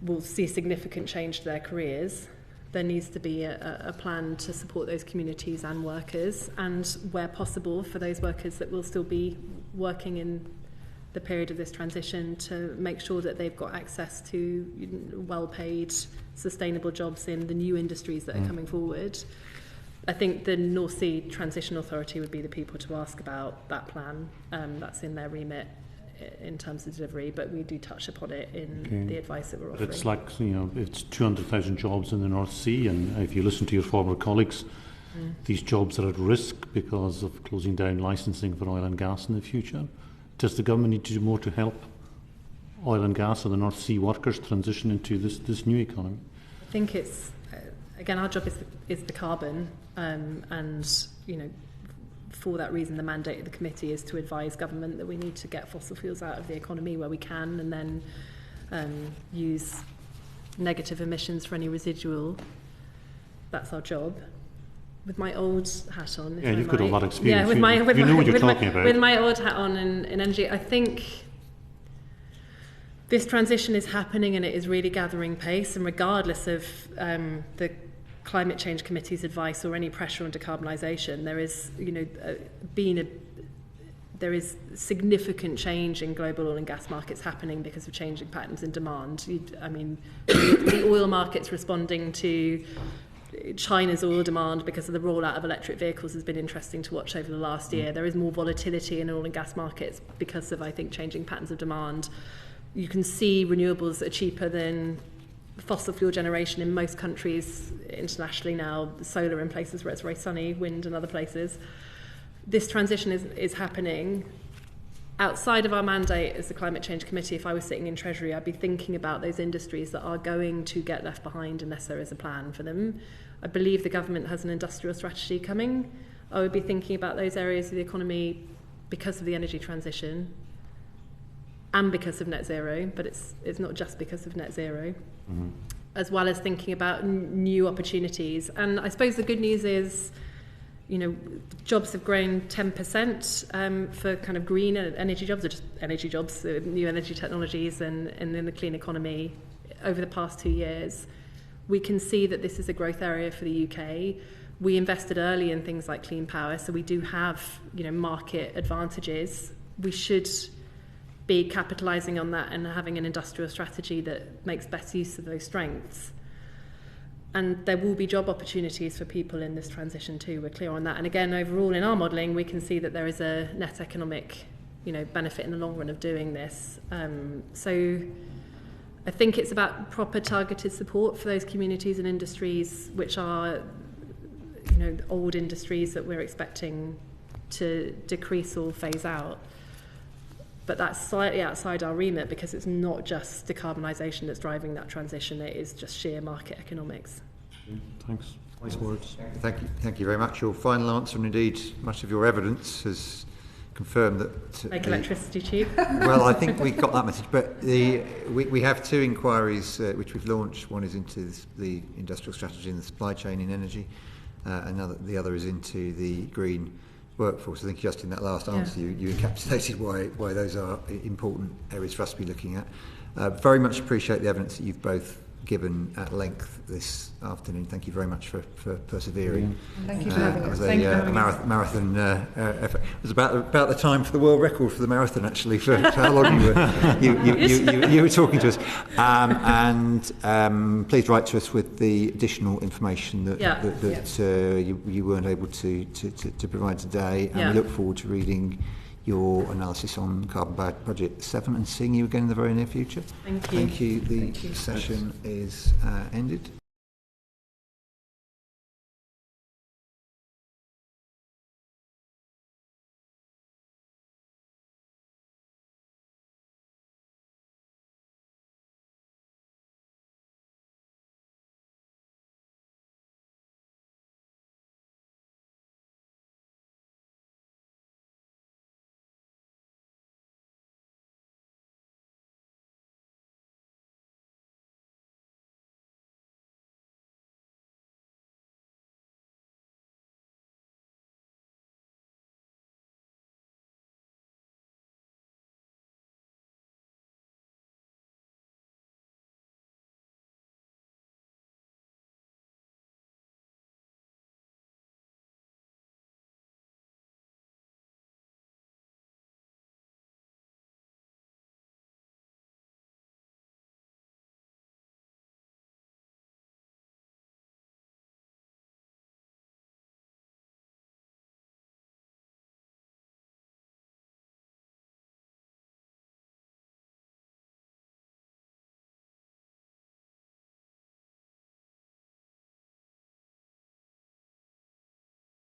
will see significant change to their careers, there needs to be a plan to support those communities and workers, and where possible for those workers that will still be working in the period of this transition, to make sure that they've got access to well-paid, sustainable jobs in the new industries that are coming forward. I think the North Sea Transition Authority would be the people to ask about that plan. That's in their remit in terms of delivery, but we do touch upon it in the advice that we're offering. It's like, it's 200,000 jobs in the North Sea, and if you listen to your former colleagues, these jobs are at risk because of closing down licensing for oil and gas in the future. Does the government need to do more to help oil and gas or the North Sea workers transition into this new economy? I think it's, again, our job is to carbon, and for that reason, the mandate of the committee is to advise government that we need to get fossil fuels out of the economy where we can, and then use negative emissions for any residual. That's our job. With my old hat on, if you've got a lot of experience. Yeah, you know what you're talking about. With my old hat on in energy, I think this transition is happening and it is really gathering pace. And regardless of the Climate Change Committee's advice or any pressure on decarbonisation, there is, there is significant change in global oil and gas markets happening because of changing patterns in demand. The oil markets responding to China's oil demand because of the rollout of electric vehicles has been interesting to watch over the last year. There is more volatility in oil and gas markets because of, I think, changing patterns of demand. You can see renewables are cheaper than fossil fuel generation in most countries internationally now, solar in places where it's very sunny, wind in other places. This transition is happening. Outside of our mandate as the Climate Change Committee, if I was sitting in Treasury, I'd be thinking about those industries that are going to get left behind unless there is a plan for them. I believe the government has an industrial strategy coming. I would be thinking about those areas of the economy because of the energy transition and because of net zero, but it's not just because of net zero, as well as thinking about new opportunities. And I suppose the good news is, jobs have grown 10% for kind of green energy jobs, or just energy jobs, new energy technologies, and in the clean economy over the past 2 years. We can see that this is a growth area for the UK. We invested early in things like clean power, so we do have, market advantages. We should be capitalising on that and having an industrial strategy that makes best use of those strengths. And there will be job opportunities for people in this transition too. We're clear on that. And again, overall in our modelling, we can see that there is a net economic, benefit in the long run of doing this. So I think it's about proper targeted support for those communities and industries which are, old industries that we're expecting to decrease or phase out. But that's slightly outside our remit because it's not just decarbonisation that's driving that transition, it is just sheer market economics. Thanks. Nice words. Thank you very much. Your final answer, and indeed much of your evidence, has confirmed that... Make electricity cheap. Well, I think we got that message, but we have two inquiries which we've launched. One is into the industrial strategy and the supply chain in energy, and the other is into the green workforce. I think just in that last answer you encapsulated why those are important areas for us to be looking at. Very much appreciate the evidence that you've both given at length this afternoon. Thank you very much for persevering. Thank you for having us. It was a marathon effort. It was about the time for the world record for the marathon, actually, for how long you were talking to us. And please write to us with the additional information that you weren't able to provide today. And we look forward to reading your analysis on Carbon Budget 7 and seeing you again in the very near future. Thank you. Thank you. The session is ended.